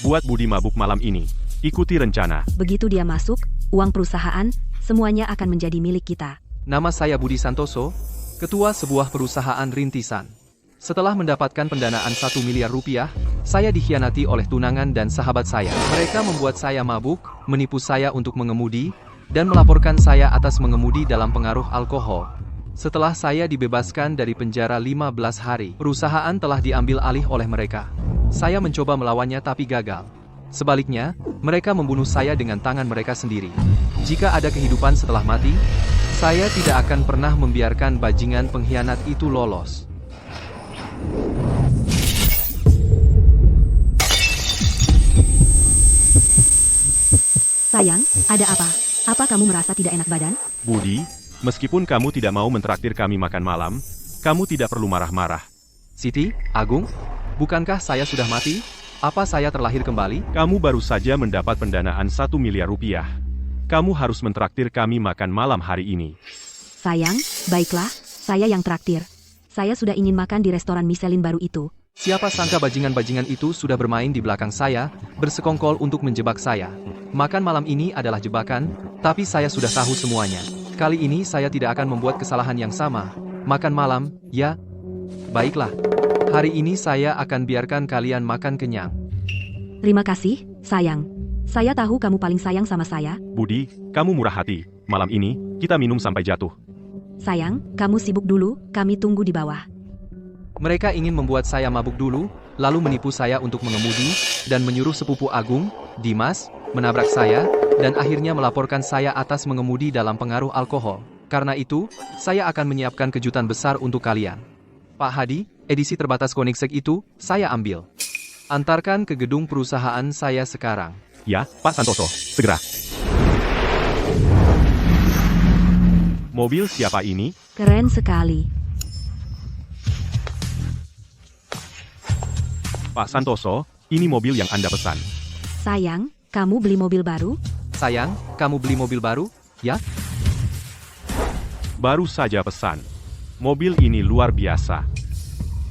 Buat Budi mabuk malam ini. Ikuti rencana. Begitu dia masuk, uang perusahaan, semuanya akan menjadi milik kita. Nama saya Budi Santoso, ketua sebuah perusahaan rintisan. Setelah mendapatkan pendanaan 1 miliar rupiah, saya dikhianati oleh tunangan dan sahabat saya. Mereka membuat saya mabuk, menipu saya untuk mengemudi, dan melaporkan saya atas mengemudi dalam pengaruh alkohol. Setelah saya dibebaskan dari penjara 15 hari, perusahaan telah diambil alih oleh mereka. Saya mencoba melawannya tapi gagal. Sebaliknya, mereka membunuh saya dengan tangan mereka sendiri. Jika ada kehidupan setelah mati, saya tidak akan pernah membiarkan bajingan pengkhianat itu lolos. Sayang, ada apa? Apa kamu merasa tidak enak badan? Budi, meskipun kamu tidak mau mentraktir kami makan malam, kamu tidak perlu marah-marah. Siti, Agung, bukankah saya sudah mati? Apa saya terlahir kembali? Kamu baru saja mendapat pendanaan 1 miliar rupiah. Kamu harus mentraktir kami makan malam hari ini. Sayang, baiklah, saya yang traktir. Saya sudah ingin makan di restoran Michelin baru itu. Siapa sangka bajingan-bajingan itu sudah bermain di belakang saya, bersekongkol untuk menjebak saya. Makan malam ini adalah jebakan, tapi saya sudah tahu semuanya. Kali ini saya tidak akan membuat kesalahan yang sama. Makan malam, ya? Baiklah. Hari ini saya akan biarkan kalian makan kenyang. Terima kasih, sayang. Saya tahu kamu paling sayang sama saya. Budi, kamu murah hati. Malam ini, kita minum sampai jatuh. Sayang, kamu sibuk dulu, kami tunggu di bawah. Mereka ingin membuat saya mabuk dulu, lalu menipu saya untuk mengemudi, dan menyuruh sepupu Agung, Dimas, menabrak saya, dan akhirnya melaporkan saya atas mengemudi dalam pengaruh alkohol. Karena itu, saya akan menyiapkan kejutan besar untuk kalian. Pak Hadi, edisi terbatas Koenigsegg itu, saya ambil. Antarkan ke gedung perusahaan saya sekarang. Ya, Pak Santoso, segera. Mobil siapa ini? Keren sekali. Pak Santoso, ini mobil yang Anda pesan. Sayang, kamu beli mobil baru? Sayang, kamu beli mobil baru, ya? Baru saja pesan. Mobil ini luar biasa.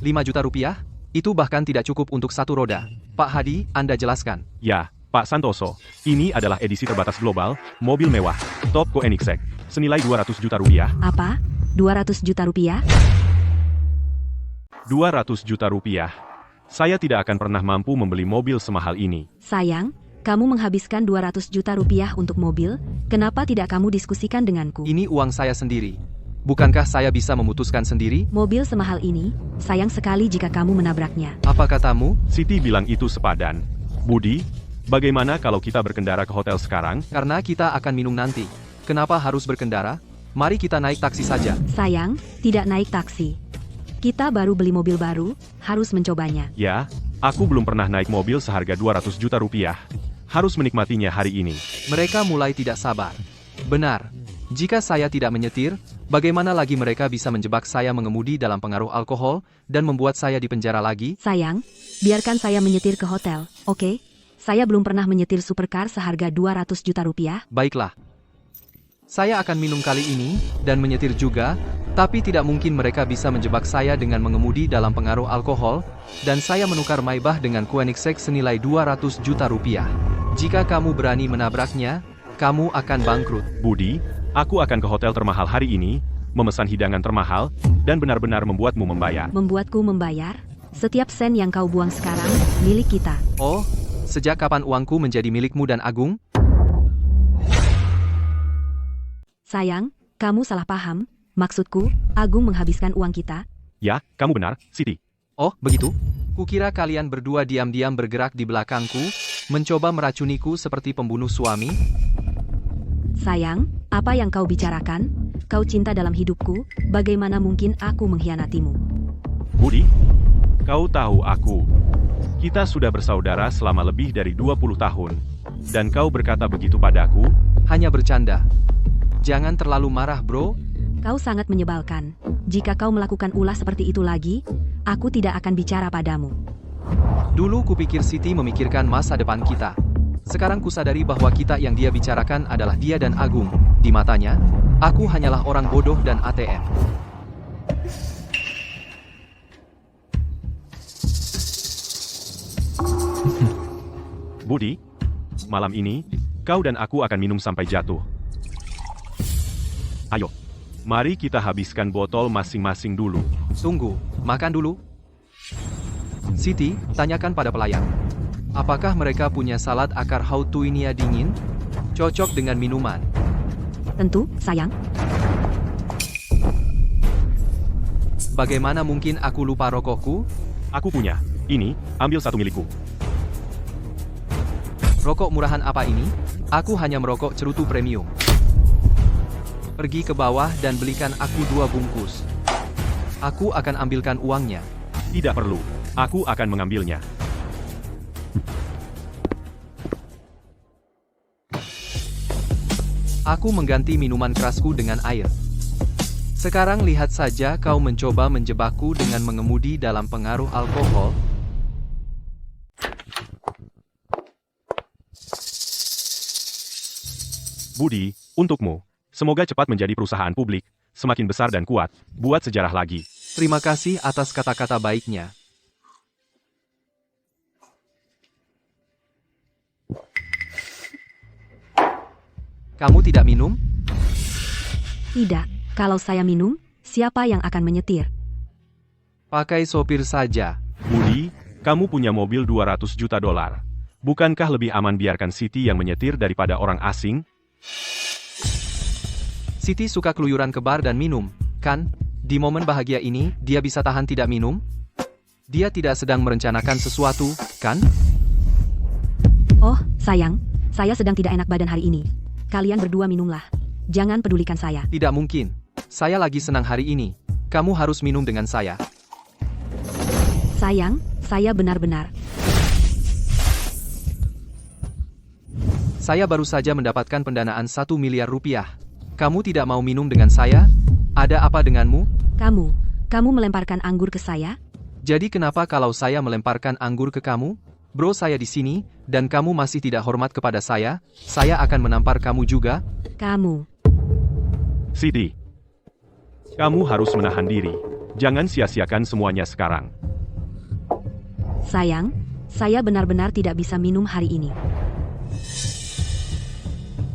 5 juta rupiah? Itu bahkan tidak cukup untuk satu roda. Pak Hadi, Anda jelaskan. Ya, Pak Santoso, ini adalah edisi terbatas global, mobil mewah, top Koenigsegg, senilai 200 juta rupiah. Apa? 200 juta rupiah? 200 juta rupiah. Saya tidak akan pernah mampu membeli mobil semahal ini. Sayang, kamu menghabiskan 200 juta rupiah untuk mobil, kenapa tidak kamu diskusikan denganku? Ini uang saya sendiri. Bukankah saya bisa memutuskan sendiri? Mobil semahal ini, sayang sekali jika kamu menabraknya. Apa katamu? Siti bilang itu sepadan. Budi, bagaimana kalau kita berkendara ke hotel sekarang? Karena kita akan minum nanti. Kenapa harus berkendara? Mari kita naik taksi saja. Sayang, tidak naik taksi. Kita baru beli mobil baru, harus mencobanya. Ya, aku belum pernah naik mobil seharga 200 juta rupiah. Harus menikmatinya hari ini. Mereka mulai tidak sabar. Benar. Jika saya tidak menyetir, bagaimana lagi mereka bisa menjebak saya mengemudi dalam pengaruh alkohol, dan membuat saya dipenjara lagi? Sayang, biarkan saya menyetir ke hotel, oke? Saya belum pernah menyetir supercar seharga 200 juta rupiah. Baiklah. Saya akan minum kali ini, dan menyetir juga, tapi tidak mungkin mereka bisa menjebak saya dengan mengemudi dalam pengaruh alkohol, dan saya menukar Maybach dengan Koenigsegg senilai 200 juta rupiah. Jika kamu berani menabraknya, kamu akan bangkrut. Budi, aku akan ke hotel termahal hari ini, memesan hidangan termahal, dan benar-benar membuatmu membayar. Membuatku membayar? Setiap sen yang kau buang sekarang, milik kita. Oh, sejak kapan uangku menjadi milikmu dan Agung? Sayang, kamu salah paham. Maksudku, Agung menghabiskan uang kita. Ya, kamu benar, Siti. Oh, begitu? Kukira kalian berdua diam-diam bergerak di belakangku, mencoba meracuniku seperti pembunuh suami. Sayang, apa yang kau bicarakan? Kau cinta dalam hidupku, bagaimana mungkin aku mengkhianatimu? Budi, kau tahu aku. Kita sudah bersaudara selama lebih dari 20 tahun. Dan kau berkata begitu padaku? Hanya bercanda. Jangan terlalu marah, bro. Kau sangat menyebalkan. Jika kau melakukan ulah seperti itu lagi, aku tidak akan bicara padamu. Dulu kupikir Siti memikirkan masa depan kita. Sekarang kusadari bahwa kita yang dia bicarakan adalah dia dan Agung. Di matanya, aku hanyalah orang bodoh dan ATM. Budi, malam ini, kau dan aku akan minum sampai jatuh. Ayo, mari kita habiskan botol masing-masing dulu. Tunggu, makan dulu. Siti, tanyakan pada pelayan. Apakah mereka punya salad akar hautuinia dingin? Cocok dengan minuman. Tentu, sayang. Bagaimana mungkin aku lupa rokokku? Aku punya. Ini, ambil satu milikku. Rokok murahan apa ini? Aku hanya merokok cerutu premium. Pergi ke bawah dan belikan aku 2 bungkus. Aku akan ambilkan uangnya. Tidak perlu. Aku akan mengambilnya. Aku mengganti minuman kerasku dengan air. Sekarang lihat saja kau mencoba menjebakku dengan mengemudi dalam pengaruh alkohol. Budi, untukmu. Semoga cepat menjadi perusahaan publik, semakin besar dan kuat, buat sejarah lagi. Terima kasih atas kata-kata baiknya. Kamu tidak minum? Tidak. Kalau saya minum, siapa yang akan menyetir? Pakai sopir saja. Budi, kamu punya mobil 200 juta dolar. Bukankah lebih aman biarkan Siti yang menyetir daripada orang asing? Siti suka keluyuran ke bar dan minum, kan? Di momen bahagia ini, dia bisa tahan tidak minum? Dia tidak sedang merencanakan sesuatu, kan? Oh, sayang, saya sedang tidak enak badan hari ini. Kalian berdua minumlah. Jangan pedulikan saya. Tidak mungkin. Saya lagi senang hari ini. Kamu harus minum dengan saya. Sayang, saya benar-benar. Saya baru saja mendapatkan pendanaan 1 miliar rupiah. Kamu tidak mau minum dengan saya? Ada apa denganmu? Kamu melemparkan anggur ke saya? Jadi kenapa kalau saya melemparkan anggur ke kamu? Bro, saya di sini, dan kamu masih tidak hormat kepada saya akan menampar kamu juga. Kamu. Siti, kamu harus menahan diri. Jangan sia-siakan semuanya sekarang. Sayang, saya benar-benar tidak bisa minum hari ini.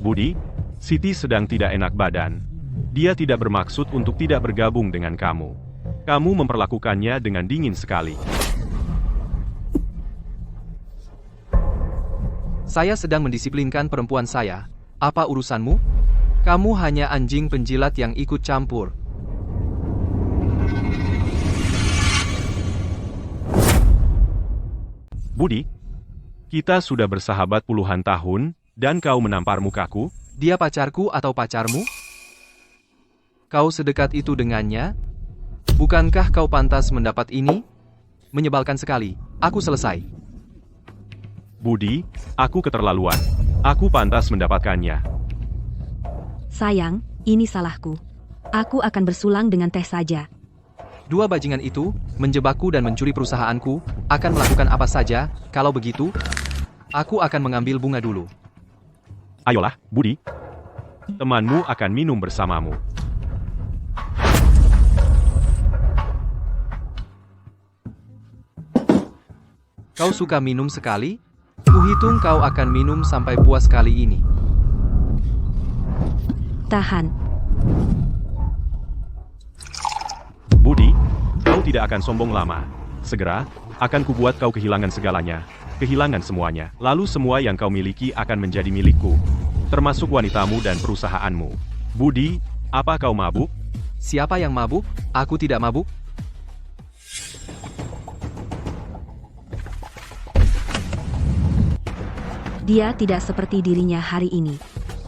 Budi, Siti sedang tidak enak badan. Dia tidak bermaksud untuk tidak bergabung dengan kamu. Kamu memperlakukannya dengan dingin sekali. Saya sedang mendisiplinkan perempuan saya. Apa urusanmu? Kamu hanya anjing penjilat yang ikut campur. Budi, kita sudah bersahabat puluhan tahun, dan kau menampar mukaku? Dia pacarku atau pacarmu? Kau sedekat itu dengannya? Bukankah kau pantas mendapat ini? Menyebalkan sekali. Aku selesai. Budi, aku keterlaluan. Aku pantas mendapatkannya. Sayang, ini salahku. Aku akan bersulang dengan teh saja. 2 bajingan itu, menjebakku dan mencuri perusahaanku, akan melakukan apa saja. Kalau begitu, aku akan mengambil bunga dulu. Ayolah, Budi. Temanmu akan minum bersamamu. Kau suka minum sekali? Kuhitung kau akan minum sampai puas kali ini. Tahan. Budi, kau tidak akan sombong lama. Segera, akan kubuat kau kehilangan segalanya. Kehilangan semuanya. Lalu semua yang kau miliki akan menjadi milikku. Termasuk wanitamu dan perusahaanmu. Budi, apa kau mabuk? Siapa yang mabuk? Aku tidak mabuk. Dia tidak seperti dirinya hari ini.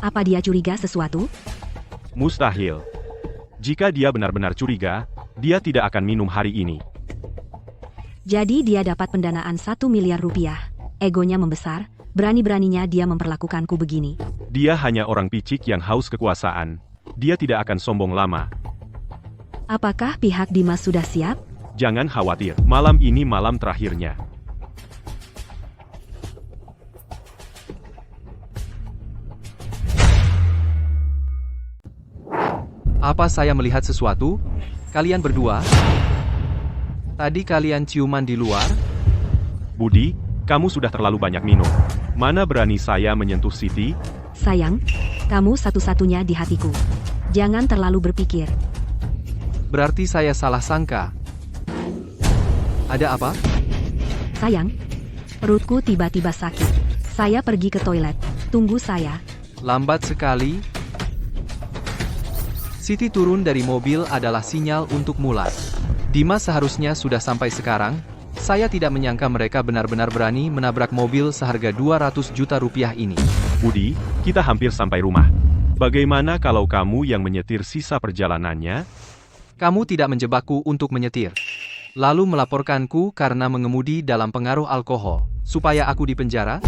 Apa dia curiga sesuatu? Mustahil. Jika dia benar-benar curiga, dia tidak akan minum hari ini. Jadi dia dapat pendanaan 1 miliar rupiah. Egonya membesar, berani-beraninya dia memperlakukanku begini. Dia hanya orang picik yang haus kekuasaan. Dia tidak akan sombong lama. Apakah pihak Dimas sudah siap? Jangan khawatir, malam ini malam terakhirnya. Apa saya melihat sesuatu? Kalian berdua? Tadi kalian ciuman di luar? Budi, Kamu sudah terlalu banyak minum. Mana berani saya menyentuh Siti? Sayang, kamu satu-satunya di hatiku. Jangan terlalu berpikir. Berarti saya salah sangka. Ada apa? Sayang, perutku tiba-tiba sakit. Saya pergi ke toilet. Tunggu saya. Lambat sekali. Siti turun dari mobil adalah sinyal untuk mulai. Dimas seharusnya sudah sampai sekarang. Saya tidak menyangka mereka benar-benar berani menabrak mobil seharga 200 juta rupiah ini. Budi, kita hampir sampai rumah. Bagaimana kalau kamu yang menyetir sisa perjalanannya? Kamu tidak menjebakku untuk menyetir. Lalu melaporkanku karena mengemudi dalam pengaruh alkohol. Supaya aku dipenjara?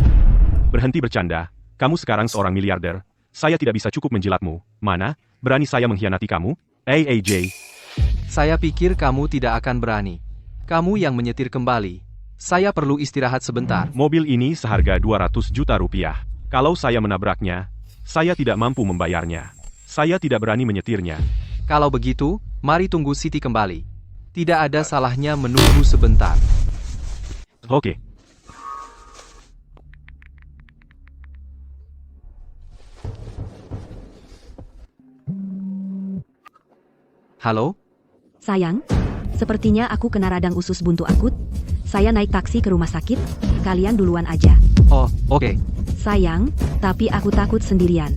Berhenti bercanda. Kamu sekarang seorang miliarder. Saya tidak bisa cukup menjilatmu. Mana? Berani saya mengkhianati kamu? AJ. Saya pikir kamu tidak akan berani. Kamu yang menyetir kembali. Saya perlu istirahat sebentar. Mobil ini seharga 200 juta rupiah. Kalau saya menabraknya, saya tidak mampu membayarnya. Saya tidak berani menyetirnya. Kalau begitu, mari tunggu Siti kembali. Tidak ada salahnya menunggu sebentar. Oke. Halo? Sayang, sepertinya aku kena radang usus buntu akut. Saya naik taksi ke rumah sakit. Kalian duluan aja. Oh, oke. Sayang, tapi aku takut sendirian.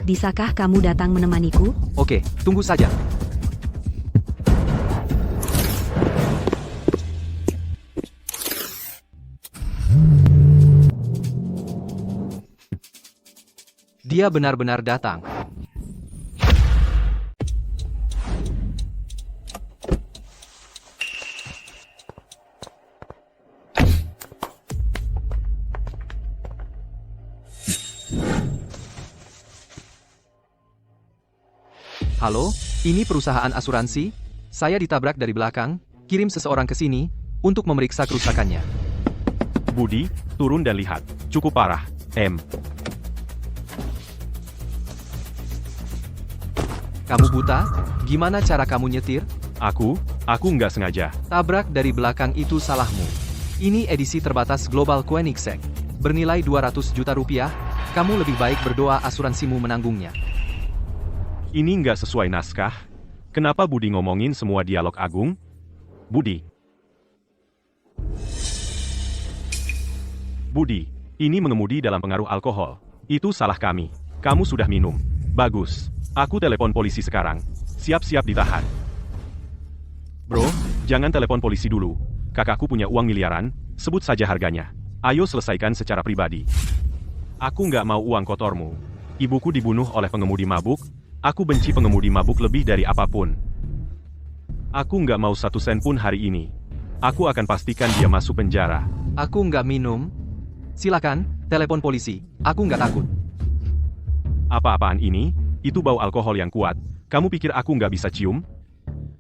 Bisakah kamu datang menemaniku? Oke, tunggu saja. Dia benar-benar datang. Halo, ini perusahaan asuransi. Saya ditabrak dari belakang. Kirim seseorang ke sini untuk memeriksa kerusakannya. Budi, turun dan lihat. Cukup parah. Kamu buta? Gimana cara kamu nyetir? Aku nggak sengaja. Tabrak dari belakang itu salahmu. Ini edisi terbatas Global Koenigsegg. Bernilai 200 juta rupiah. Kamu lebih baik berdoa asuransimu menanggungnya. Ini nggak sesuai naskah. Kenapa Budi ngomongin semua dialog Agung? Budi, ini mengemudi dalam pengaruh alkohol. Itu salah kami. Kamu sudah minum. Bagus. Aku telepon polisi sekarang. Siap-siap ditahan. Bro, jangan telepon polisi dulu. Kakakku punya uang miliaran, sebut saja harganya. Ayo selesaikan secara pribadi. Aku nggak mau uang kotormu. Ibuku dibunuh oleh pengemudi mabuk. Aku benci pengemudi mabuk lebih dari apapun. Aku nggak mau 1 sen pun hari ini. Aku akan pastikan dia masuk penjara. Aku nggak minum. Silakan, telepon polisi. Aku nggak takut. Apa-apaan ini? Itu bau alkohol yang kuat. Kamu pikir aku nggak bisa cium?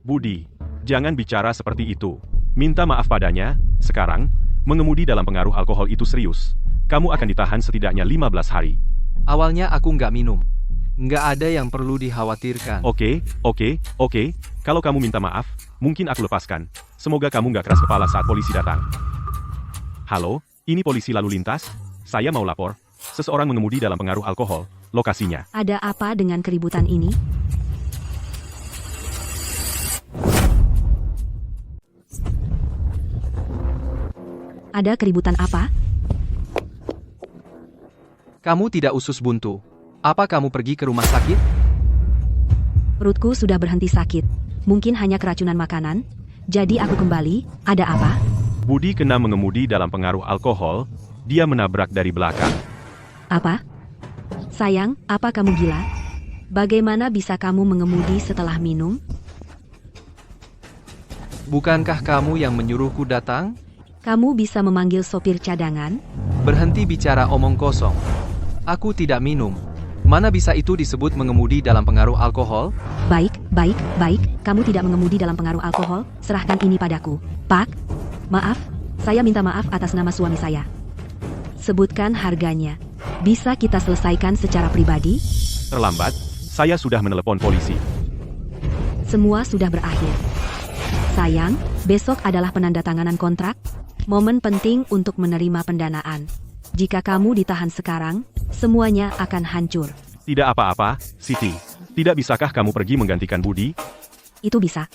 Budi, jangan bicara seperti itu. Minta maaf padanya. Sekarang, mengemudi dalam pengaruh alkohol itu serius. Kamu akan ditahan setidaknya 15 hari. Awalnya aku nggak minum. Nggak ada yang perlu dikhawatirkan. Oke. Kalau kamu minta maaf, mungkin aku lepaskan. Semoga kamu nggak keras kepala saat polisi datang. Halo, ini polisi lalu lintas. Saya mau lapor. Seseorang mengemudi dalam pengaruh alkohol. Lokasinya. Ada apa dengan keributan ini? Ada keributan apa? Kamu tidak usus buntu. Apa kamu pergi ke rumah sakit? Perutku sudah berhenti sakit. Mungkin hanya keracunan makanan. Jadi aku kembali. Ada apa? Budi kena mengemudi dalam pengaruh alkohol. Dia menabrak dari belakang. Apa? Sayang, apa kamu gila? Bagaimana bisa kamu mengemudi setelah minum? Bukankah kamu yang menyuruhku datang? Kamu bisa memanggil sopir cadangan? Berhenti bicara omong kosong. Aku tidak minum. Mana bisa itu disebut mengemudi dalam pengaruh alkohol? Baik. Kamu tidak mengemudi dalam pengaruh alkohol. Serahkan ini padaku. Pak, maaf. Saya minta maaf atas nama suami saya. Sebutkan harganya. Bisa kita selesaikan secara pribadi? Terlambat, saya sudah menelepon polisi. Semua sudah berakhir. Sayang, besok adalah penandatanganan kontrak. Momen penting untuk menerima pendanaan. Jika kamu ditahan sekarang, semuanya akan hancur. Tidak apa-apa, Siti. Tidak bisakah kamu pergi menggantikan Budi? Itu bisa.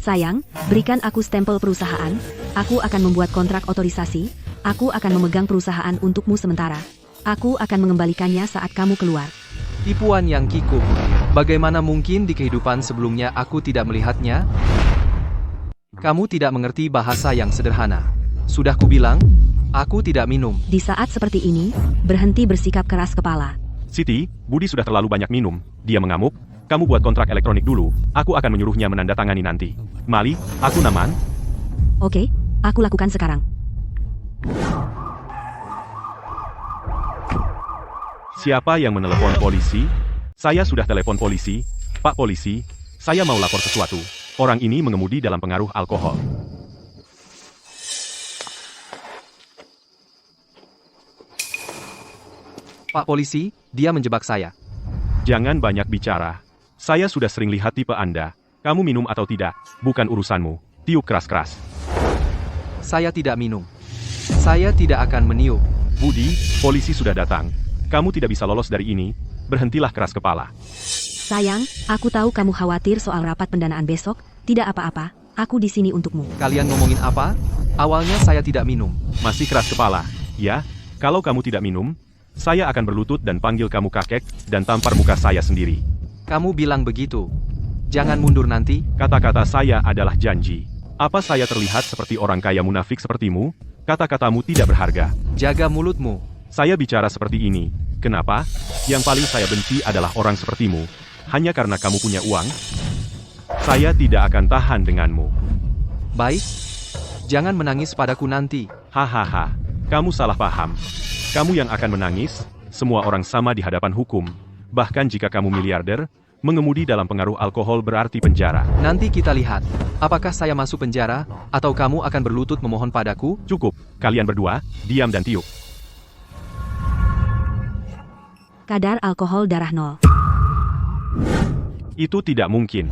Sayang, berikan aku stempel perusahaan. Aku akan membuat kontrak otorisasi. Aku akan memegang perusahaan untukmu sementara. Aku akan mengembalikannya saat kamu keluar. Tipuan yang kikuk. Bagaimana mungkin di kehidupan sebelumnya aku tidak melihatnya? Kamu tidak mengerti bahasa yang sederhana. Sudah kubilang, aku tidak minum. Di saat seperti ini, berhenti bersikap keras kepala. Siti, Budi sudah terlalu banyak minum. Dia mengamuk. Kamu buat kontrak elektronik dulu. Aku akan menyuruhnya menandatangani nanti. Mali, aku Naman. Oke, aku lakukan sekarang. Siapa yang menelepon polisi? Saya sudah telepon polisi. Pak polisi, saya mau lapor sesuatu. Orang ini mengemudi dalam pengaruh alkohol. Pak polisi, dia menjebak saya. Jangan banyak bicara. Saya sudah sering lihat tipe Anda. Kamu minum atau tidak, bukan urusanmu. Tiup keras-keras. Saya tidak minum. Saya tidak akan meniup. Budi, polisi sudah datang. Kamu tidak bisa lolos dari ini. Berhentilah keras kepala. Sayang, aku tahu kamu khawatir soal rapat pendanaan besok. Tidak apa-apa, aku di sini untukmu. Kalian ngomongin apa? Awalnya saya tidak minum. Masih keras kepala, ya? Kalau kamu tidak minum, saya akan berlutut dan panggil kamu kakek, dan tampar muka saya sendiri. Kamu bilang begitu. Jangan mundur nanti. Kata-kata saya adalah janji. Apa saya terlihat seperti orang kaya munafik sepertimu? Kata-katamu tidak berharga. Jaga mulutmu. Saya bicara seperti ini. Kenapa? Yang paling saya benci adalah orang sepertimu. Hanya karena kamu punya uang? Saya tidak akan tahan denganmu. Baik. Jangan menangis padaku nanti. Hahaha. Kamu salah paham. Kamu yang akan menangis. Semua orang sama di hadapan hukum. Bahkan jika kamu miliarder, mengemudi dalam pengaruh alkohol berarti penjara. Nanti kita lihat. Apakah saya masuk penjara, atau kamu akan berlutut memohon padaku? Cukup. Kalian berdua, diam dan tiup. Kadar alkohol darah 0. Itu tidak mungkin.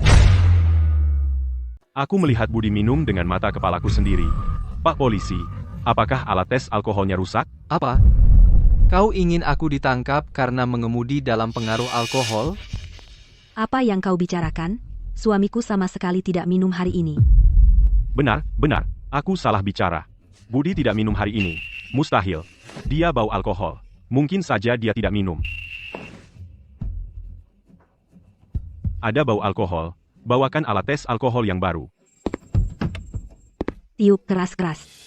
Aku melihat Budi minum dengan mata kepalaku sendiri. Pak polisi, apakah alat tes alkoholnya rusak? Apa? Kau ingin aku ditangkap karena mengemudi dalam pengaruh alkohol? Apa yang kau bicarakan? Suamiku sama sekali tidak minum hari ini. Benar, benar. Aku salah bicara. Budi tidak minum hari ini. Mustahil. Dia bau alkohol. Mungkin saja dia tidak minum. Ada bau alkohol. Bawakan alat tes alkohol yang baru. Tiup keras-keras.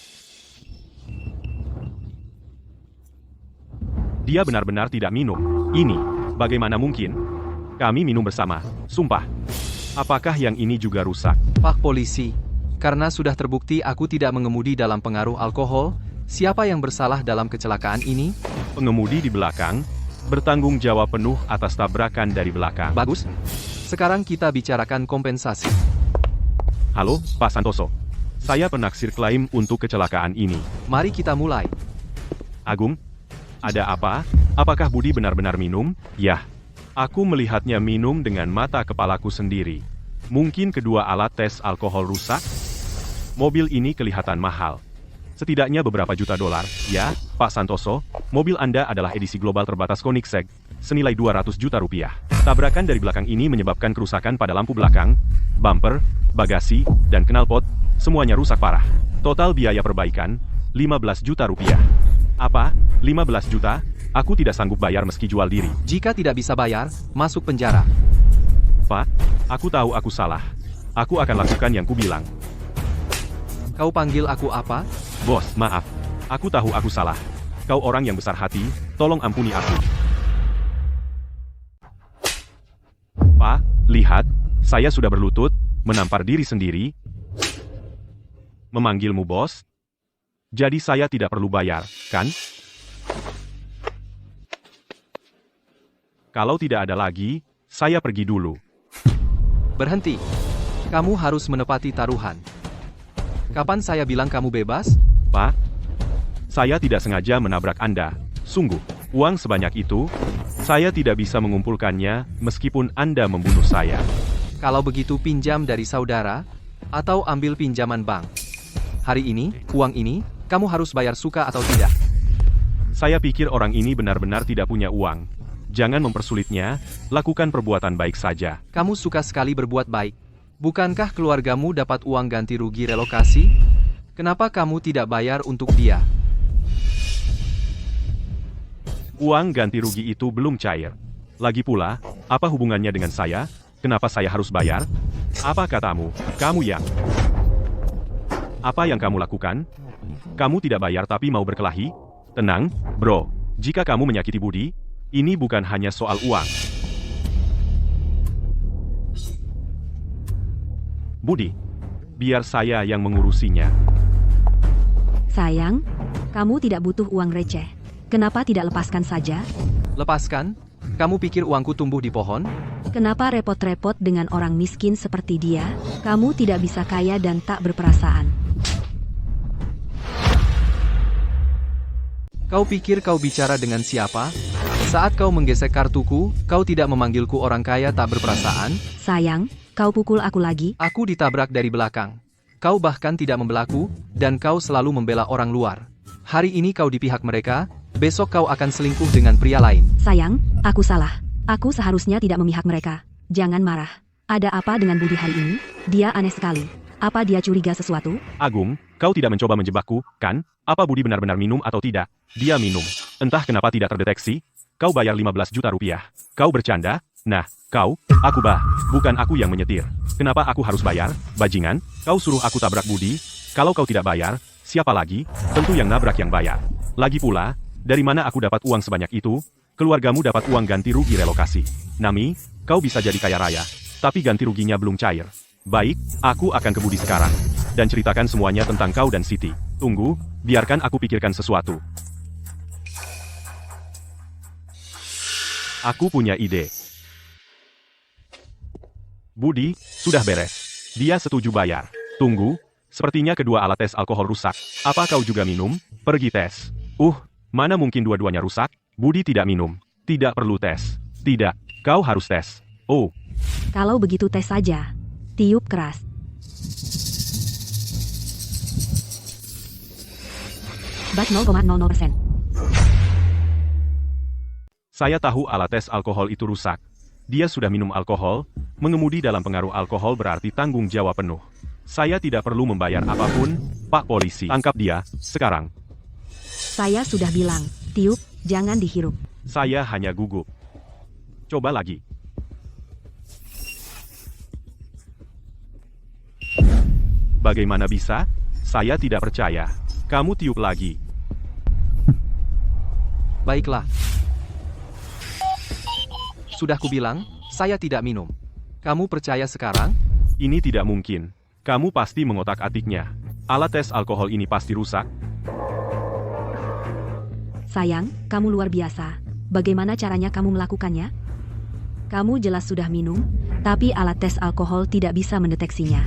Dia benar-benar tidak minum. Ini, bagaimana mungkin? Kami minum bersama. Sumpah. Apakah yang ini juga rusak? Pak polisi, karena sudah terbukti aku tidak mengemudi dalam pengaruh alkohol, siapa yang bersalah dalam kecelakaan ini? Pengemudi di belakang, bertanggung jawab penuh atas tabrakan dari belakang. Bagus. Sekarang kita bicarakan kompensasi. Halo, Pak Santoso. Saya penaksir klaim untuk kecelakaan ini. Mari kita mulai. Agung, ada apa? Apakah Budi benar-benar minum? Yah. Aku melihatnya minum dengan mata kepalaku sendiri. Mungkin kedua alat tes alkohol rusak? Mobil ini kelihatan mahal. Setidaknya beberapa juta dolar. Ya, Pak Santoso, mobil Anda adalah edisi global terbatas Koenigsegg, senilai 200 juta rupiah. Tabrakan dari belakang ini menyebabkan kerusakan pada lampu belakang, bumper, bagasi, dan knalpot, semuanya rusak parah. Total biaya perbaikan, 15 juta rupiah. Apa? 15 juta? Aku tidak sanggup bayar meski jual diri. Jika tidak bisa bayar, masuk penjara. Pak, aku tahu aku salah. Aku akan lakukan yang kubilang. Kau panggil aku apa? Bos, maaf. Aku tahu aku salah. Kau orang yang besar hati, tolong ampuni aku. Pak, lihat, saya sudah berlutut, menampar diri sendiri. Memanggilmu bos? Jadi saya tidak perlu bayar, kan? Kalau tidak ada lagi, saya pergi dulu. Berhenti. Kamu harus menepati taruhan. Kapan saya bilang kamu bebas? Pak, saya tidak sengaja menabrak Anda. Sungguh, uang sebanyak itu, saya tidak bisa mengumpulkannya meskipun Anda membunuh saya. Kalau begitu pinjam dari saudara, atau ambil pinjaman bank. Hari ini, uang ini, Kamu harus bayar suka atau tidak. Saya pikir orang ini benar-benar tidak punya uang. Jangan mempersulitnya, lakukan perbuatan baik saja. Kamu suka sekali berbuat baik. Bukankah keluargamu dapat uang ganti rugi relokasi? Kenapa kamu tidak bayar untuk dia? Uang ganti rugi itu belum cair. Lagi pula, apa hubungannya dengan saya? Kenapa saya harus bayar? Apa katamu? Kamu yang... Apa yang kamu lakukan? Kamu tidak bayar tapi mau berkelahi? Tenang, bro. Jika kamu menyakiti Budi, ini bukan hanya soal uang. Budi, biar saya yang mengurusinya. Sayang, kamu tidak butuh uang receh. Kenapa tidak lepaskan saja? Lepaskan? Kamu pikir uangku tumbuh di pohon? Kenapa repot-repot dengan orang miskin seperti dia? Kamu tidak bisa kaya dan tak berperasaan. Kau pikir kau bicara dengan siapa? Saat kau menggesek kartuku, kau tidak memanggilku orang kaya tak berperasaan? Sayang, kau pukul aku lagi? Aku ditabrak dari belakang. Kau bahkan tidak membelaku, dan kau selalu membela orang luar. Hari ini kau di pihak mereka, besok kau akan selingkuh dengan pria lain. Sayang, aku salah. Aku seharusnya tidak memihak mereka. Jangan marah. Ada apa dengan Budi hari ini? Dia aneh sekali. Apa dia curiga sesuatu? Agung, kau tidak mencoba menjebakku, kan? Apa Budi benar-benar minum atau tidak? Dia minum. Entah kenapa tidak terdeteksi. Kau bayar 15 juta rupiah. Kau bercanda? Nah, aku bukan aku yang menyetir. Kenapa aku harus bayar? Bajingan, kau suruh aku tabrak Budi. Kalau kau tidak bayar, siapa lagi? Tentu yang nabrak yang bayar. Lagi pula, dari mana aku dapat uang sebanyak itu? Keluargamu dapat uang ganti rugi relokasi. Nami, kau bisa jadi kaya raya, tapi ganti ruginya belum cair. Baik, aku akan ke Budi sekarang. Dan ceritakan semuanya tentang kau dan Siti. Tunggu, biarkan aku pikirkan sesuatu. Aku punya ide. Budi, sudah beres. Dia setuju bayar. Tunggu, sepertinya kedua alat tes alkohol rusak. Apa kau juga minum? Pergi tes. Mana mungkin dua-duanya rusak? Budi tidak minum. Tidak perlu tes. Tidak, kau harus tes. Oh, Kalau begitu tes saja. Tiup keras. Bas 0,00%. saya tahu alat tes alkohol itu rusak. Dia sudah minum alkohol, mengemudi dalam pengaruh alkohol berarti tanggung jawab penuh. Saya tidak perlu membayar apapun, Pak Polisi. Tangkap dia, sekarang. Saya sudah bilang, tiup, jangan dihirup. Saya hanya gugup. Coba lagi. Bagaimana bisa? Saya tidak percaya. Kamu tiup lagi. Baiklah. Sudah kubilang, saya tidak minum. Kamu percaya sekarang? Ini tidak mungkin. Kamu pasti mengotak-atiknya. Alat tes alkohol ini pasti rusak. Sayang, kamu luar biasa. Bagaimana caranya kamu melakukannya? Kamu jelas sudah minum, tapi alat tes alkohol tidak bisa mendeteksinya.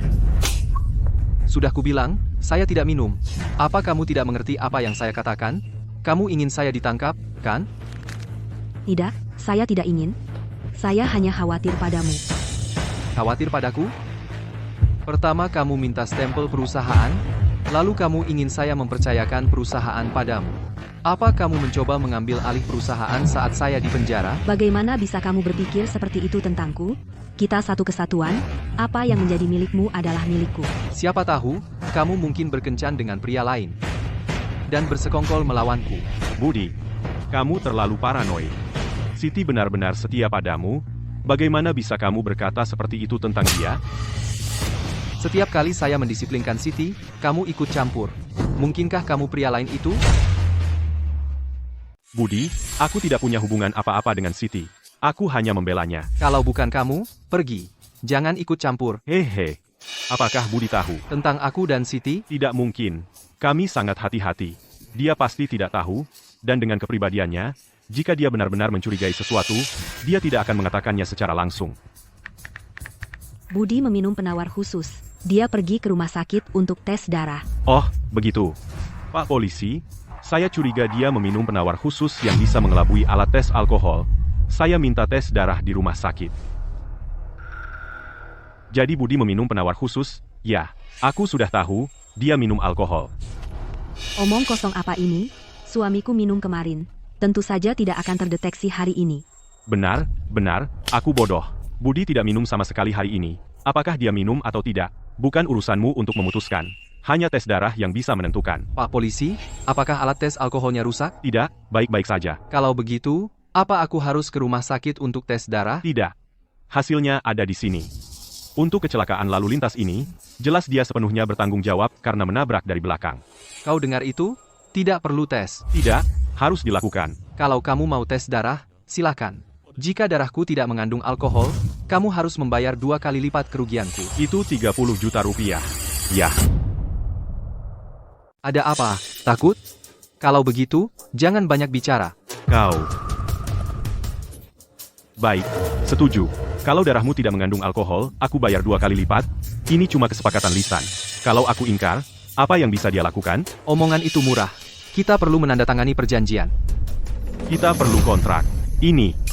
Sudah kubilang, saya tidak minum. Apa kamu tidak mengerti apa yang saya katakan? Kamu ingin saya ditangkap, kan? Tidak, saya tidak ingin. Saya hanya khawatir padamu. Khawatir padaku? Pertama kamu minta stempel perusahaan, lalu kamu ingin saya mempercayakan perusahaan padamu. Apa kamu mencoba mengambil alih perusahaan saat saya di penjara? Bagaimana bisa kamu berpikir seperti itu tentangku? Kita satu kesatuan, apa yang menjadi milikmu adalah milikku. Siapa tahu, kamu mungkin berkencan dengan pria lain. Dan bersekongkol melawanku. Budi, kamu terlalu paranoid. Siti benar-benar setia padamu. Bagaimana bisa kamu berkata seperti itu tentang dia? Setiap kali saya mendisiplinkan Siti, kamu ikut campur. Mungkinkah kamu pria lain itu? Budi, aku tidak punya hubungan apa-apa dengan Siti. Aku hanya membelanya. Kalau bukan kamu, pergi. Jangan ikut campur. Hehe. Apakah Budi tahu? Tentang aku dan Siti? Tidak mungkin. Kami sangat hati-hati. Dia pasti tidak tahu, dan dengan kepribadiannya, jika dia benar-benar mencurigai sesuatu, dia tidak akan mengatakannya secara langsung. Budi meminum penawar khusus. Dia pergi ke rumah sakit untuk tes darah. Oh, begitu. Pak Polisi, saya curiga dia meminum penawar khusus yang bisa mengelabui alat tes alkohol. Saya minta tes darah di rumah sakit. Jadi Budi meminum penawar khusus? Ya, aku sudah tahu, dia minum alkohol. Omong kosong apa ini? Suamiku minum kemarin. Tentu saja tidak akan terdeteksi hari ini. Benar, aku bodoh. Budi tidak minum sama sekali hari ini. Apakah dia minum atau tidak? Bukan urusanmu untuk memutuskan. Hanya tes darah yang bisa menentukan. Pak polisi, apakah alat tes alkoholnya rusak? Tidak, baik-baik saja. Kalau begitu, apa aku harus ke rumah sakit untuk tes darah? Tidak. Hasilnya ada di sini. Untuk kecelakaan lalu lintas ini, jelas dia sepenuhnya bertanggung jawab karena menabrak dari belakang. Kau dengar itu? Tidak perlu tes. Tidak, harus dilakukan. Kalau kamu mau tes darah, silakan. Jika darahku tidak mengandung alkohol, kamu harus membayar 2 kali lipat kerugianku. Itu 30 juta rupiah. Ya. Ada apa? Takut? Kalau begitu, jangan banyak bicara. Kau. Baik, setuju. Kalau darahmu tidak mengandung alkohol, aku bayar 2 kali lipat. Ini cuma kesepakatan lisan. Kalau aku ingkar, apa yang bisa dia lakukan? Omongan itu murah. Kita perlu menandatangani perjanjian. Kita perlu kontrak. Ini.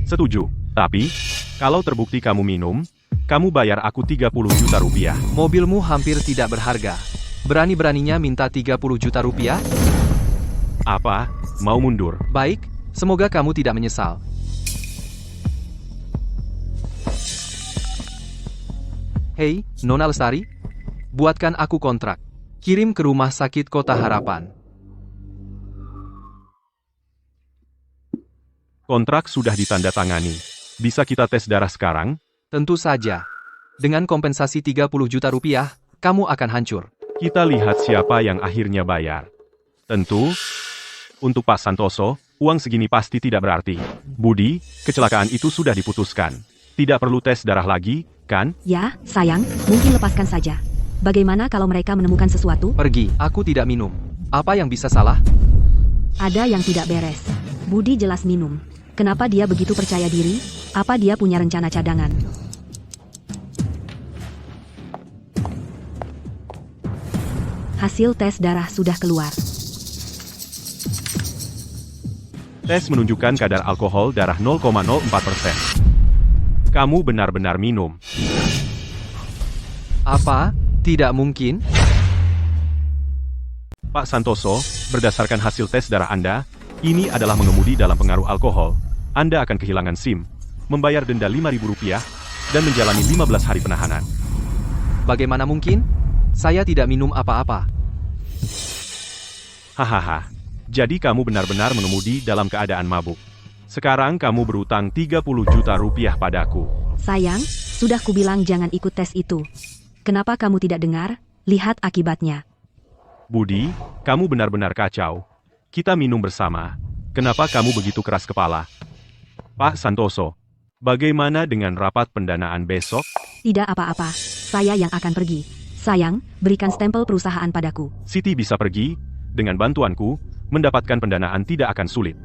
Setuju. Tapi, kalau terbukti kamu minum, kamu bayar aku 30 juta rupiah. Mobilmu hampir tidak berharga. Berani-beraninya minta 30 juta rupiah? Apa? Mau mundur? Baik, semoga kamu tidak menyesal. Hei, Nona Lestari. Buatkan aku kontrak. Kirim ke Rumah Sakit Kota Harapan. Kontrak sudah ditandatangani. Bisa kita tes darah sekarang? Tentu saja. Dengan kompensasi 30 juta rupiah, kamu akan hancur. Kita lihat siapa yang akhirnya bayar. Tentu, untuk Pak Santoso, uang segini pasti tidak berarti. Budi, kecelakaan itu sudah diputuskan. Tidak perlu tes darah lagi, kan? Ya, sayang, mungkin lepaskan saja. Bagaimana kalau mereka menemukan sesuatu? Pergi, aku tidak minum. Apa yang bisa salah? Ada yang tidak beres. Budi jelas minum. Kenapa dia begitu percaya diri? Apa dia punya rencana cadangan? Hasil tes darah sudah keluar. Tes menunjukkan kadar alkohol darah 0,04%. Kamu benar-benar minum. Apa? Tidak mungkin? Pak Santoso, berdasarkan hasil tes darah Anda, ini adalah mengemudi dalam pengaruh alkohol. Anda akan kehilangan SIM, membayar denda Rp5.000, dan menjalani 15 hari penahanan. Bagaimana mungkin? Saya tidak minum apa-apa. Hahaha. Jadi kamu benar-benar mengemudi dalam keadaan mabuk. Sekarang kamu berutang 30 juta rupiah padaku. Sayang, sudah kubilang jangan ikut tes itu. Kenapa kamu tidak dengar? Lihat akibatnya. Budi, kamu benar-benar kacau. Kita minum bersama. Kenapa kamu begitu keras kepala? Pak Santoso, bagaimana dengan rapat pendanaan besok? Tidak apa-apa, saya yang akan pergi. Sayang, berikan stempel perusahaan padaku. Siti bisa pergi, dengan bantuanku, mendapatkan pendanaan tidak akan sulit.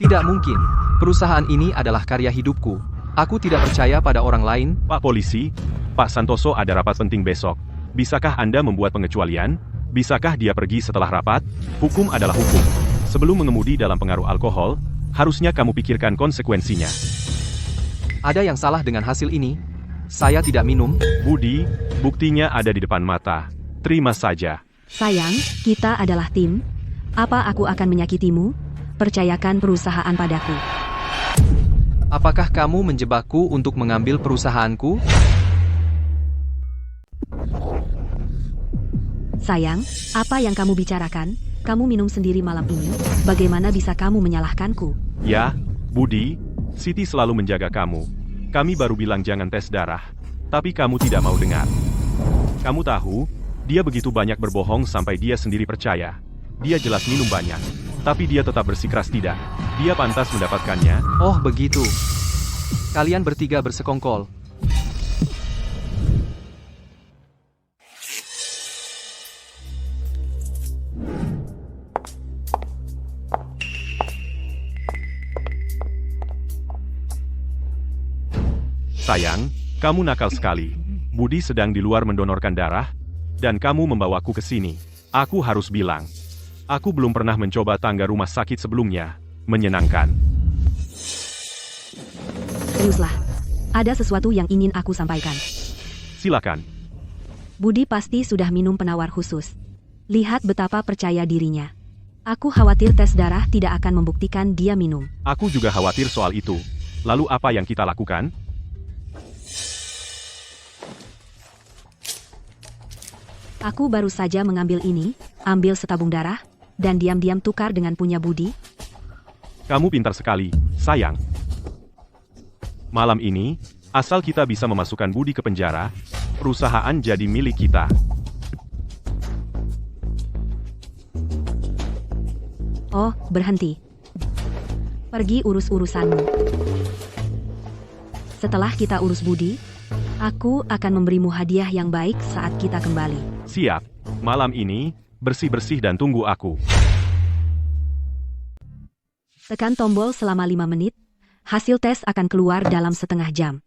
Tidak mungkin. Perusahaan ini adalah karya hidupku. Aku tidak percaya pada orang lain. Pak Polisi, Pak Santoso ada rapat penting besok. Bisakah Anda membuat pengecualian? Bisakah dia pergi setelah rapat? Hukum adalah hukum. Sebelum mengemudi dalam pengaruh alkohol, harusnya kamu pikirkan konsekuensinya. Ada yang salah dengan hasil ini. Saya tidak minum. Budi, buktinya ada di depan mata. Terima saja. Sayang, kita adalah tim. Apa aku akan menyakitimu? Percayakan perusahaan padaku. Apakah kamu menjebakku untuk mengambil perusahaanku? Sayang, apa yang kamu bicarakan? Kamu minum sendiri malam ini. Bagaimana bisa kamu menyalahkanku? Ya, Budi, Siti selalu menjaga kamu. Kami baru bilang jangan tes darah, tapi kamu tidak mau dengar. Kamu tahu, dia begitu banyak berbohong sampai dia sendiri percaya. Dia jelas minum banyak, tapi dia tetap bersikeras tidak. Dia pantas mendapatkannya. Oh begitu. Kalian bertiga bersekongkol. Sayang, kamu nakal sekali. Budi sedang di luar mendonorkan darah, dan kamu membawaku ke sini. Aku harus bilang, aku belum pernah mencoba tangga rumah sakit sebelumnya. Menyenangkan. Seriuslah, ada sesuatu yang ingin aku sampaikan. Silakan. Budi pasti sudah minum penawar khusus. Lihat betapa percaya dirinya. Aku khawatir tes darah tidak akan membuktikan dia minum. Aku juga khawatir soal itu. Lalu apa yang kita lakukan? Aku baru saja mengambil ini, ambil setabung darah, dan diam-diam tukar dengan punya Budi. Kamu pintar sekali, sayang. Malam ini, asal kita bisa memasukkan Budi ke penjara, perusahaan jadi milik kita. Oh, berhenti. Pergi urus urusanmu. Setelah kita urus Budi, aku akan memberimu hadiah yang baik saat kita kembali. Siap. Malam ini, bersih-bersih dan tunggu aku. Tekan tombol selama 5 menit, hasil tes akan keluar dalam setengah jam.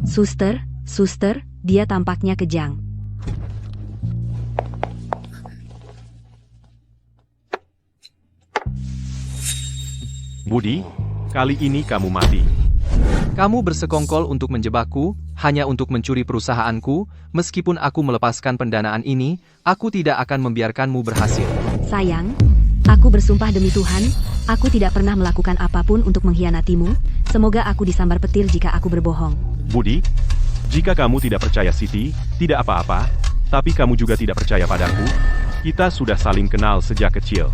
Suster, dia tampaknya kejang. Budi, kali ini kamu mati. Kamu bersekongkol untuk menjebakku, hanya untuk mencuri perusahaanku, meskipun aku melepaskan pendanaan ini, aku tidak akan membiarkanmu berhasil. Sayang, aku bersumpah demi Tuhan, aku tidak pernah melakukan apapun untuk mengkhianatimu, semoga aku disambar petir jika aku berbohong. Budi, jika kamu tidak percaya Siti, tidak apa-apa, tapi kamu juga tidak percaya padaku. Kita sudah saling kenal sejak kecil.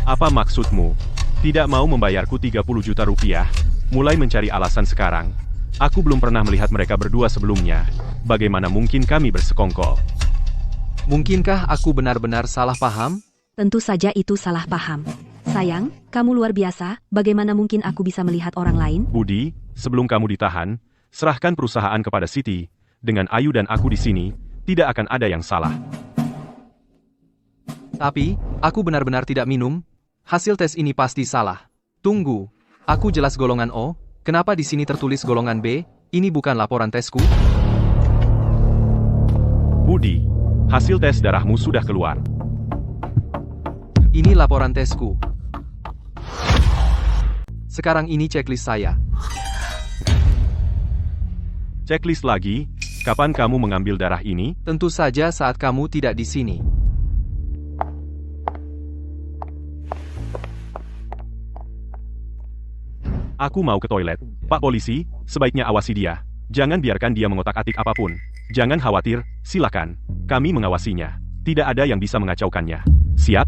Apa maksudmu? Tidak mau membayarku 30 juta rupiah, mulai mencari alasan sekarang. Aku belum pernah melihat mereka berdua sebelumnya. Bagaimana mungkin kami bersekongkol? Mungkinkah aku benar-benar salah paham? Tentu saja itu salah paham. Sayang, kamu luar biasa, bagaimana mungkin aku bisa melihat orang lain? Budi, sebelum kamu ditahan, serahkan perusahaan kepada Siti. Dengan Ayu dan aku di sini, tidak akan ada yang salah. Tapi, aku benar-benar tidak minum. Hasil tes ini pasti salah. Tunggu, aku jelas golongan O, kenapa di sini tertulis golongan B? Ini bukan laporan tesku? Budi, hasil tes darahmu sudah keluar. Ini laporan tesku. Sekarang ini checklist saya. Checklist lagi, kapan kamu mengambil darah ini? Tentu saja saat kamu tidak di sini. Aku mau ke toilet. Pak polisi, sebaiknya awasi dia. Jangan biarkan dia mengotak-atik apapun. Jangan khawatir, silakan. Kami mengawasinya. Tidak ada yang bisa mengacaukannya. Siap?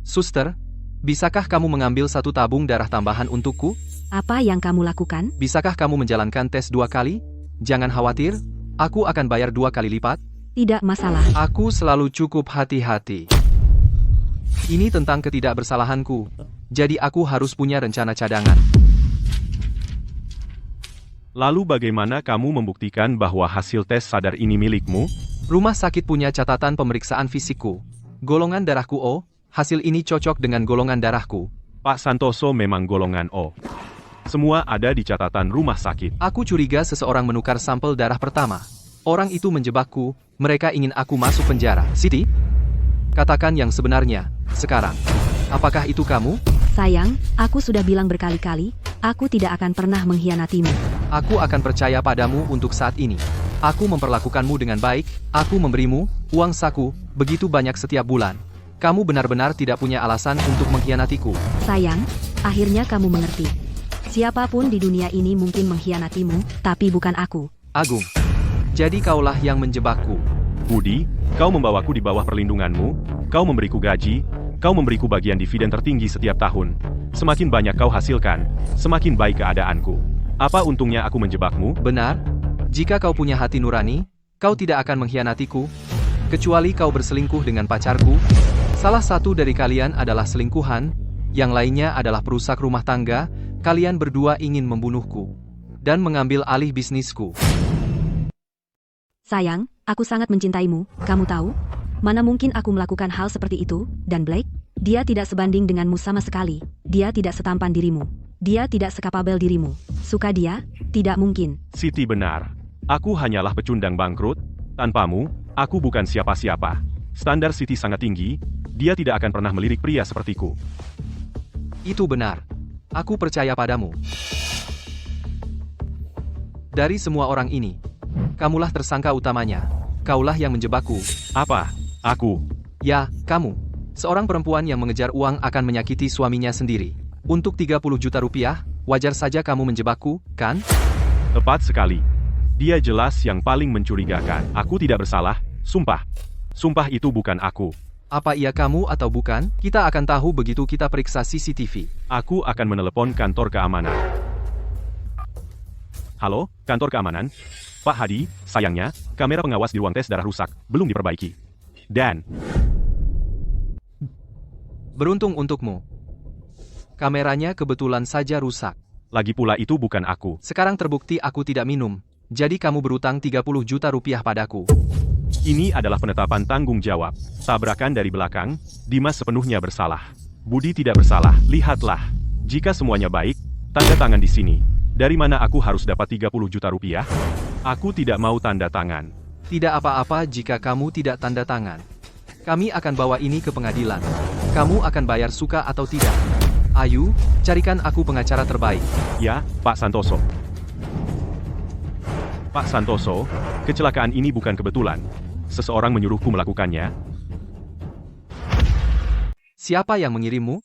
Suster, bisakah kamu mengambil 1 tabung darah tambahan untukku? Apa yang kamu lakukan? Bisakah kamu menjalankan tes 2 kali? Jangan khawatir, aku akan bayar 2 kali lipat. Tidak masalah. Aku selalu cukup hati-hati. Ini tentang ketidakbersalahanku. Jadi aku harus punya rencana cadangan. Lalu bagaimana kamu membuktikan bahwa hasil tes sadar ini milikmu? Rumah sakit punya catatan pemeriksaan fisikku. Golongan darahku O, hasil ini cocok dengan golongan darahku. Pak Santoso memang golongan O. Semua ada di catatan rumah sakit. Aku curiga seseorang menukar sampel darah pertama. Orang itu menjebakku, mereka ingin aku masuk penjara. Siti? Katakan yang sebenarnya, sekarang. Apakah itu kamu? Sayang, aku sudah bilang berkali-kali, aku tidak akan pernah mengkhianatimu. Aku akan percaya padamu untuk saat ini. Aku memperlakukanmu dengan baik, aku memberimu uang saku begitu banyak setiap bulan. Kamu benar-benar tidak punya alasan untuk mengkhianatiku. Sayang, akhirnya kamu mengerti. Siapapun di dunia ini mungkin mengkhianatimu, tapi bukan aku. Agung, jadi kaulah yang menjebakku. Budi, kau membawaku di bawah perlindunganmu, kau memberiku gaji, kau memberiku bagian dividen tertinggi setiap tahun. Semakin banyak kau hasilkan, semakin baik keadaanku. Apa untungnya aku menjebakmu? Benar, jika kau punya hati nurani, kau tidak akan mengkhianatiku, kecuali kau berselingkuh dengan pacarku. Salah satu dari kalian adalah selingkuhan, yang lainnya adalah perusak rumah tangga, kalian berdua ingin membunuhku, dan mengambil alih bisnisku. Sayang, aku sangat mencintaimu, kamu tahu? Mana mungkin aku melakukan hal seperti itu, dan Blake? Dia tidak sebanding denganmu sama sekali. Dia tidak setampan dirimu. Dia tidak sekapabel dirimu. Suka dia? Tidak mungkin. Siti benar. Aku hanyalah pecundang bangkrut. Tanpamu, aku bukan siapa-siapa. Standar Siti sangat tinggi. Dia tidak akan pernah melirik pria sepertiku. Itu benar. Aku percaya padamu. Dari semua orang ini, Kamulah tersangka utamanya. Kaulah yang menjebakku. Apa? Aku? Ya, kamu. Seorang perempuan yang mengejar uang akan menyakiti suaminya sendiri. Untuk 30 juta rupiah, wajar saja kamu menjebakku, kan? Tepat sekali. Dia jelas yang paling mencurigakan. Aku tidak bersalah, sumpah. Sumpah itu bukan aku. Apa ia kamu atau bukan? Kita akan tahu begitu kita periksa CCTV. Aku akan menelepon kantor keamanan. Halo, kantor keamanan? Pak Hadi, sayangnya, kamera pengawas di ruang tes darah rusak, belum diperbaiki. Dan, Beruntung untukmu. Kameranya kebetulan saja rusak. lagi pula itu bukan aku. Sekarang terbukti aku tidak minum. Jadi kamu berutang 30 juta rupiah padaku. Ini adalah penetapan tanggung jawab. Tabrakan dari belakang, Dimas sepenuhnya bersalah. Budi tidak bersalah, lihatlah. Jika semuanya baik, tanda tangan di sini. Dari mana aku harus dapat 30 juta rupiah? Aku tidak mau tanda tangan. Tidak apa-apa jika kamu tidak tanda tangan. Kami akan bawa ini ke pengadilan. Kamu akan bayar suka atau tidak. Ayu, carikan aku pengacara terbaik. Ya, Pak Santoso. Pak Santoso, kecelakaan ini bukan kebetulan. Seseorang menyuruhku melakukannya. Siapa yang mengirimmu?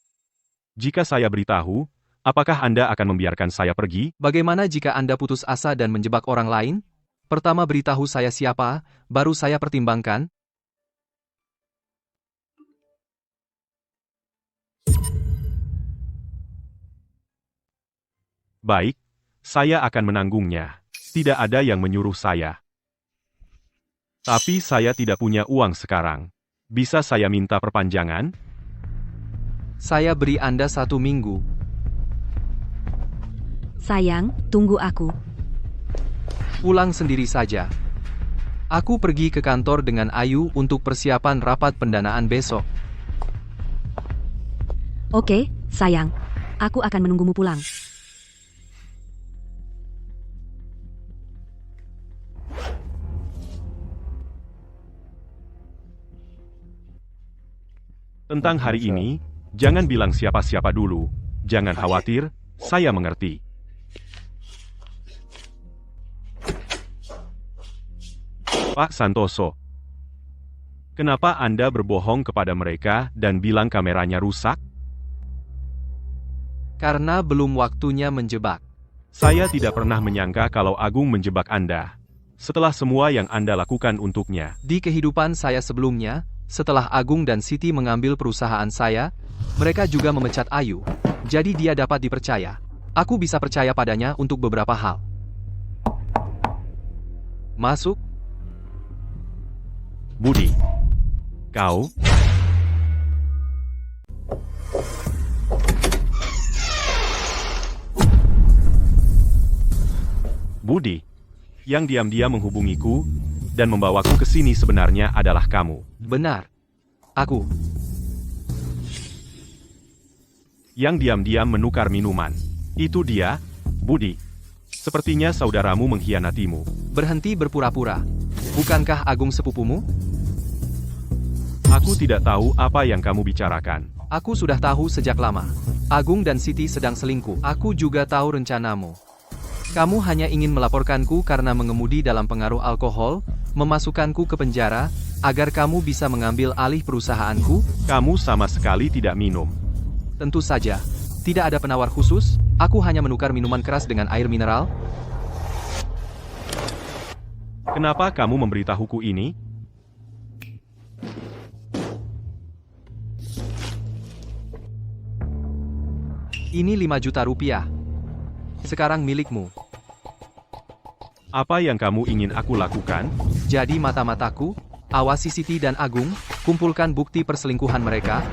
Jika saya beritahu, apakah Anda akan membiarkan saya pergi? Bagaimana jika Anda putus asa dan menjebak orang lain? Pertama beritahu saya siapa, baru saya pertimbangkan. Baik, saya akan menanggungnya. Tidak ada yang menyuruh saya. Tapi saya tidak punya uang sekarang. Bisa saya minta perpanjangan? Saya beri Anda 1 minggu. Sayang, tunggu aku. Pulang sendiri saja. Aku pergi ke kantor dengan Ayu untuk persiapan rapat pendanaan besok. Oke, sayang. Aku akan menunggumu pulang. Tentang hari ini, jangan bilang siapa-siapa dulu. Jangan khawatir, saya mengerti. Pak Santoso, kenapa Anda berbohong kepada mereka dan bilang kameranya rusak? Karena belum waktunya menjebak. Saya tidak pernah menyangka kalau Agung menjebak Anda. Setelah semua yang Anda lakukan untuknya. Di kehidupan saya sebelumnya, setelah Agung dan Siti mengambil perusahaan saya, mereka juga memecat Ayu. Jadi dia dapat dipercaya. Aku bisa percaya padanya untuk beberapa hal. Masuk. Budi, kau? Budi, yang diam-diam menghubungiku dan membawaku ke sini sebenarnya adalah kamu. Benar. Aku. Yang diam-diam menukar minuman. Itu dia, Budi. Sepertinya saudaramu mengkhianatimu. Berhenti berpura-pura. Bukankah Agung sepupumu? Aku tidak tahu apa yang kamu bicarakan. Aku sudah tahu sejak lama. Agung dan Siti sedang selingkuh. Aku juga tahu rencanamu. Kamu hanya ingin melaporkanku karena mengemudi dalam pengaruh alkohol, memasukkanku ke penjara, agar kamu bisa mengambil alih perusahaanku? Kamu sama sekali tidak minum. Tentu saja. Tidak ada penawar khusus, aku hanya menukar minuman keras dengan air mineral. Kenapa kamu memberitahuku ini? Ini 5 juta rupiah. Sekarang milikmu. Apa yang kamu ingin aku lakukan? Jadi mata-mataku, awasi Siti dan Agung, kumpulkan bukti perselingkuhan mereka,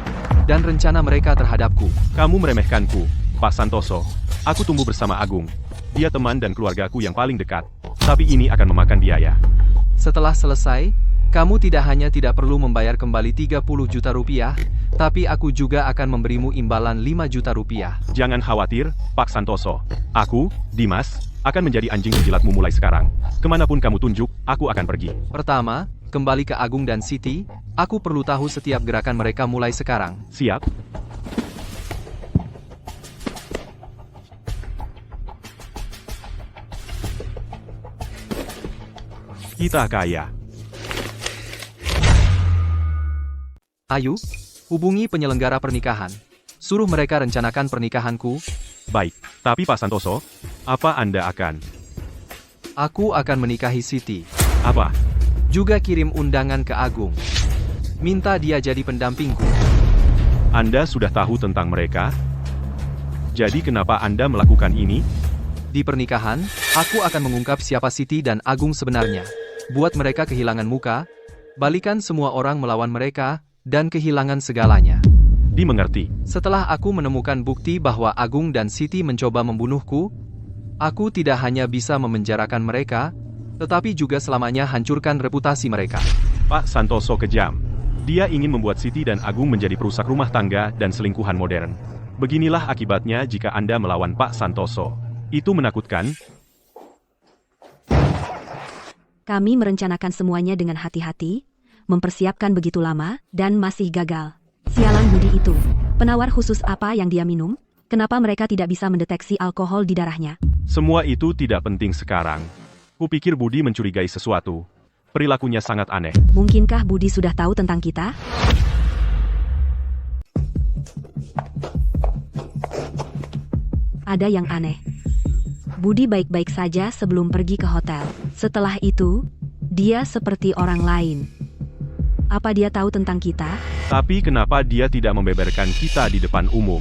dan rencana mereka terhadapku. Kamu meremehkanku, Pak Santoso. Aku tumbuh bersama Agung. Dia teman dan keluargaku yang paling dekat. Tapi ini akan memakan biaya. Setelah selesai, kamu tidak hanya tidak perlu membayar kembali 30 juta rupiah, tapi aku juga akan memberimu imbalan 5 juta rupiah. Jangan khawatir, Pak Santoso. Aku, Dimas, akan menjadi anjing penjilatmu mulai sekarang. Kemanapun kamu tunjuk, aku akan pergi. Pertama, kembali ke Agung dan Siti, aku perlu tahu setiap gerakan mereka mulai sekarang. Siap? Kita kaya. Ayo, hubungi penyelenggara pernikahan. Suruh mereka rencanakan pernikahanku. Baik, tapi Pak Santoso, apa Anda akan? Aku akan menikahi Siti. Apa? Juga kirim undangan ke Agung. Minta dia jadi pendampingku. Anda sudah tahu tentang mereka? Jadi kenapa Anda melakukan ini? Di pernikahan, aku akan mengungkap siapa Siti dan Agung sebenarnya. Buat mereka kehilangan muka, balikan semua orang melawan mereka, dan kehilangan segalanya. Dimengerti. Setelah aku menemukan bukti bahwa Agung dan Siti mencoba membunuhku, aku tidak hanya bisa memenjarakan mereka, tetapi juga selamanya hancurkan reputasi mereka. Pak Santoso kejam. Dia ingin membuat Siti dan Agung menjadi perusak rumah tangga dan selingkuhan modern. Beginilah akibatnya jika Anda melawan Pak Santoso. Itu menakutkan. Kami merencanakan semuanya dengan hati-hati, mempersiapkan begitu lama, dan masih gagal. Sialan Budi itu. Penawar khusus apa yang dia minum? Kenapa mereka tidak bisa mendeteksi alkohol di darahnya? Semua itu tidak penting sekarang. Kupikir Budi mencurigai sesuatu. Perilakunya sangat aneh. Mungkinkah Budi sudah tahu tentang kita? Ada yang aneh. Budi baik-baik saja sebelum pergi ke hotel. Setelah itu, dia seperti orang lain. Apa dia tahu tentang kita? Tapi kenapa dia tidak membeberkan kita di depan umum?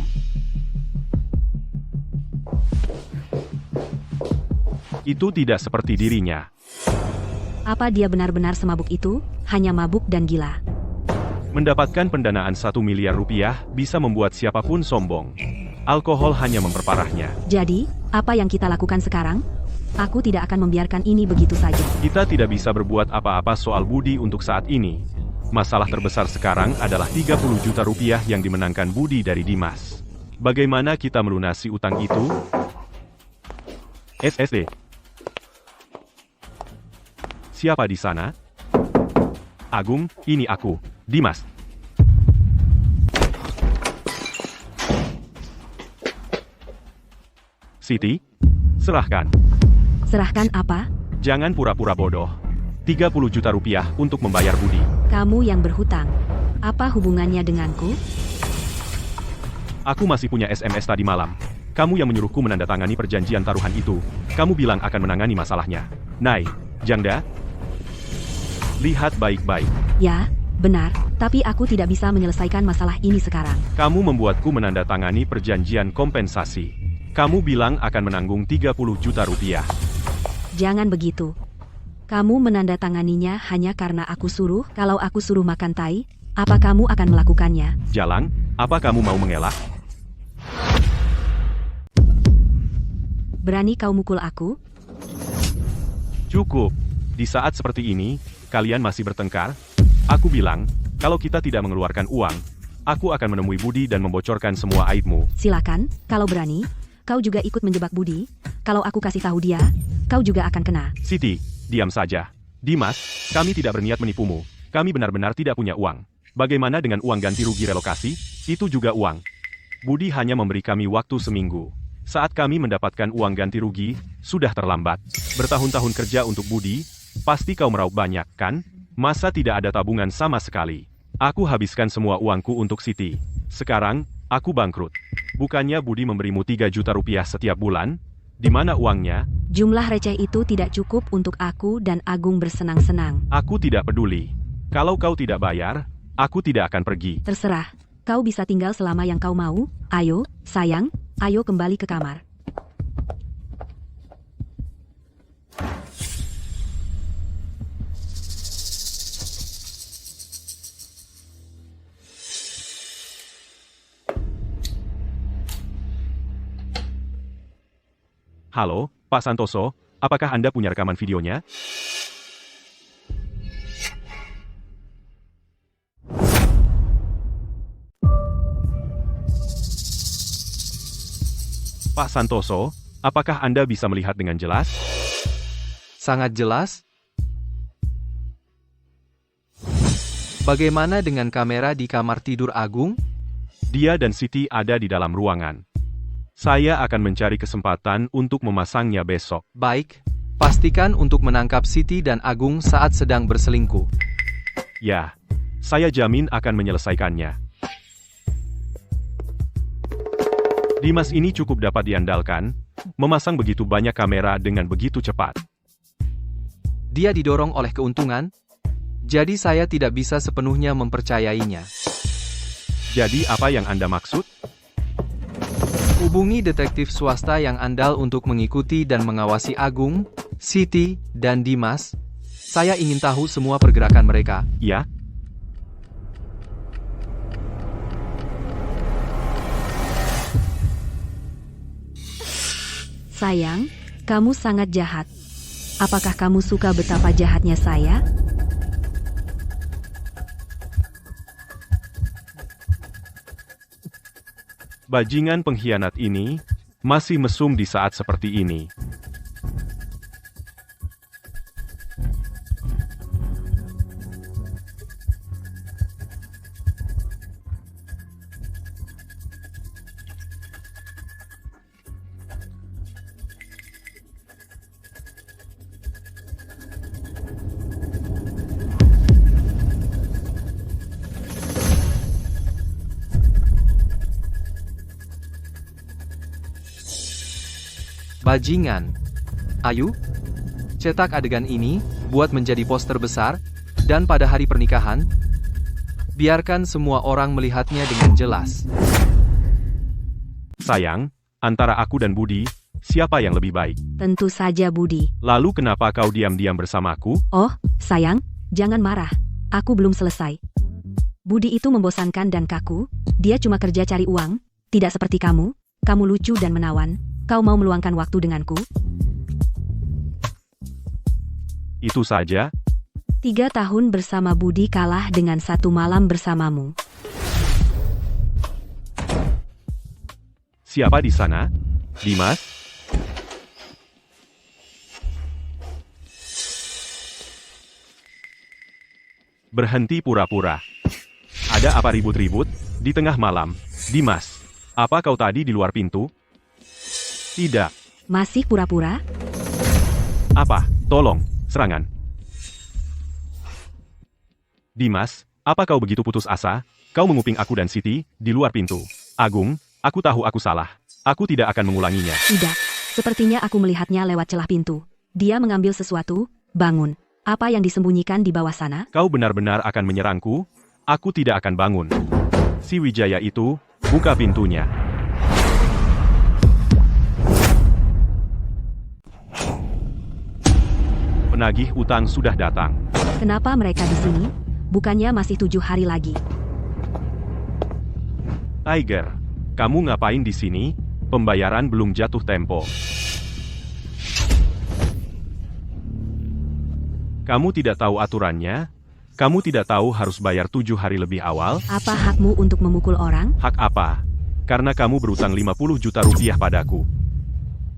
Itu tidak seperti dirinya. Apa dia benar-benar semabuk itu? Hanya mabuk dan gila. Mendapatkan pendanaan 1 miliar rupiah bisa membuat siapapun sombong. Alkohol hanya memperparahnya. Jadi, apa yang kita lakukan sekarang? Aku tidak akan membiarkan ini begitu saja. Kita tidak bisa berbuat apa-apa soal Budi untuk saat ini. Masalah terbesar sekarang adalah 30 juta rupiah yang dimenangkan Budi dari Dimas. Bagaimana kita melunasi utang itu? SSD. Siapa di sana? Agung, ini aku, Dimas. Siti, serahkan. Serahkan apa? Jangan pura-pura bodoh. 30 juta rupiah untuk membayar Budi. Kamu yang berhutang. Apa hubungannya denganku? Aku masih punya SMS tadi malam. Kamu yang menyuruhku menandatangani perjanjian taruhan itu. Kamu bilang akan menangani masalahnya. Nai, Jangda? Lihat baik-baik. Ya, benar, tapi aku tidak bisa menyelesaikan masalah ini sekarang. Kamu membuatku menandatangani perjanjian kompensasi. Kamu bilang akan menanggung 30 juta rupiah. Jangan begitu. Kamu menandatanganinya hanya karena aku suruh. Kalau aku suruh makan tai, apa kamu akan melakukannya? Jalang, apa kamu mau mengelak? Berani kau mukul aku? Cukup. Di saat seperti ini, kalian masih bertengkar? Aku bilang, kalau kita tidak mengeluarkan uang, aku akan menemui Budi dan membocorkan semua aibmu. Silakan, kalau berani. Kau juga ikut menjebak Budi. Kalau aku kasih tahu dia, kau juga akan kena. Siti, diam saja. Dimas, kami tidak berniat menipumu. Kami benar-benar tidak punya uang. Bagaimana dengan uang ganti rugi relokasi? Itu juga uang. Budi hanya memberi kami waktu seminggu. Saat kami mendapatkan uang ganti rugi, sudah terlambat. Bertahun-tahun kerja untuk Budi, pasti kau meraup banyak, kan? Masa tidak ada tabungan sama sekali? Aku habiskan semua uangku untuk Siti. Sekarang, aku bangkrut. Bukannya Budi memberimu 3 juta rupiah setiap bulan? Di mana uangnya? Jumlah receh itu tidak cukup untuk aku dan Agung bersenang-senang. Aku tidak peduli. Kalau kau tidak bayar, aku tidak akan pergi. Terserah. Kau bisa tinggal selama yang kau mau. Ayo, sayang, ayo kembali ke kamar. Halo, Pak Santoso, apakah Anda punya rekaman videonya? Pak Santoso, apakah Anda bisa melihat dengan jelas? Sangat jelas. Bagaimana dengan kamera di kamar tidur Agung? Dia dan Siti ada di dalam ruangan. Saya akan mencari kesempatan untuk memasangnya besok. Baik, Pastikan untuk menangkap Siti dan Agung saat sedang berselingkuh. Ya, saya jamin akan menyelesaikannya. Dimas ini cukup dapat diandalkan, memasang begitu banyak kamera dengan begitu cepat. Dia didorong oleh keuntungan, jadi saya tidak bisa sepenuhnya mempercayainya. Jadi apa yang Anda maksud? Hubungi detektif swasta yang andal untuk mengikuti dan mengawasi Agung, Siti, dan Dimas. Saya ingin tahu semua pergerakan mereka. Ya? Sayang, kamu sangat jahat. Apakah kamu suka betapa jahatnya saya? Bajingan pengkhianat ini masih mesum di saat seperti ini. Bajingan. Ayo, cetak adegan ini, buat menjadi poster besar, dan pada hari pernikahan, biarkan semua orang melihatnya dengan jelas. Sayang, antara aku dan Budi, siapa yang lebih baik? Tentu saja Budi. Lalu kenapa kau diam-diam bersamaku? Oh, sayang, jangan marah. Aku belum selesai. Budi itu membosankan dan kaku, dia cuma kerja cari uang, tidak seperti kamu. Kamu lucu dan menawan. Kau mau meluangkan waktu denganku? Itu saja? 3 tahun bersama Budi kalah dengan 1 malam bersamamu. Siapa di sana? Dimas? Berhenti pura-pura. Ada apa ribut-ribut? Di tengah malam. Dimas, apa kau tadi di luar pintu? Tidak. Masih pura-pura? Apa? Tolong, serangan. Dimas, apa kau begitu putus asa? Kau menguping aku dan Siti di luar pintu. Agung, aku tahu aku salah. Aku tidak akan mengulanginya. Tidak. Sepertinya aku melihatnya lewat celah pintu. Dia mengambil sesuatu. Bangun. Apa yang disembunyikan di bawah sana? Kau benar-benar akan menyerangku? Aku tidak akan bangun. Si Wijaya itu, buka pintunya. Penagih utang sudah datang. Kenapa mereka di sini? Bukannya masih 7 hari lagi. Tiger, kamu ngapain di sini? Pembayaran belum jatuh tempo. Kamu tidak tahu aturannya? Kamu tidak tahu harus bayar 7 hari lebih awal? Apa hakmu untuk memukul orang? Hak apa? Karena kamu berutang 50 juta rupiah padaku.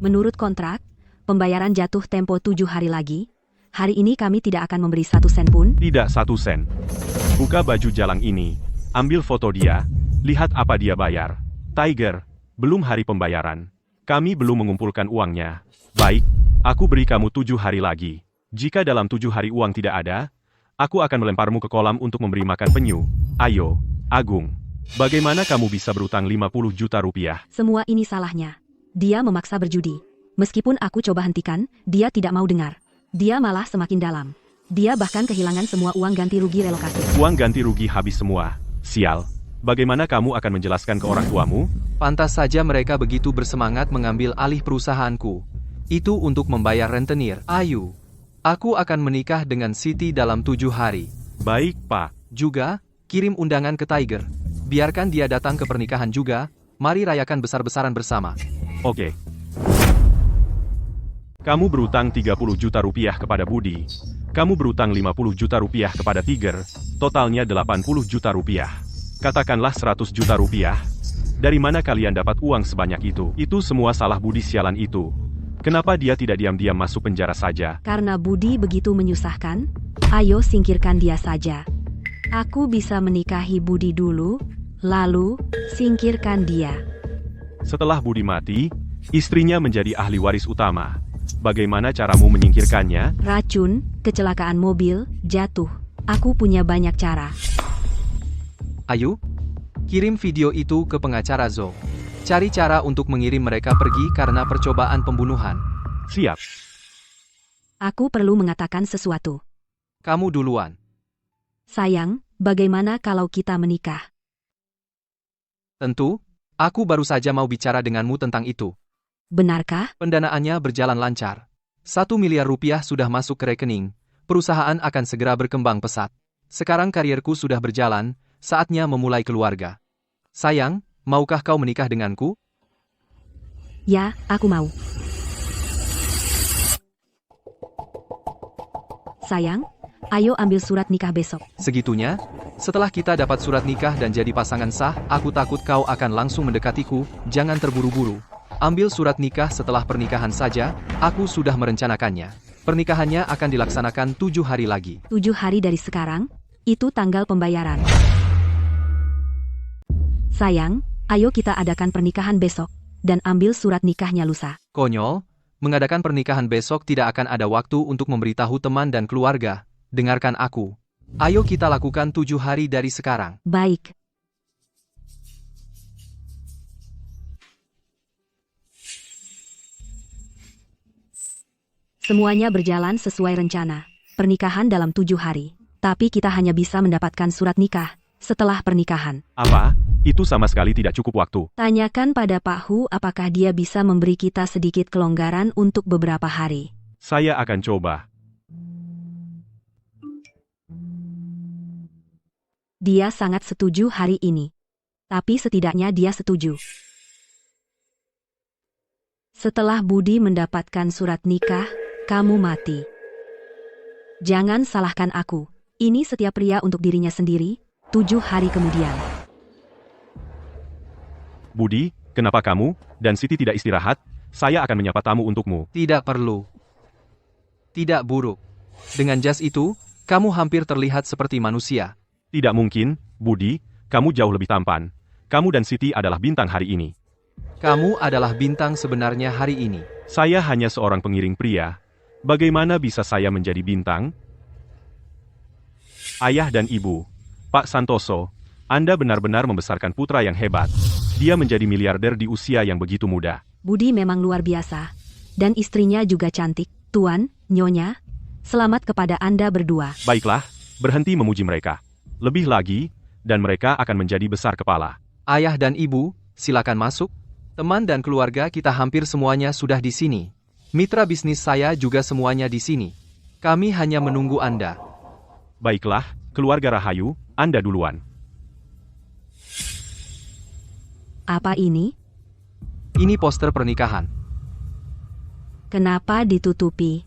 Menurut kontrak, pembayaran jatuh tempo 7 hari lagi. Hari ini kami tidak akan memberi 1 sen pun. Tidak 1 sen. Buka baju jalang ini. Ambil foto dia. Lihat apa dia bayar. Tiger, belum hari pembayaran. Kami belum mengumpulkan uangnya. Baik, aku beri kamu 7 hari lagi. Jika dalam 7 hari uang tidak ada, aku akan melemparmu ke kolam untuk memberi makan penyu. Ayo, Agung. Bagaimana kamu bisa berutang 50 juta rupiah? Semua ini salahnya. Dia memaksa berjudi. Meskipun aku coba hentikan, dia tidak mau dengar. Dia malah semakin dalam. Dia bahkan kehilangan semua uang ganti rugi relokasi. Uang ganti rugi habis semua. Sial. Bagaimana kamu akan menjelaskan ke orang tuamu? Pantas saja mereka begitu bersemangat mengambil alih perusahaanku. Itu untuk membayar rentenir. Ayo, aku akan menikah dengan Siti dalam 7 hari. Baik, Pak. Juga, kirim undangan ke Tiger. Biarkan dia datang ke pernikahan juga. Mari rayakan besar-besaran bersama. Oke. Kamu berutang 30 juta rupiah kepada Budi. Kamu berutang 50 juta rupiah kepada Tiger. Totalnya 80 juta rupiah. Katakanlah 100 juta rupiah. Dari mana kalian dapat uang sebanyak itu? Itu semua salah Budi sialan itu. Kenapa dia tidak diam-diam masuk penjara saja? Karena Budi begitu menyusahkan, ayo singkirkan dia saja. Aku bisa menikahi Budi dulu, lalu singkirkan dia. Setelah Budi mati, istrinya menjadi ahli waris utama. Bagaimana caramu menyingkirkannya? Racun, kecelakaan mobil, jatuh. Aku punya banyak cara. Ayo, kirim video itu ke pengacara Zo. Cari cara untuk mengirim mereka pergi karena percobaan pembunuhan. Siap. Aku perlu mengatakan sesuatu. Kamu duluan. Sayang, bagaimana kalau kita menikah? Tentu, aku baru saja mau bicara denganmu tentang itu. Benarkah? Pendanaannya berjalan lancar. 1 miliar rupiah sudah masuk ke rekening. Perusahaan akan segera berkembang pesat. Sekarang karierku sudah berjalan, saatnya memulai keluarga. Sayang, maukah kau menikah denganku? Ya, aku mau. Sayang, ayo ambil surat nikah besok. Segitunya? Setelah kita dapat surat nikah dan jadi pasangan sah, aku takut kau akan langsung mendekatiku, jangan terburu-buru. Ambil surat nikah setelah pernikahan saja, aku sudah merencanakannya. Pernikahannya akan dilaksanakan 7 hari lagi. 7 hari dari sekarang, itu tanggal pembayaran. Sayang, ayo kita adakan pernikahan besok, dan ambil surat nikahnya lusa. Konyol, mengadakan pernikahan besok tidak akan ada waktu untuk memberitahu teman dan keluarga. Dengarkan aku. Ayo kita lakukan 7 hari dari sekarang. Baik. Semuanya berjalan sesuai rencana. Pernikahan dalam 7 hari. Tapi kita hanya bisa mendapatkan surat nikah setelah pernikahan. Apa? Itu sama sekali tidak cukup waktu. Tanyakan pada Pak Hu apakah dia bisa memberi kita sedikit kelonggaran untuk beberapa hari. Saya akan coba. Dia sangat setuju hari ini. Tapi setidaknya dia setuju. Setelah Budi mendapatkan surat nikah, kamu mati. Jangan salahkan aku. Ini setiap pria untuk dirinya sendiri. 7 hari kemudian. Budi, kenapa kamu dan Siti tidak istirahat? Saya akan menyapa tamu untukmu. Tidak perlu. Tidak buruk. Dengan jas itu, kamu hampir terlihat seperti manusia. Tidak mungkin, Budi, kamu jauh lebih tampan. Kamu dan Siti adalah bintang hari ini. Kamu adalah bintang sebenarnya hari ini. Saya hanya seorang pengiring pria. Bagaimana bisa saya menjadi bintang? Ayah dan Ibu, Pak Santoso, Anda benar-benar membesarkan putra yang hebat. Dia menjadi miliarder di usia yang begitu muda. Budi memang luar biasa. Dan istrinya juga cantik. Tuan, Nyonya, selamat kepada Anda berdua. Baiklah, berhenti memuji mereka. Lebih lagi, dan mereka akan menjadi besar kepala. Ayah dan ibu, silakan masuk. Teman dan keluarga kita hampir semuanya sudah di sini. Mitra bisnis saya juga semuanya di sini. Kami hanya menunggu Anda. Baiklah, keluarga Rahayu, Anda duluan. Apa ini? Ini poster pernikahan. Kenapa ditutupi?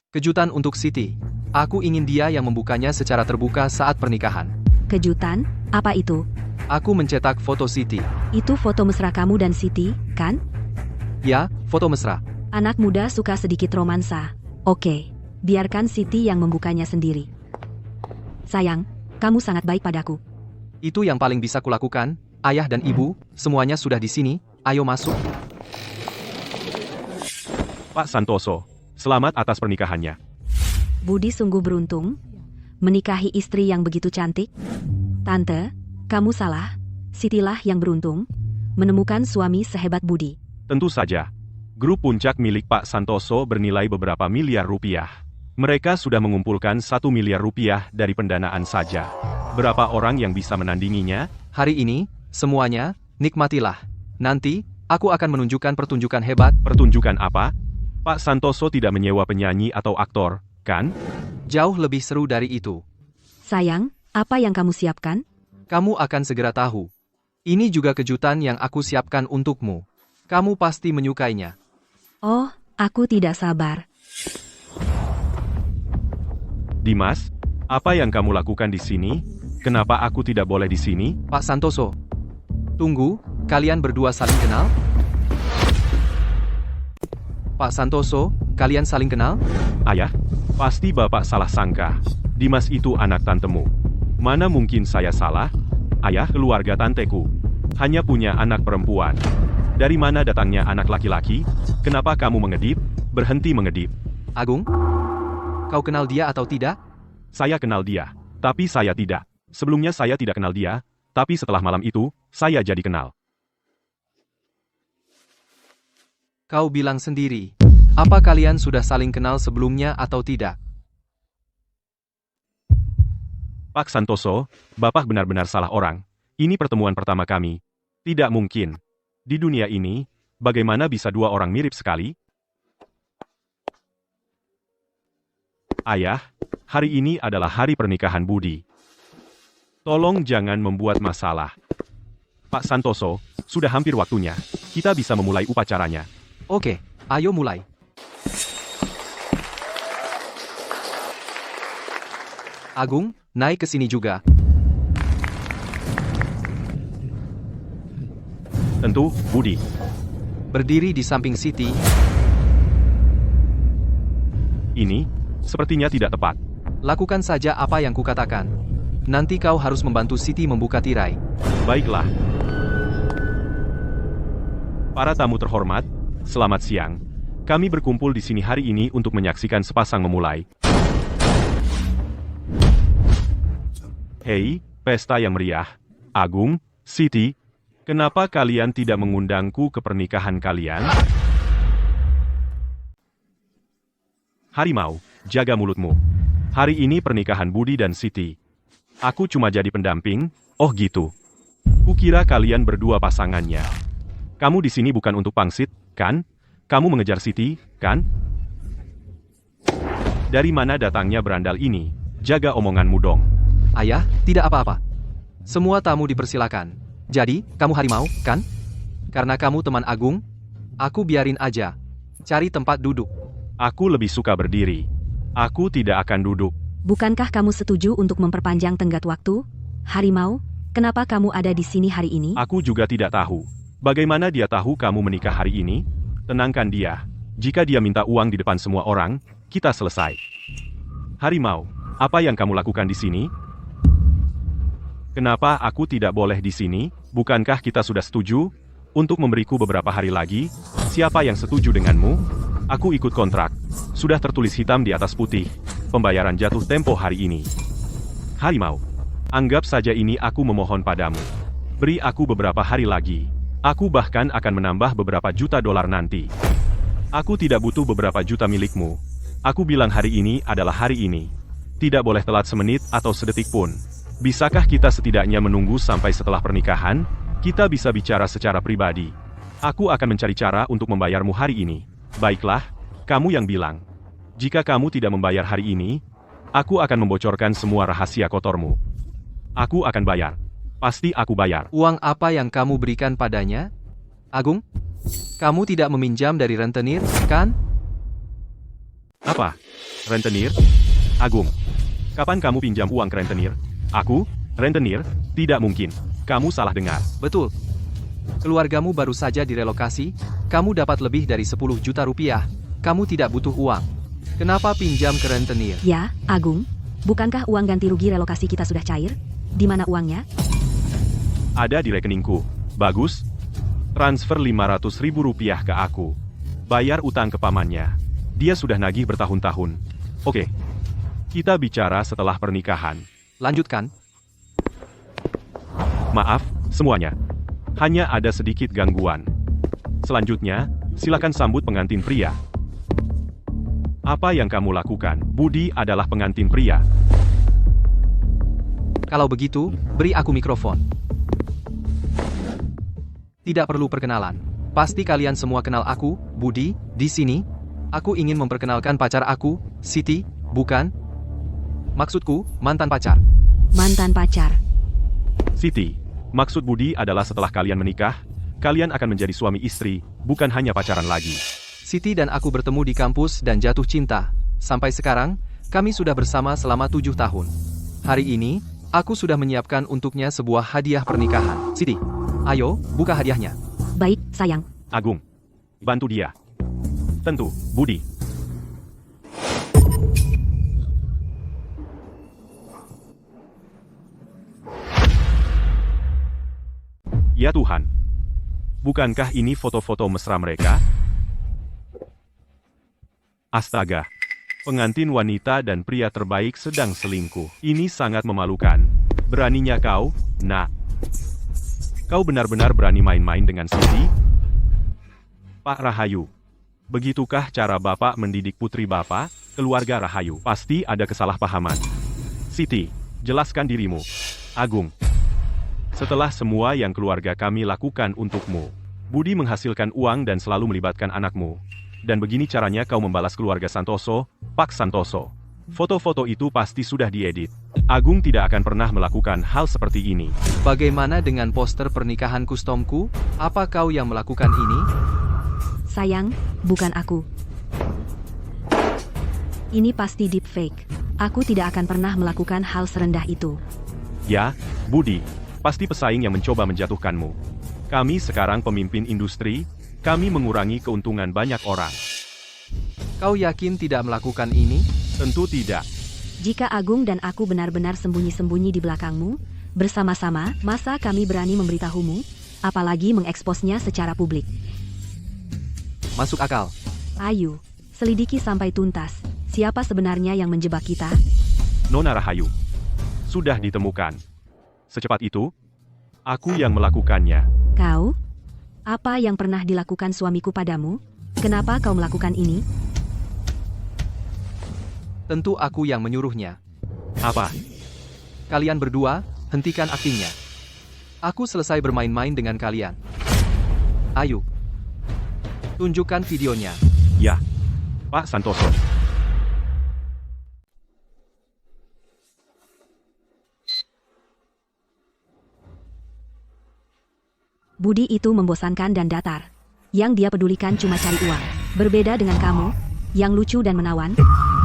Kejutan untuk Siti. Aku ingin dia yang membukanya secara terbuka saat pernikahan. Kejutan? Apa itu? Aku mencetak foto Siti. Itu foto mesra kamu dan Siti, kan? Ya, foto mesra. Anak muda suka sedikit romansa. Oke, biarkan Siti yang membukanya sendiri. Sayang, kamu sangat baik padaku. Itu yang paling bisa kulakukan. Ayah dan ibu, semuanya sudah di sini. Ayo masuk. Pak Santoso, selamat atas pernikahannya. Budi sungguh beruntung menikahi istri yang begitu cantik. Tante, kamu salah. Sitilah yang beruntung menemukan suami sehebat Budi. Tentu saja. Grup puncak milik Pak Santoso bernilai beberapa miliar rupiah. Mereka sudah mengumpulkan 1 miliar rupiah dari pendanaan saja. Berapa orang yang bisa menandinginya? Hari ini, semuanya, nikmatilah. Nanti, aku akan menunjukkan pertunjukan hebat. Pertunjukan apa? Pak Santoso tidak menyewa penyanyi atau aktor, kan? Jauh lebih seru dari itu. Sayang, apa yang kamu siapkan? Kamu akan segera tahu. Ini juga kejutan yang aku siapkan untukmu. Kamu pasti menyukainya. Oh, aku tidak sabar. Dimas, apa yang kamu lakukan di sini? Kenapa aku tidak boleh di sini? Pak Santoso. Tunggu, kalian berdua saling kenal? Pak Santoso, kalian saling kenal? Ayah, pasti Bapak salah sangka. Dimas itu anak tantemu. Mana mungkin saya salah? Ayah, keluarga tanteku hanya punya anak perempuan. Dari mana datangnya anak laki-laki? Kenapa kamu mengedip? Berhenti mengedip. Agung? Kau kenal dia atau tidak? Saya kenal dia, tapi saya tidak. Sebelumnya saya tidak kenal dia, tapi setelah malam itu, saya jadi kenal. Kau bilang sendiri. Apa kalian sudah saling kenal sebelumnya atau tidak? Pak Santoso, Bapak benar-benar salah orang. Ini pertemuan pertama kami. Tidak mungkin. Di dunia ini, bagaimana bisa dua orang mirip sekali? Ayah, hari ini adalah hari pernikahan Budi. Tolong jangan membuat masalah. Pak Santoso, sudah hampir waktunya. Kita bisa memulai upacaranya. Oke, ayo mulai. Agung, naik ke sini juga. Tentu, Budi. Berdiri di samping Siti. Ini, sepertinya tidak tepat. Lakukan saja apa yang kukatakan. Nanti kau harus membantu Siti membuka tirai. Baiklah. Para tamu terhormat, selamat siang. Kami berkumpul di sini hari ini untuk menyaksikan sepasang memulai. Hei, pesta yang meriah. Agung, Siti, kenapa kalian tidak mengundangku ke pernikahan kalian? Harimau, jaga mulutmu. Hari ini pernikahan Budi dan Siti. Aku cuma jadi pendamping, oh gitu. Kukira kalian berdua pasangannya. Kamu di sini bukan untuk pangsit, kan? Kamu mengejar Siti, kan? Dari mana datangnya berandal ini? Jaga omonganmu dong. Ayah, tidak apa-apa. Semua tamu dipersilakan. Jadi, kamu harimau, kan? Karena kamu teman Agung, aku biarin aja. Cari tempat duduk. Aku lebih suka berdiri. Aku tidak akan duduk. Bukankah kamu setuju untuk memperpanjang tenggat waktu? Harimau, kenapa kamu ada di sini hari ini? Aku juga tidak tahu. Bagaimana dia tahu kamu menikah hari ini? Tenangkan dia. Jika dia minta uang di depan semua orang, kita selesai. Harimau, apa yang kamu lakukan di sini? Kenapa aku tidak boleh di sini? Bukankah kita sudah setuju untuk memberiku beberapa hari lagi? Siapa yang setuju denganmu? Aku ikut kontrak. Sudah tertulis hitam di atas putih. Pembayaran jatuh tempo hari ini. Harimau, anggap saja ini aku memohon padamu. Beri aku beberapa hari lagi. Aku bahkan akan menambah beberapa juta dolar nanti. Aku tidak butuh beberapa juta milikmu. Aku bilang hari ini adalah hari ini. Tidak boleh telat semenit atau sedetik pun. Bisakah kita setidaknya menunggu sampai setelah pernikahan? Kita bisa bicara secara pribadi. Aku akan mencari cara untuk membayarmu hari ini. Baiklah, kamu yang bilang. Jika kamu tidak membayar hari ini, aku akan membocorkan semua rahasia kotormu. Aku akan bayar. Pasti aku bayar. Uang apa yang kamu berikan padanya? Agung, kamu tidak meminjam dari rentenir, kan? Apa? Rentenir? Agung, kapan kamu pinjam uang ke rentenir? Aku? Rentenir? Tidak mungkin. Kamu salah dengar. Betul. Keluargamu baru saja direlokasi, kamu dapat lebih dari 10 juta rupiah. Kamu tidak butuh uang. Kenapa pinjam ke rentenir? Ya, Agung. Bukankah uang ganti rugi relokasi kita sudah cair? Di mana uangnya? Ada di rekeningku. Bagus. Transfer 500 ribu rupiah ke aku. Bayar utang ke pamannya. Dia sudah nagih bertahun-tahun. Oke. Kita bicara setelah pernikahan. Lanjutkan. Maaf, semuanya. Hanya ada sedikit gangguan. Selanjutnya, silakan sambut pengantin pria. Apa yang kamu lakukan? Budi adalah pengantin pria. Kalau begitu, beri aku mikrofon. Tidak perlu perkenalan. Pasti kalian semua kenal aku, Budi, di sini. Aku ingin memperkenalkan pacar aku, Siti, bukan? Maksudku, mantan pacar. Mantan pacar. Siti, maksud Budi adalah setelah kalian menikah, kalian akan menjadi suami istri, bukan hanya pacaran lagi. Siti dan aku bertemu di kampus dan jatuh cinta. Sampai sekarang, kami sudah bersama selama 7 tahun. Hari ini, aku sudah menyiapkan untuknya sebuah hadiah pernikahan. Siti, Ayo, buka hadiahnya. Baik, sayang. Agung. Bantu dia. Tentu, Budi. Ya Tuhan. Bukankah ini foto-foto mesra mereka? Astaga. Pengantin wanita dan pria terbaik sedang selingkuh. Ini sangat memalukan. Beraninya kau, nak. Kau benar-benar berani main-main dengan Siti? Pak Rahayu. Begitukah cara Bapak mendidik putri Bapak, keluarga Rahayu? Pasti ada kesalahpahaman. Siti, jelaskan dirimu. Agung. Setelah semua yang keluarga kami lakukan untukmu, Budi menghasilkan uang dan selalu melibatkan anakmu. Dan begini caranya kau membalas keluarga Santoso, Pak Santoso. Foto-foto itu pasti sudah diedit. Agung tidak akan pernah melakukan hal seperti ini. Bagaimana dengan poster pernikahan kustomku? Apa kau yang melakukan ini? Sayang, bukan aku. Ini pasti deepfake. Aku tidak akan pernah melakukan hal serendah itu. Ya, Budi. Pasti pesaing yang mencoba menjatuhkanmu. Kami sekarang pemimpin industri, kami mengurangi keuntungan banyak orang. Kau yakin tidak melakukan ini? Tentu tidak. Jika Agung dan aku benar-benar sembunyi-sembunyi di belakangmu, bersama-sama, masa kami berani memberitahumu, apalagi mengeksposnya secara publik. Masuk akal. Ayo, selidiki sampai tuntas. Siapa sebenarnya yang menjebak kita? Nona Rahayu. Sudah ditemukan. Secepat itu, aku yang melakukannya. Kau? Apa yang pernah dilakukan suamiku padamu? Kenapa kau melakukan ini? Tentu aku yang menyuruhnya. Apa? Kalian berdua, hentikan aktingnya. Aku selesai bermain-main dengan kalian. Ayo. Tunjukkan videonya. Ya, Pak Santoso. Budi itu membosankan dan datar. Yang dia pedulikan cuma cari uang. Berbeda dengan kamu, yang lucu dan menawan,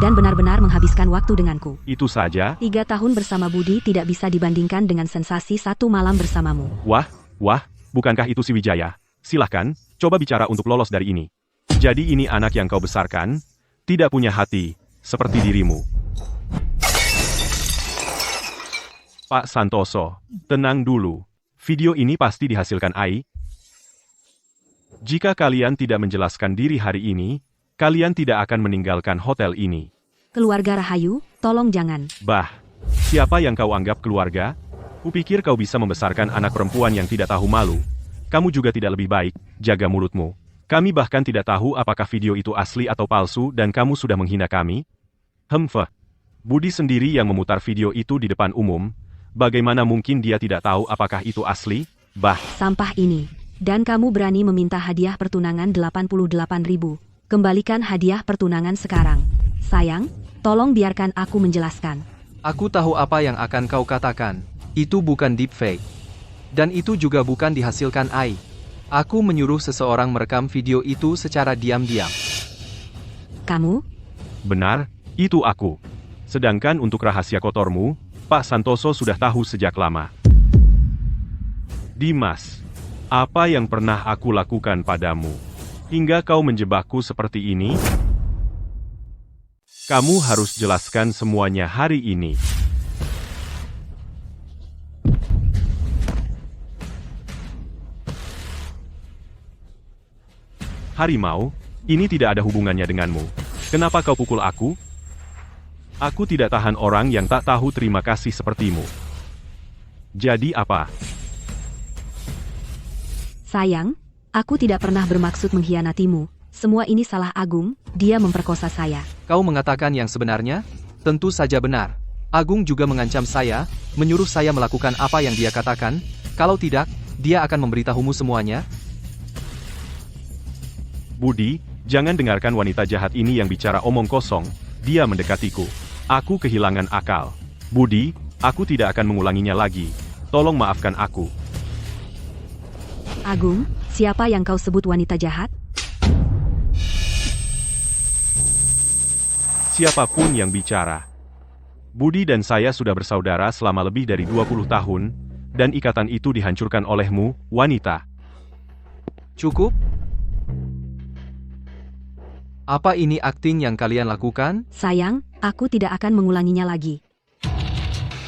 dan benar-benar menghabiskan waktu denganku. Itu saja? 3 tahun bersama Budi tidak bisa dibandingkan dengan sensasi 1 malam bersamamu. Wah, bukankah itu si Wijaya? Silahkan, coba bicara untuk lolos dari ini. Jadi ini anak yang kau besarkan, tidak punya hati, seperti dirimu. Pak Santoso, tenang dulu. Video ini pasti dihasilkan AI. Jika kalian tidak menjelaskan diri hari ini, kalian tidak akan meninggalkan hotel ini. Keluarga Rahayu, tolong jangan. Bah, siapa yang kau anggap keluarga? Kupikir kau bisa membesarkan anak perempuan yang tidak tahu malu. Kamu juga tidak lebih baik, jaga mulutmu. Kami bahkan tidak tahu apakah video itu asli atau palsu dan kamu sudah menghina kami? Budi sendiri yang memutar video itu di depan umum. Bagaimana mungkin dia tidak tahu apakah itu asli? Bah, Sampah ini. Dan kamu berani meminta hadiah pertunangan 88.000. Kembalikan hadiah pertunangan sekarang. Sayang, tolong biarkan aku menjelaskan. Aku tahu apa yang akan kau katakan. Itu bukan deepfake. Dan itu juga bukan dihasilkan AI. Aku menyuruh seseorang merekam video itu secara diam-diam. Kamu? benar, itu aku. Sedangkan untuk rahasia kotormu, Pak Santoso sudah tahu sejak lama. Dimas, apa yang pernah aku lakukan padamu? Hingga kau menjebakku seperti ini? Kamu harus jelaskan semuanya hari ini. Harimau, ini tidak ada hubungannya denganmu. Kenapa kau pukul aku? Aku tidak tahan orang yang tak tahu terima kasih sepertimu. Jadi apa? Sayang, aku tidak pernah bermaksud mengkhianatimu. Semua ini salah Agung, dia memperkosa saya. Kau mengatakan yang sebenarnya? Tentu saja benar. Agung juga mengancam saya, menyuruh saya melakukan apa yang dia katakan. Kalau tidak, dia akan memberitahumu semuanya. Budi, jangan dengarkan wanita jahat ini yang bicara omong kosong. Dia mendekatiku. Aku kehilangan akal. Budi, aku tidak akan mengulanginya lagi. Tolong maafkan aku. Agung, siapa yang kau sebut wanita jahat? Siapapun yang bicara. Budi dan saya sudah bersaudara selama lebih dari 20 tahun, dan ikatan itu dihancurkan olehmu, wanita. Cukup? Apa ini akting yang kalian lakukan? Sayang, aku tidak akan mengulanginya lagi.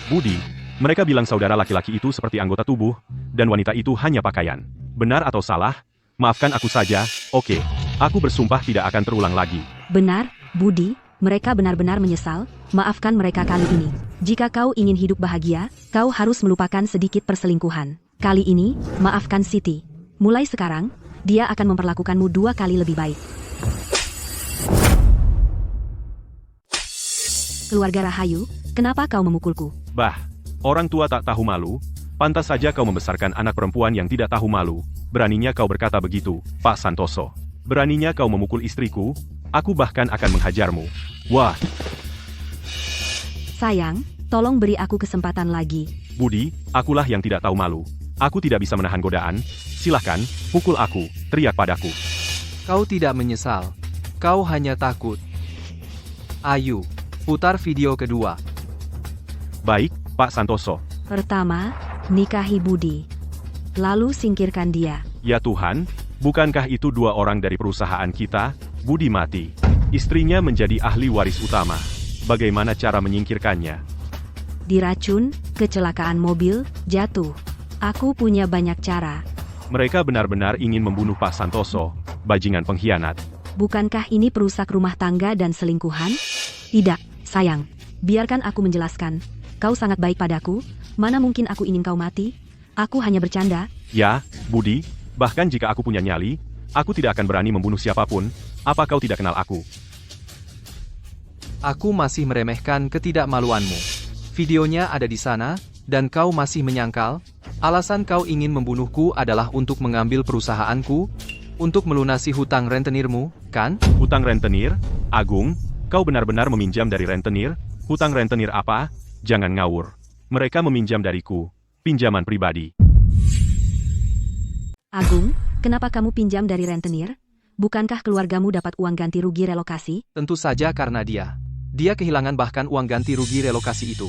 Budi, mereka bilang saudara laki-laki itu seperti anggota tubuh, dan wanita itu hanya pakaian. Benar atau salah? Maafkan aku saja, oke. Aku bersumpah tidak akan terulang lagi. Benar, Budi, mereka benar-benar menyesal, maafkan mereka kali ini. Jika kau ingin hidup bahagia, kau harus melupakan sedikit perselingkuhan. Kali ini, maafkan Siti. Mulai sekarang, dia akan memperlakukanmu 2 kali lebih baik. Keluarga Rahayu, kenapa kau memukulku? Bah, orang tua tak tahu malu, pantas saja kau membesarkan anak perempuan yang tidak tahu malu. Beraninya kau berkata begitu, Pak Santoso. Beraninya kau memukul istriku, aku bahkan akan menghajarmu. Wah, Sayang, tolong beri aku kesempatan lagi. Budi, akulah yang tidak tahu malu. Aku tidak bisa menahan godaan. Silahkan, pukul aku, teriak padaku. Kau tidak menyesal. Kau hanya takut. Ayo, putar video kedua. Baik, Pak Santoso. Pertama, nikahi Budi. Lalu singkirkan dia. Ya Tuhan, bukankah itu 2 orang dari perusahaan kita? Budi mati. Istrinya menjadi ahli waris utama. Bagaimana cara menyingkirkannya? Diracun, kecelakaan mobil, jatuh. Aku punya banyak cara. Mereka benar-benar ingin membunuh Pak Santoso, bajingan pengkhianat. Bukankah ini perusak rumah tangga dan selingkuhan? Tidak, sayang. Biarkan aku menjelaskan. Kau sangat baik padaku, mana mungkin aku ingin kau mati? Aku hanya bercanda. Ya, Budi, bahkan jika aku punya nyali, aku tidak akan berani membunuh siapapun. Apa kau tidak kenal aku? Aku masih meremehkan ketidakmaluanmu. Videonya ada di sana, dan kau masih menyangkal? Alasan kau ingin membunuhku adalah untuk mengambil perusahaanku, untuk melunasi hutang rentenirmu, kan? Hutang rentenir? Agung, kau benar-benar meminjam dari rentenir? Hutang rentenir apa? Jangan ngawur. Mereka meminjam dariku. Pinjaman pribadi. Agung, kenapa kamu pinjam dari rentenir? Bukankah keluargamu dapat uang ganti rugi relokasi? Tentu saja karena dia. Dia kehilangan bahkan uang ganti rugi relokasi itu.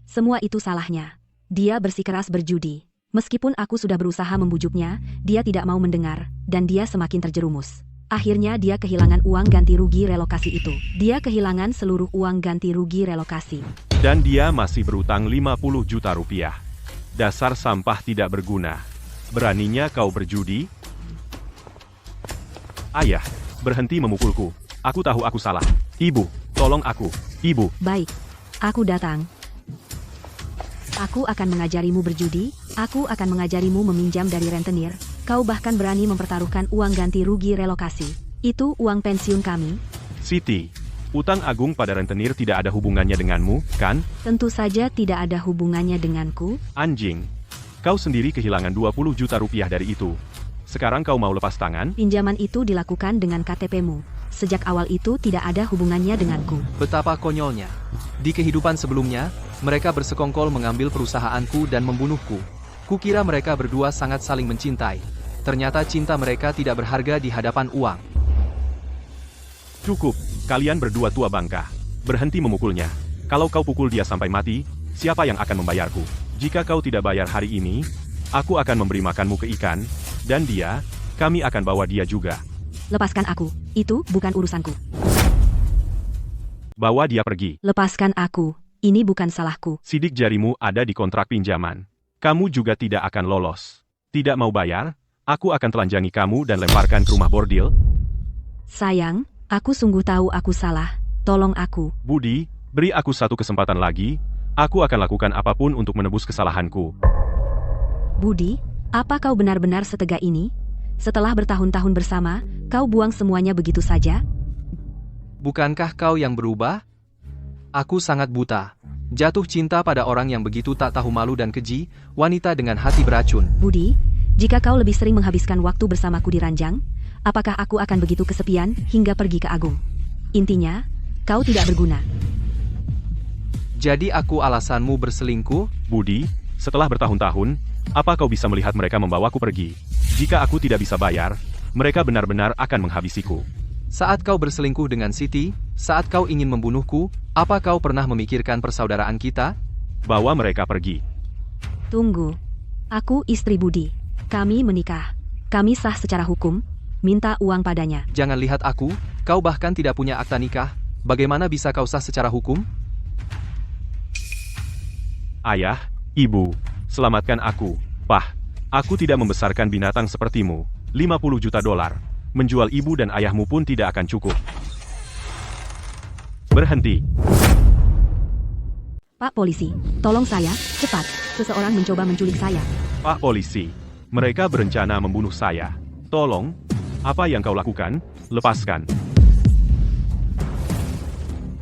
Semua itu salahnya. Dia bersikeras berjudi. Meskipun aku sudah berusaha membujuknya, dia tidak mau mendengar, dan dia semakin terjerumus. Akhirnya dia kehilangan uang ganti rugi relokasi itu. Dia kehilangan seluruh uang ganti rugi relokasi. Dan dia masih berutang 50 juta rupiah. Dasar sampah tidak berguna. Beraninya kau berjudi? Ayah, berhenti memukulku. Aku tahu aku salah. Ibu, tolong aku. Ibu. Baik, aku datang. Aku akan mengajarimu berjudi, aku akan mengajarimu meminjam dari rentenir. Kau bahkan berani mempertaruhkan uang ganti rugi relokasi. Itu uang pensiun kami. Siti, utang Agung pada rentenir tidak ada hubungannya denganmu, kan? Tentu saja tidak ada hubungannya denganku. Anjing. Kau sendiri kehilangan 20 juta rupiah dari itu. Sekarang kau mau lepas tangan? Pinjaman itu dilakukan dengan KTP-mu. Sejak awal itu tidak ada hubungannya denganku. Betapa konyolnya. Di kehidupan sebelumnya, mereka bersekongkol mengambil perusahaanku dan membunuhku. Kukira mereka berdua sangat saling mencintai. Ternyata cinta mereka tidak berharga di hadapan uang. Cukup, kalian berdua tua bangka. Berhenti memukulnya. Kalau kau pukul dia sampai mati, siapa yang akan membayarku? Jika kau tidak bayar hari ini, aku akan memberi makanmu ke ikan, dan dia, kami akan bawa dia juga. Lepaskan aku, itu bukan urusanku. Bawa dia pergi. Lepaskan aku, ini bukan salahku. Sidik jarimu ada di kontrak pinjaman. Kamu juga tidak akan lolos. Tidak mau bayar, aku akan telanjangi kamu dan lemparkan ke rumah bordil. Sayang, aku sungguh tahu aku salah. Tolong aku. Budi, beri aku satu kesempatan lagi. Aku akan lakukan apapun untuk menebus kesalahanku. Budi, apa kau benar-benar setega ini? Setelah bertahun-tahun bersama, kau buang semuanya begitu saja? Bukankah kau yang berubah? Aku sangat buta. Jatuh cinta pada orang yang begitu tak tahu malu dan keji, wanita dengan hati beracun. Budi, jika kau lebih sering menghabiskan waktu bersamaku di ranjang, apakah aku akan begitu kesepian hingga pergi ke Agung? Intinya, kau tidak berguna. Jadi aku alasanmu berselingkuh? Budi, setelah bertahun-tahun, apa kau bisa melihat mereka membawaku pergi? Jika aku tidak bisa bayar, mereka benar-benar akan menghabisiku. Saat kau berselingkuh dengan Siti, saat kau ingin membunuhku, apa kau pernah memikirkan persaudaraan kita? Bawa mereka pergi. Tunggu. Aku istri Budi. Kami menikah. Kami sah secara hukum. Minta uang padanya. Jangan lihat aku, kau bahkan tidak punya akta nikah. Bagaimana bisa kau sah secara hukum? Ayah, ibu, selamatkan aku. Pah, aku tidak membesarkan binatang sepertimu. 50 juta dolar. Menjual ibu dan ayahmu pun tidak akan cukup. Berhenti. Pak polisi, tolong saya, cepat. Seseorang mencoba menculik saya. Pak polisi, mereka berencana membunuh saya. Tolong, apa yang kau lakukan? Lepaskan.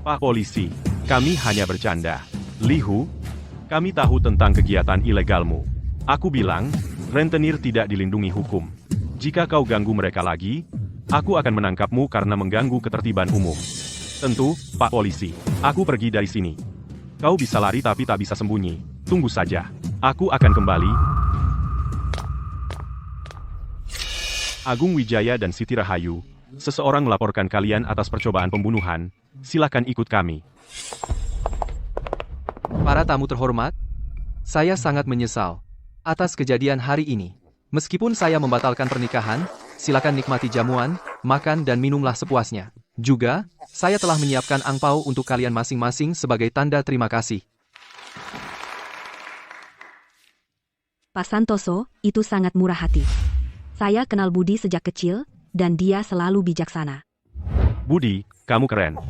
Pak polisi, kami hanya bercanda. Lihu, kami tahu tentang kegiatan ilegalmu. Aku bilang, rentenir tidak dilindungi hukum. Jika kau ganggu mereka lagi, aku akan menangkapmu karena mengganggu ketertiban umum. Tentu, Pak polisi, aku pergi dari sini. Kau bisa lari tapi tak bisa sembunyi. Tunggu saja. Aku akan kembali. Agung Wijaya dan Siti Rahayu, seseorang melaporkan kalian atas percobaan pembunuhan. Silakan ikut kami. Para tamu terhormat, saya sangat menyesal atas kejadian hari ini. Meskipun saya membatalkan pernikahan, silakan nikmati jamuan, makan dan minumlah sepuasnya. Juga, saya telah menyiapkan angpau untuk kalian masing-masing sebagai tanda terima kasih. Pak Santoso, itu sangat murah hati. Saya kenal Budi sejak kecil, dan dia selalu bijaksana. Budi, kamu keren.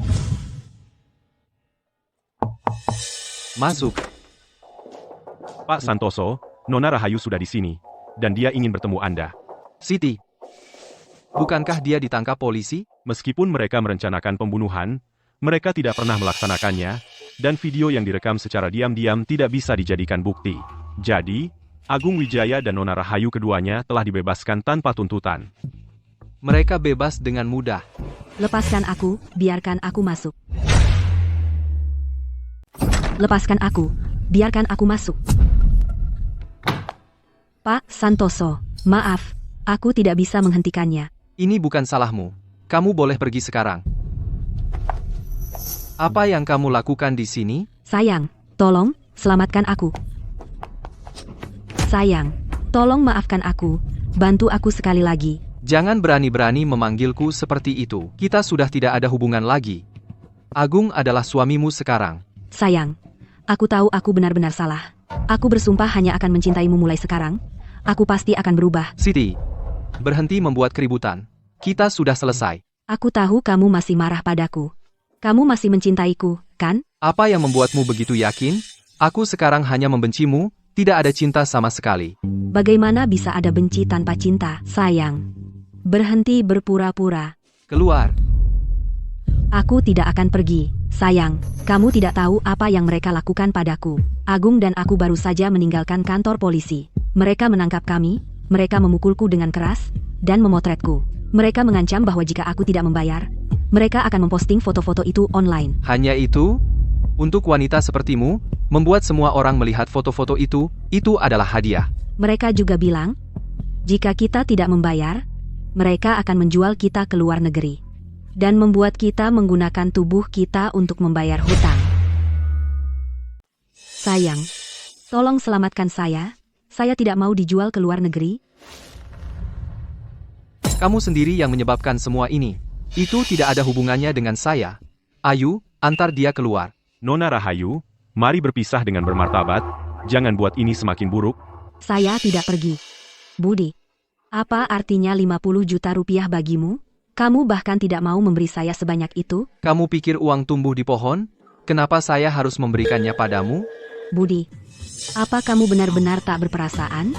Masuk. Pak Santoso, Nona Rahayu sudah di sini, dan dia ingin bertemu Anda. Siti, bukankah dia ditangkap polisi? Meskipun mereka merencanakan pembunuhan, mereka tidak pernah melaksanakannya, dan video yang direkam secara diam-diam tidak bisa dijadikan bukti. Jadi, Agung Wijaya dan Nona Rahayu keduanya telah dibebaskan tanpa tuntutan. Mereka bebas dengan mudah. Lepaskan aku, biarkan aku masuk. Lepaskan aku, biarkan aku masuk. Pak Santoso, maaf, aku tidak bisa menghentikannya. Ini bukan salahmu. Kamu boleh pergi sekarang. Apa yang kamu lakukan di sini? Sayang, tolong, selamatkan aku. Sayang, tolong maafkan aku, bantu aku sekali lagi. Jangan berani-berani memanggilku seperti itu. Kita sudah tidak ada hubungan lagi. Agung adalah suamimu sekarang. Sayang, aku tahu aku benar-benar salah. Aku bersumpah hanya akan mencintaimu mulai sekarang. Aku pasti akan berubah. Siti, berhenti membuat keributan. Kita sudah selesai. Aku tahu kamu masih marah padaku. Kamu masih mencintaiku, kan? Apa yang membuatmu begitu yakin? Aku sekarang hanya membencimu, tidak ada cinta sama sekali. Bagaimana bisa ada benci tanpa cinta, sayang? Berhenti berpura-pura. Keluar. Aku tidak akan pergi, sayang. Kamu tidak tahu apa yang mereka lakukan padaku. Agung dan aku baru saja meninggalkan kantor polisi. Mereka menangkap kami, mereka memukulku dengan keras, dan memotretku. Mereka mengancam bahwa jika aku tidak membayar, mereka akan memposting foto-foto itu online. Hanya itu? Untuk wanita sepertimu, membuat semua orang melihat foto-foto itu adalah hadiah. Mereka juga bilang, jika kita tidak membayar, mereka akan menjual kita ke luar negeri. Dan membuat kita menggunakan tubuh kita untuk membayar hutang. Sayang, tolong selamatkan saya. Saya tidak mau dijual ke luar negeri. Kamu sendiri yang menyebabkan semua ini. Itu tidak ada hubungannya dengan saya. Ayo, antar dia keluar. Nona Rahayu, mari berpisah dengan bermartabat. Jangan buat ini semakin buruk. Saya tidak pergi. Budi, apa artinya 50 juta rupiah bagimu? Kamu bahkan tidak mau memberi saya sebanyak itu? Kamu pikir uang tumbuh di pohon? Kenapa saya harus memberikannya padamu? Budi, apa kamu benar-benar tak berperasaan?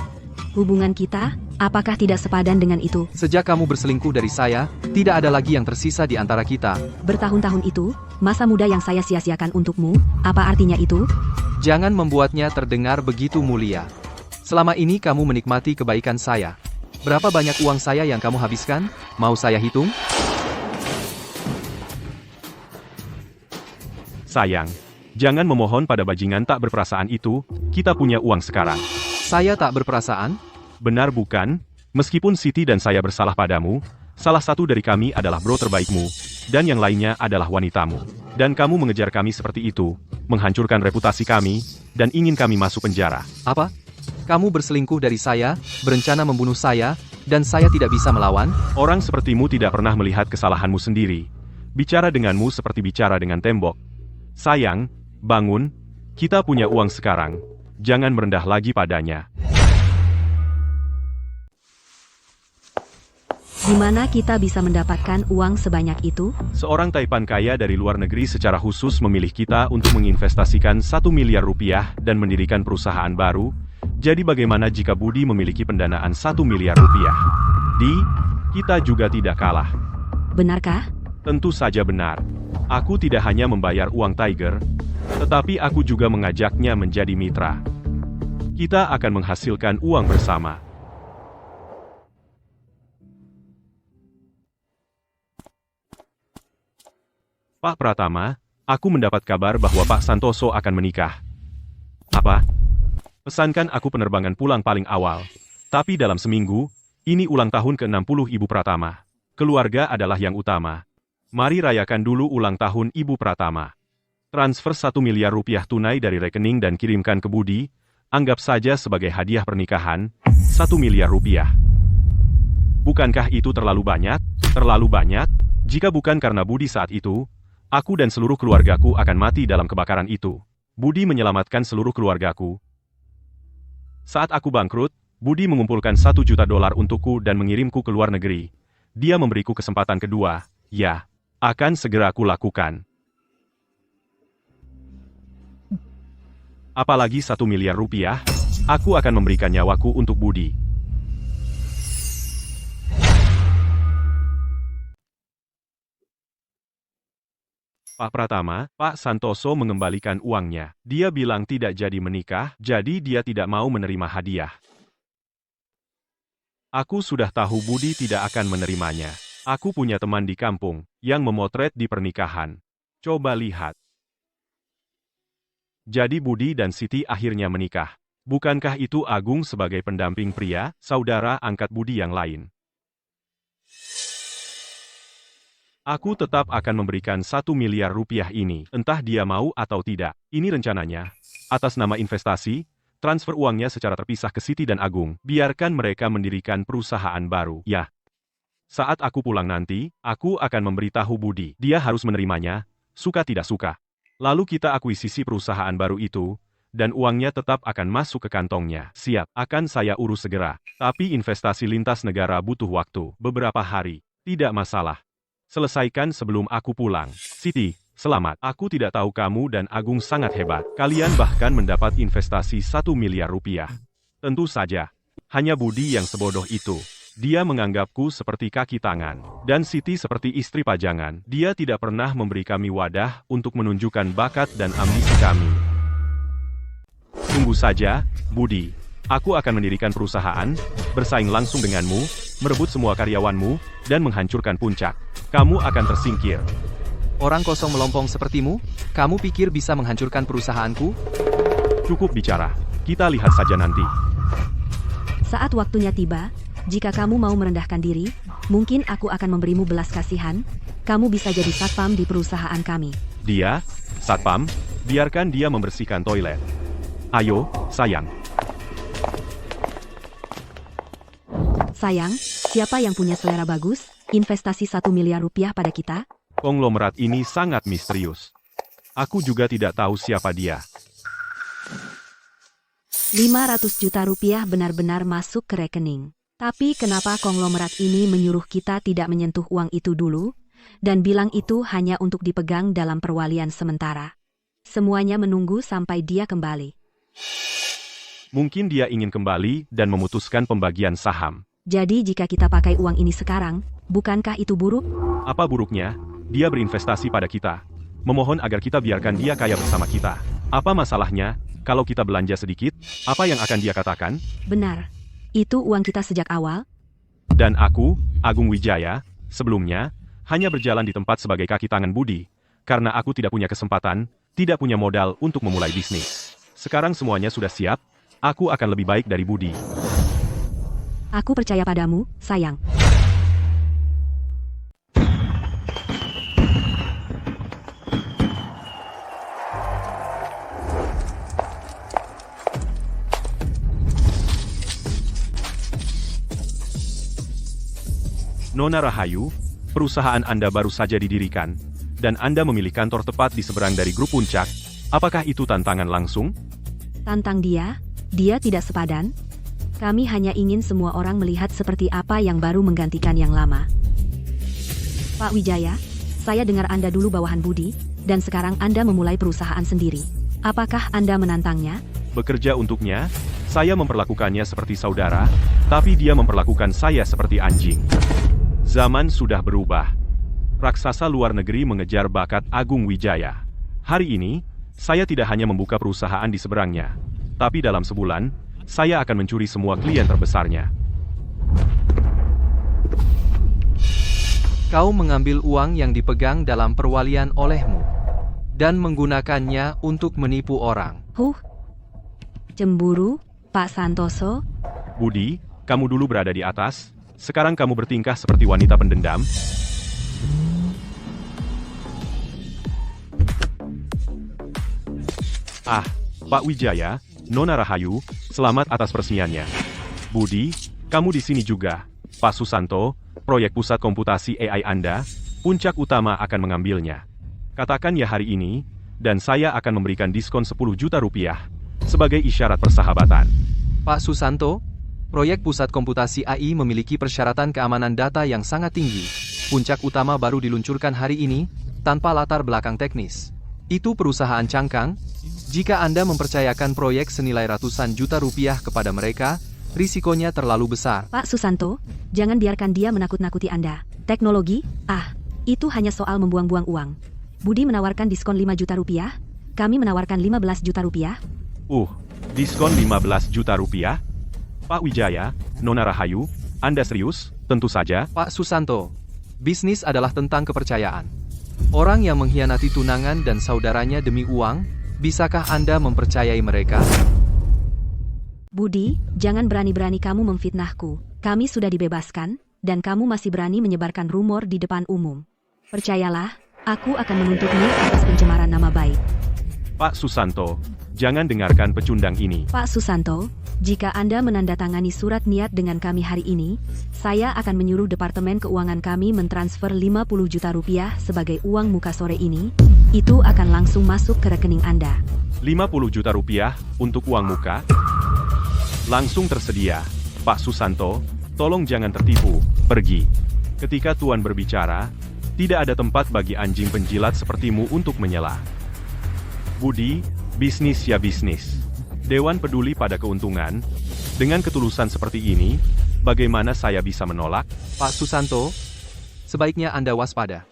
Hubungan kita, apakah tidak sepadan dengan itu? Sejak kamu berselingkuh dari saya, tidak ada lagi yang tersisa di antara kita. Bertahun-tahun itu, masa muda yang saya sia-siakan untukmu, apa artinya itu? Jangan membuatnya terdengar begitu mulia. Selama ini kamu menikmati kebaikan saya. Berapa banyak uang saya yang kamu habiskan? Mau saya hitung? Sayang, jangan memohon pada bajingan tak berperasaan itu, kita punya uang sekarang. Saya tak berperasaan? Benar bukan? Meskipun Siti dan saya bersalah padamu, salah satu dari kami adalah bro terbaikmu, dan yang lainnya adalah wanitamu. Dan kamu mengejar kami seperti itu, menghancurkan reputasi kami, dan ingin kami masuk penjara. Apa? Kamu berselingkuh dari saya, berencana membunuh saya, dan saya tidak bisa melawan? Orang sepertimu tidak pernah melihat kesalahanmu sendiri. Bicara denganmu seperti bicara dengan tembok. Sayang, bangun, kita punya uang sekarang. Jangan merendah lagi padanya. Di mana kita bisa mendapatkan uang sebanyak itu? Seorang taipan kaya dari luar negeri secara khusus memilih kita untuk menginvestasikan 1 miliar rupiah dan mendirikan perusahaan baru. Jadi bagaimana jika Budi memiliki pendanaan 1 miliar rupiah? Kita juga tidak kalah. Benarkah? Tentu saja benar. Aku tidak hanya membayar uang Tiger, tetapi aku juga mengajaknya menjadi mitra. Kita akan menghasilkan uang bersama. Pak Pratama, aku mendapat kabar bahwa Pak Santoso akan menikah. Apa? Pesankan aku penerbangan pulang paling awal. Tapi dalam seminggu, ini ulang tahun ke-60 Ibu Pratama. Keluarga adalah yang utama. Mari rayakan dulu ulang tahun Ibu Pratama. Transfer 1 miliar rupiah tunai dari rekening dan kirimkan ke Budi, anggap saja sebagai hadiah pernikahan, 1 miliar rupiah. Bukankah itu terlalu banyak? Terlalu banyak? Jika bukan karena Budi saat itu, aku dan seluruh keluargaku akan mati dalam kebakaran itu. Budi menyelamatkan seluruh keluargaku. Saat aku bangkrut, Budi mengumpulkan $1 juta untukku dan mengirimku ke luar negeri. Dia memberiku kesempatan kedua. Ya, akan segera aku lakukan. Apalagi 1 miliar rupiah, aku akan memberikan nyawaku untuk Budi. Pak Pratama, Pak Santoso mengembalikan uangnya. Dia bilang tidak jadi menikah, jadi dia tidak mau menerima hadiah. Aku sudah tahu Budi tidak akan menerimanya. Aku punya teman di kampung yang memotret di pernikahan. Coba lihat. Jadi Budi dan Siti akhirnya menikah. Bukankah itu Agung sebagai pendamping pria, saudara angkat Budi yang lain? Aku tetap akan memberikan 1 miliar rupiah ini, entah dia mau atau tidak. Ini rencananya. Atas nama investasi, transfer uangnya secara terpisah ke Siti dan Agung. Biarkan mereka mendirikan perusahaan baru. Ya. Saat aku pulang nanti, aku akan memberitahu Budi. Dia harus menerimanya, suka tidak suka. Lalu kita akuisisi perusahaan baru itu, dan uangnya tetap akan masuk ke kantongnya. Siap, akan saya urus segera. Tapi investasi lintas negara butuh waktu, beberapa hari. Tidak masalah. Selesaikan sebelum aku pulang. Siti, selamat. Aku tidak tahu kamu dan Agung sangat hebat. Kalian bahkan mendapat investasi 1 miliar rupiah. Tentu saja. Hanya Budi yang sebodoh itu. Dia menganggapku seperti kaki tangan. Dan Siti seperti istri pajangan. Dia tidak pernah memberi kami wadah untuk menunjukkan bakat dan ambisi kami. Tunggu saja, Budi. Aku akan mendirikan perusahaan, bersaing langsung denganmu, merebut semua karyawanmu, dan menghancurkan puncak. Kamu akan tersingkir. Orang kosong melompong sepertimu? Kamu pikir bisa menghancurkan perusahaanku? Cukup bicara. Kita lihat saja nanti. Saat waktunya tiba, jika kamu mau merendahkan diri, mungkin aku akan memberimu belas kasihan. Kamu bisa jadi satpam di perusahaan kami. Dia, satpam, biarkan dia membersihkan toilet. Ayo, sayang. Sayang, siapa yang punya selera bagus? Investasi 1 miliar rupiah pada kita? Konglomerat ini sangat misterius. Aku juga tidak tahu siapa dia. 500 juta rupiah benar-benar masuk ke rekening. Tapi kenapa konglomerat ini menyuruh kita tidak menyentuh uang itu dulu? Dan bilang itu hanya untuk dipegang dalam perwalian sementara. Semuanya menunggu sampai dia kembali. Mungkin dia ingin kembali dan memutuskan pembagian saham. Jadi jika kita pakai uang ini sekarang, bukankah itu buruk? Apa buruknya? Dia berinvestasi pada kita. Memohon agar kita biarkan dia kaya bersama kita. Apa masalahnya, kalau kita belanja sedikit, apa yang akan dia katakan? Benar. Itu uang kita sejak awal. Dan aku, Agung Wijaya, sebelumnya, hanya berjalan di tempat sebagai kaki tangan Budi. Karena aku tidak punya kesempatan, tidak punya modal untuk memulai bisnis. Sekarang semuanya sudah siap, aku akan lebih baik dari Budi. Aku percaya padamu, sayang. Nona Rahayu, perusahaan Anda baru saja didirikan, dan Anda memilih kantor tepat di seberang dari grup puncak. Apakah itu tantangan langsung? Tantang dia tidak sepadan. Kami hanya ingin semua orang melihat seperti apa yang baru menggantikan yang lama. Pak Wijaya, saya dengar Anda dulu bawahan Budi, dan sekarang Anda memulai perusahaan sendiri. Apakah Anda menantangnya? Bekerja untuknya, saya memperlakukannya seperti saudara, tapi dia memperlakukan saya seperti anjing. Zaman sudah berubah. Raksasa luar negeri mengejar bakat Agung Wijaya. Hari ini, saya tidak hanya membuka perusahaan di seberangnya, tapi dalam sebulan, saya akan mencuri semua klien terbesarnya. Kau mengambil uang yang dipegang dalam perwalian olehmu, dan menggunakannya untuk menipu orang. Cemburu, Pak Santoso? Budi, kamu dulu berada di atas, sekarang kamu bertingkah seperti wanita pendendam. Pak Wijaya, Nona Rahayu, selamat atas peresmiannya. Budi, kamu di sini juga. Pak Susanto, proyek pusat komputasi AI Anda, puncak utama akan mengambilnya. Katakan ya hari ini, dan saya akan memberikan diskon 10 juta rupiah, sebagai isyarat persahabatan. Pak Susanto, proyek pusat komputasi AI memiliki persyaratan keamanan data yang sangat tinggi. Puncak utama baru diluncurkan hari ini, tanpa latar belakang teknis. Itu perusahaan cangkang. Jika Anda mempercayakan proyek senilai ratusan juta rupiah kepada mereka, risikonya terlalu besar. Pak Susanto, jangan biarkan dia menakut-nakuti Anda. Teknologi? Itu hanya soal membuang-buang uang. Budi menawarkan diskon 5 juta rupiah, kami menawarkan 15 juta rupiah. Diskon 15 juta rupiah? Pak Wijaya, Nona Rahayu, Anda serius? Tentu saja. Pak Susanto, bisnis adalah tentang kepercayaan. Orang yang mengkhianati tunangan dan saudaranya demi uang, bisakah Anda mempercayai mereka? Budi, jangan berani-berani kamu memfitnahku. Kami sudah dibebaskan, dan kamu masih berani menyebarkan rumor di depan umum. Percayalah, aku akan menuntutmu atas pencemaran nama baik. Pak Susanto, jangan dengarkan pecundang ini. Pak Susanto, jika Anda menandatangani surat niat dengan kami hari ini, saya akan menyuruh Departemen Keuangan kami mentransfer 50 juta rupiah sebagai uang muka sore ini. Itu akan langsung masuk ke rekening Anda. 50 juta rupiah untuk uang muka? Langsung tersedia. Pak Susanto, tolong jangan tertipu. Pergi. Ketika Tuan berbicara, tidak ada tempat bagi anjing penjilat sepertimu untuk menyela. Budi, bisnis ya bisnis. Dewan peduli pada keuntungan. Dengan ketulusan seperti ini, bagaimana saya bisa menolak? Pak Susanto, sebaiknya Anda waspada.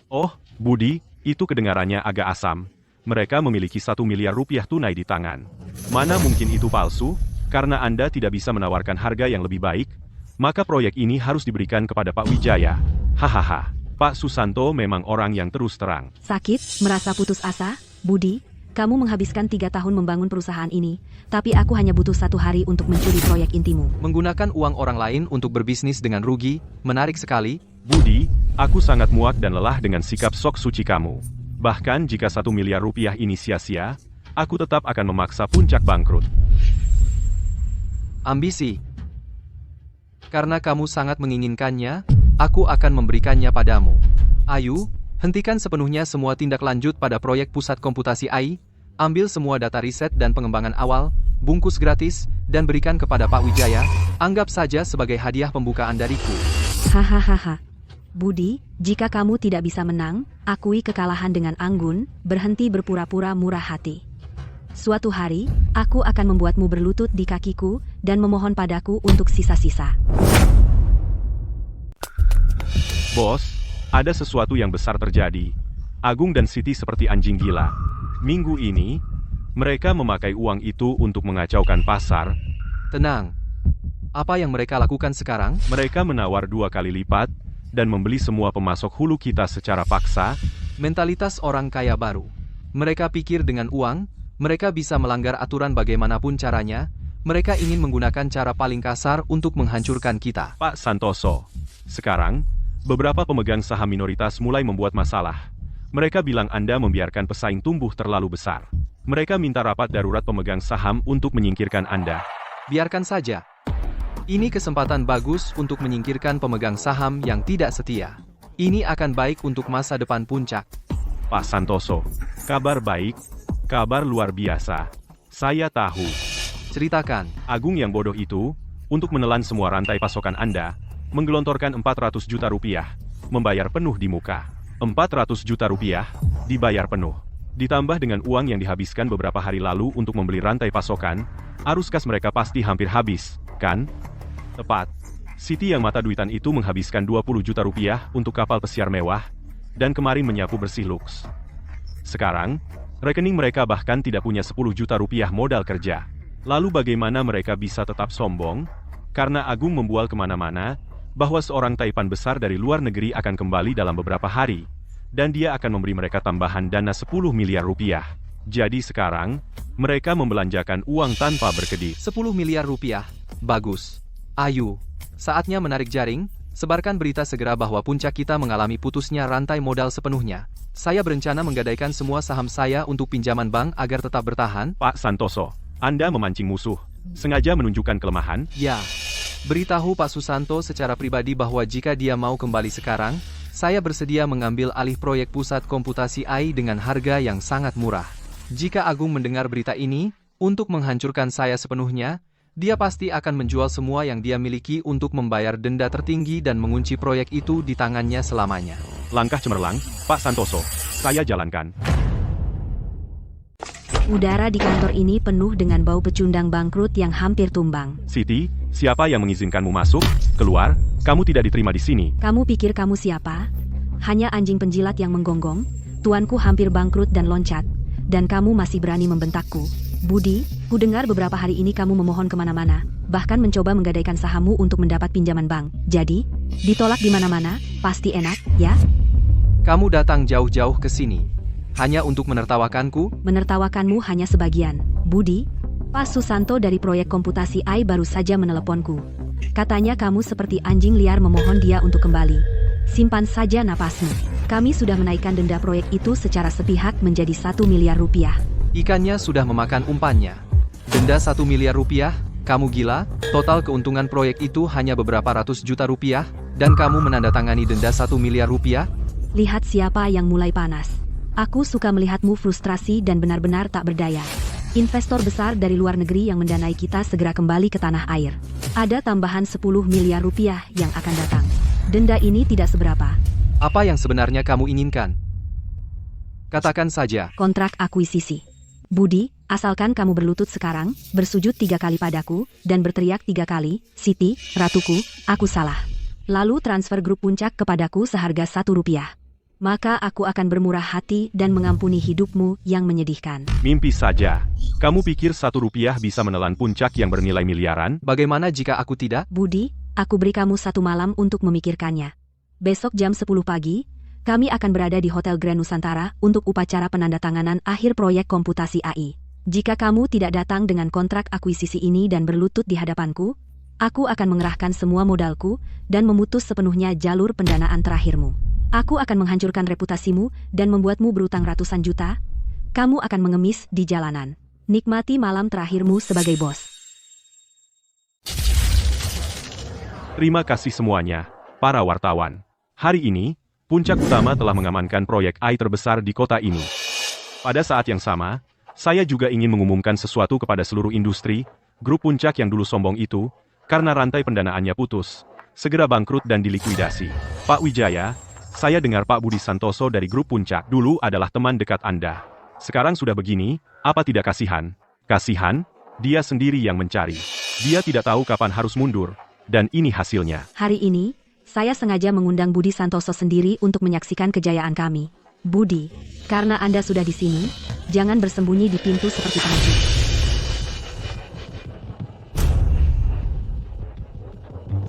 Budi, itu kedengarannya agak asam. Mereka memiliki 1 miliar rupiah tunai di tangan. Mana mungkin itu palsu? Karena Anda tidak bisa menawarkan harga yang lebih baik, maka proyek ini harus diberikan kepada Pak Wijaya. Hahaha, Pak Susanto memang orang yang terus terang. Sakit, merasa putus asa? Budi, kamu menghabiskan 3 tahun membangun perusahaan ini, tapi aku hanya butuh 1 hari untuk mencuri proyek intimu. Menggunakan uang orang lain untuk berbisnis dengan rugi, menarik sekali. Budi, aku sangat muak dan lelah dengan sikap sok suci kamu. Bahkan jika 1 miliar rupiah ini sia-sia, aku tetap akan memaksa puncak bangkrut. Ambisi. Karena kamu sangat menginginkannya, aku akan memberikannya padamu. Ayu, hentikan sepenuhnya semua tindak lanjut pada proyek pusat komputasi AI, ambil semua data riset dan pengembangan awal, bungkus gratis, dan berikan kepada Pak Wijaya, anggap saja sebagai hadiah pembukaan dariku. Hahaha. Budi, jika kamu tidak bisa menang, akui kekalahan dengan anggun, berhenti berpura-pura murah hati. Suatu hari, aku akan membuatmu berlutut di kakiku, dan memohon padaku untuk sisa-sisa. Bos, ada sesuatu yang besar terjadi. Agung dan Siti seperti anjing gila. Minggu ini, mereka memakai uang itu untuk mengacaukan pasar. Tenang. Apa yang mereka lakukan sekarang? Mereka menawar 2 kali lipat, dan membeli semua pemasok hulu kita secara paksa. Mentalitas orang kaya baru. Mereka pikir dengan uang, mereka bisa melanggar aturan bagaimanapun caranya. Mereka ingin menggunakan cara paling kasar untuk menghancurkan kita. Pak Santoso, sekarang, beberapa pemegang saham minoritas mulai membuat masalah. Mereka bilang Anda membiarkan pesaing tumbuh terlalu besar. Mereka minta rapat darurat pemegang saham untuk menyingkirkan Anda. Biarkan saja. Ini kesempatan bagus untuk menyingkirkan pemegang saham yang tidak setia. Ini akan baik untuk masa depan Puncak. Pak Santoso, kabar baik, kabar luar biasa. Saya tahu, Ceritakan. Agung yang bodoh itu, untuk menelan semua rantai pasokan Anda, menggelontorkan 400 juta rupiah, membayar penuh di muka. 400 juta rupiah, dibayar penuh. Ditambah dengan uang yang dihabiskan beberapa hari lalu untuk membeli rantai pasokan, arus kas mereka pasti hampir habis, kan? Tepat. Siti yang mata duitan itu menghabiskan 20 juta rupiah untuk kapal pesiar mewah, dan kemarin menyapu bersih Lux. Sekarang, rekening mereka bahkan tidak punya 10 juta rupiah modal kerja. Lalu bagaimana mereka bisa tetap sombong? Karena Agung membual kemana-mana, bahwa seorang taipan besar dari luar negeri akan kembali dalam beberapa hari, dan dia akan memberi mereka tambahan dana 10 miliar rupiah. Jadi sekarang, mereka membelanjakan uang tanpa berkedip. 10 miliar rupiah. Bagus. Ayo, saatnya menarik jaring, sebarkan berita segera bahwa Puncak kita mengalami putusnya rantai modal sepenuhnya. Saya berencana menggadaikan semua saham saya untuk pinjaman bank agar tetap bertahan. Pak Santoso, Anda memancing musuh, sengaja menunjukkan kelemahan. Ya, beritahu Pak Susanto secara pribadi bahwa jika dia mau kembali sekarang, saya bersedia mengambil alih proyek pusat komputasi AI dengan harga yang sangat murah. Jika Agung mendengar berita ini, untuk menghancurkan saya sepenuhnya, dia pasti akan menjual semua yang dia miliki untuk membayar denda tertinggi dan mengunci proyek itu di tangannya selamanya. Langkah cemerlang, Pak Santoso, saya jalankan. Udara di kantor ini penuh dengan bau pecundang bangkrut yang hampir tumbang. Siti, siapa yang mengizinkanmu masuk? Keluar, kamu tidak diterima di sini. Kamu pikir kamu siapa? Hanya anjing penjilat yang menggonggong. Tuanku hampir bangkrut dan loncat. Dan kamu masih berani membentakku. Budi, ku dengar beberapa hari ini kamu memohon kemana-mana, bahkan mencoba menggadaikan sahammu untuk mendapat pinjaman bank. Jadi, ditolak di mana-mana, pasti enak, ya? Kamu datang jauh-jauh ke sini hanya untuk menertawakanku? Menertawakanmu hanya sebagian. Budi, Pak Susanto dari proyek komputasi AI baru saja meneleponku. Katanya kamu seperti anjing liar memohon dia untuk kembali. Simpan saja napasmu. Kami sudah menaikkan denda proyek itu secara sepihak menjadi 1 miliar rupiah. Ikannya sudah memakan umpannya. Denda 1 miliar rupiah? Kamu gila? Total keuntungan proyek itu hanya beberapa ratus juta rupiah, dan kamu menandatangani denda 1 miliar rupiah? Lihat siapa yang mulai panas. Aku suka melihatmu frustrasi dan benar-benar tak berdaya. Investor besar dari luar negeri yang mendanai kita segera kembali ke tanah air. Ada tambahan 10 miliar rupiah yang akan datang. Denda ini tidak seberapa. Apa yang sebenarnya kamu inginkan? Katakan saja. Kontrak akuisisi. Budi, asalkan kamu berlutut sekarang, bersujud 3 kali padaku, dan berteriak 3 kali, Siti, ratuku, aku salah. Lalu transfer grup Puncak kepadaku seharga 1 rupiah. Maka aku akan bermurah hati dan mengampuni hidupmu yang menyedihkan. Mimpi saja. Kamu pikir 1 rupiah bisa menelan Puncak yang bernilai miliaran? Bagaimana jika aku tidak? Budi, aku beri kamu 1 malam untuk memikirkannya. Besok jam 10 pagi, kami akan berada di Hotel Grand Nusantara untuk upacara penandatanganan akhir proyek komputasi AI. Jika kamu tidak datang dengan kontrak akuisisi ini dan berlutut di hadapanku, aku akan mengerahkan semua modalku dan memutus sepenuhnya jalur pendanaan terakhirmu. Aku akan menghancurkan reputasimu dan membuatmu berutang ratusan juta. Kamu akan mengemis di jalanan. Nikmati malam terakhirmu sebagai bos. Terima kasih semuanya, para wartawan. Hari ini, Puncak Utama telah mengamankan proyek AI terbesar di kota ini. Pada saat yang sama, saya juga ingin mengumumkan sesuatu kepada seluruh industri, grup Puncak yang dulu sombong itu, karena rantai pendanaannya putus, segera bangkrut dan dilikuidasi. Pak Wijaya, saya dengar Pak Budi Santoso dari grup Puncak dulu adalah teman dekat Anda. Sekarang sudah begini, apa tidak kasihan? Kasihan? Dia sendiri yang mencari. Dia tidak tahu kapan harus mundur, dan ini hasilnya. Hari ini, saya sengaja mengundang Budi Santoso sendiri untuk menyaksikan kejayaan kami. Budi, karena Anda sudah di sini, jangan bersembunyi di pintu seperti pengecut.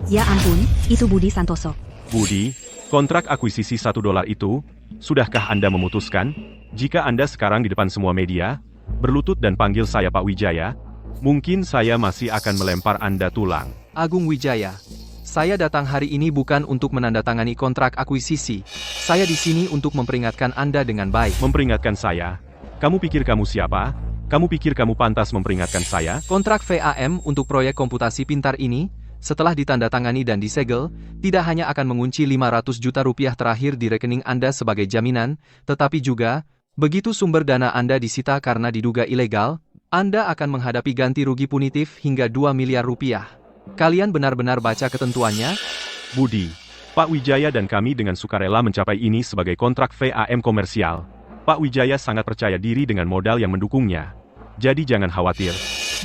Ya ampun, itu Budi Santoso. Budi, kontrak akuisisi $1 itu, sudahkah Anda memutuskan? Jika Anda sekarang di depan semua media, berlutut dan panggil saya Pak Wijaya, mungkin saya masih akan melempar Anda tulang. Agung Wijaya, saya datang hari ini bukan untuk menandatangani kontrak akuisisi. Saya di sini untuk memperingatkan Anda dengan baik. Memperingatkan saya? Kamu pikir kamu siapa? Kamu pikir kamu pantas memperingatkan saya? Kontrak VAM untuk proyek komputasi pintar ini, setelah ditandatangani dan disegel, tidak hanya akan mengunci 500 juta rupiah terakhir di rekening Anda sebagai jaminan, tetapi juga, begitu sumber dana Anda disita karena diduga ilegal, Anda akan menghadapi ganti rugi punitif hingga 2 miliar rupiah. Kalian benar-benar baca ketentuannya? Budi, Pak Wijaya dan kami dengan sukarela mencapai ini sebagai kontrak VAM komersial. Pak Wijaya sangat percaya diri dengan modal yang mendukungnya. Jadi jangan khawatir.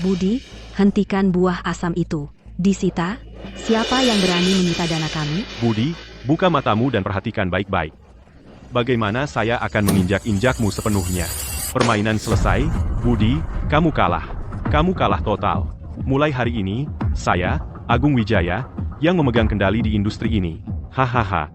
Budi, hentikan buah asam itu. Disita? Siapa yang berani menyita dana kami? Budi, buka matamu dan perhatikan baik-baik. Bagaimana saya akan menginjak-injakmu sepenuhnya. Permainan selesai, Budi, kamu kalah. Kamu kalah total. Mulai hari ini, saya, Agung Wijaya, yang memegang kendali di industri ini. Hahaha.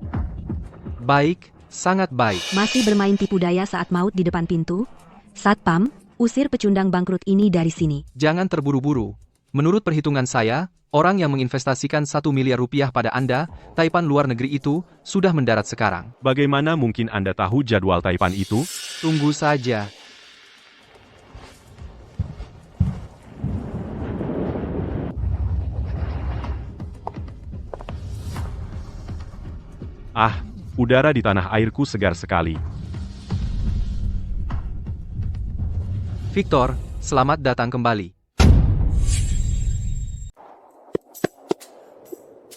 Baik, sangat baik. Masih bermain tipu daya saat maut di depan pintu? Satpam, usir pecundang bangkrut ini dari sini. Jangan terburu-buru. Menurut perhitungan saya, orang yang menginvestasikan 1 miliar rupiah pada Anda, Taipan luar negeri itu, sudah mendarat sekarang. Bagaimana mungkin Anda tahu jadwal Taipan itu? Tunggu saja. Ah, udara di tanah airku segar sekali. Victor, selamat datang kembali.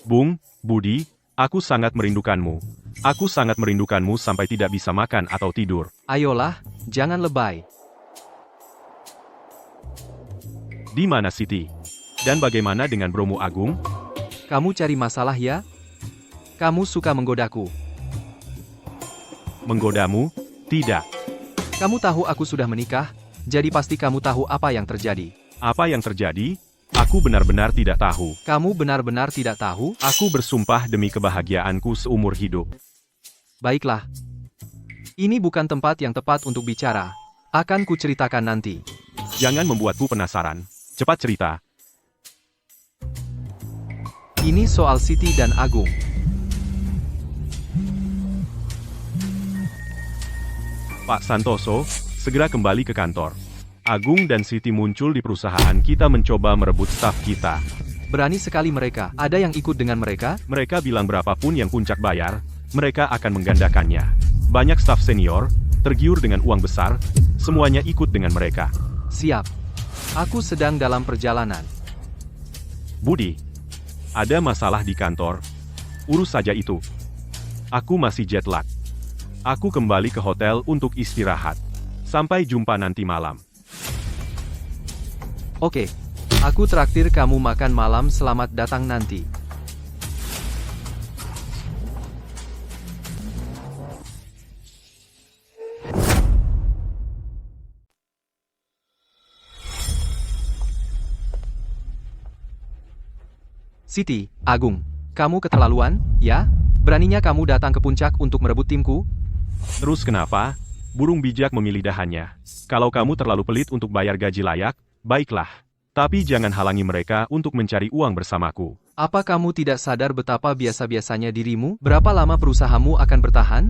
Bung, Budi, aku sangat merindukanmu. Aku sangat merindukanmu sampai tidak bisa makan atau tidur. Ayolah, jangan lebay. Di mana Siti? Dan bagaimana dengan Bromo Agung? Kamu cari masalah ya? Kamu suka menggodaku. Menggodamu? Tidak. Kamu tahu aku sudah menikah, jadi pasti kamu tahu apa yang terjadi. Apa yang terjadi? Aku benar-benar tidak tahu. Kamu benar-benar tidak tahu? Aku bersumpah demi kebahagiaanku seumur hidup. Baiklah. Ini bukan tempat yang tepat untuk bicara. Akan kuceritakan nanti. Jangan membuatku penasaran. Cepat cerita. Ini soal Siti dan Agung. Pak Santoso, segera kembali ke kantor. Agung dan Siti muncul di perusahaan kita mencoba merebut staf kita. Berani sekali mereka. Ada yang ikut dengan mereka? Mereka bilang berapapun yang puncak bayar, mereka akan menggandakannya. Banyak staf senior, tergiur dengan uang besar, semuanya ikut dengan mereka. Siap. Aku sedang dalam perjalanan. Budi, ada masalah di kantor. Urus saja itu. Aku masih jet lag. Aku kembali ke hotel untuk istirahat. Sampai jumpa nanti malam. Oke. Aku traktir kamu makan malam. Selamat datang nanti. Siti, Agung, kamu keterlaluan, ya? Beraninya kamu datang ke puncak untuk merebut timku? Terus kenapa? Burung bijak memilih dahannya. Kalau kamu terlalu pelit untuk bayar gaji layak, baiklah. Tapi jangan halangi mereka untuk mencari uang bersamaku. Apa kamu tidak sadar betapa biasa-biasanya dirimu? Berapa lama perusahamu akan bertahan?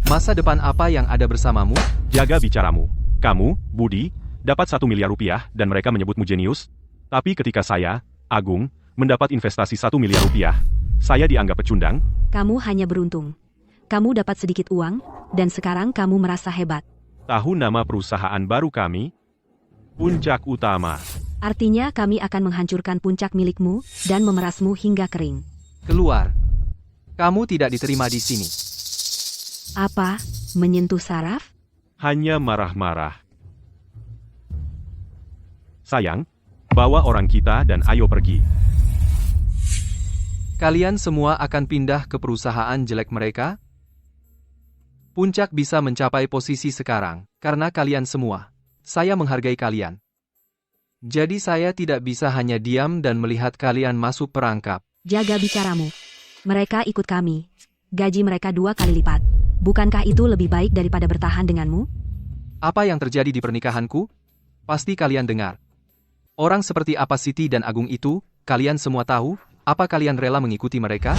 Masa depan apa yang ada bersamamu? Jaga bicaramu. Kamu, Budi, dapat 1 miliar rupiah dan mereka menyebutmu jenius. Tapi ketika saya, Agung, mendapat investasi 1 miliar rupiah, saya dianggap pecundang. Kamu hanya beruntung. Kamu dapat sedikit uang, dan sekarang kamu merasa hebat. Tahu nama perusahaan baru kami? Puncak Utama. Artinya kami akan menghancurkan puncak milikmu, dan memerasmu hingga kering. Keluar. Kamu tidak diterima di sini. Apa? Menyentuh saraf? Hanya marah-marah. Sayang, bawa orang kita dan ayo pergi. Kalian semua akan pindah ke perusahaan jelek mereka? Puncak bisa mencapai posisi sekarang, karena kalian semua. Saya menghargai kalian. Jadi saya tidak bisa hanya diam dan melihat kalian masuk perangkap. Jaga bicaramu. Mereka ikut kami. Gaji mereka 2 kali lipat. Bukankah itu lebih baik daripada bertahan denganmu? Apa yang terjadi di pernikahanku? Pasti kalian dengar. Orang seperti apa Siti dan Agung itu, kalian semua tahu? Apa kalian rela mengikuti mereka?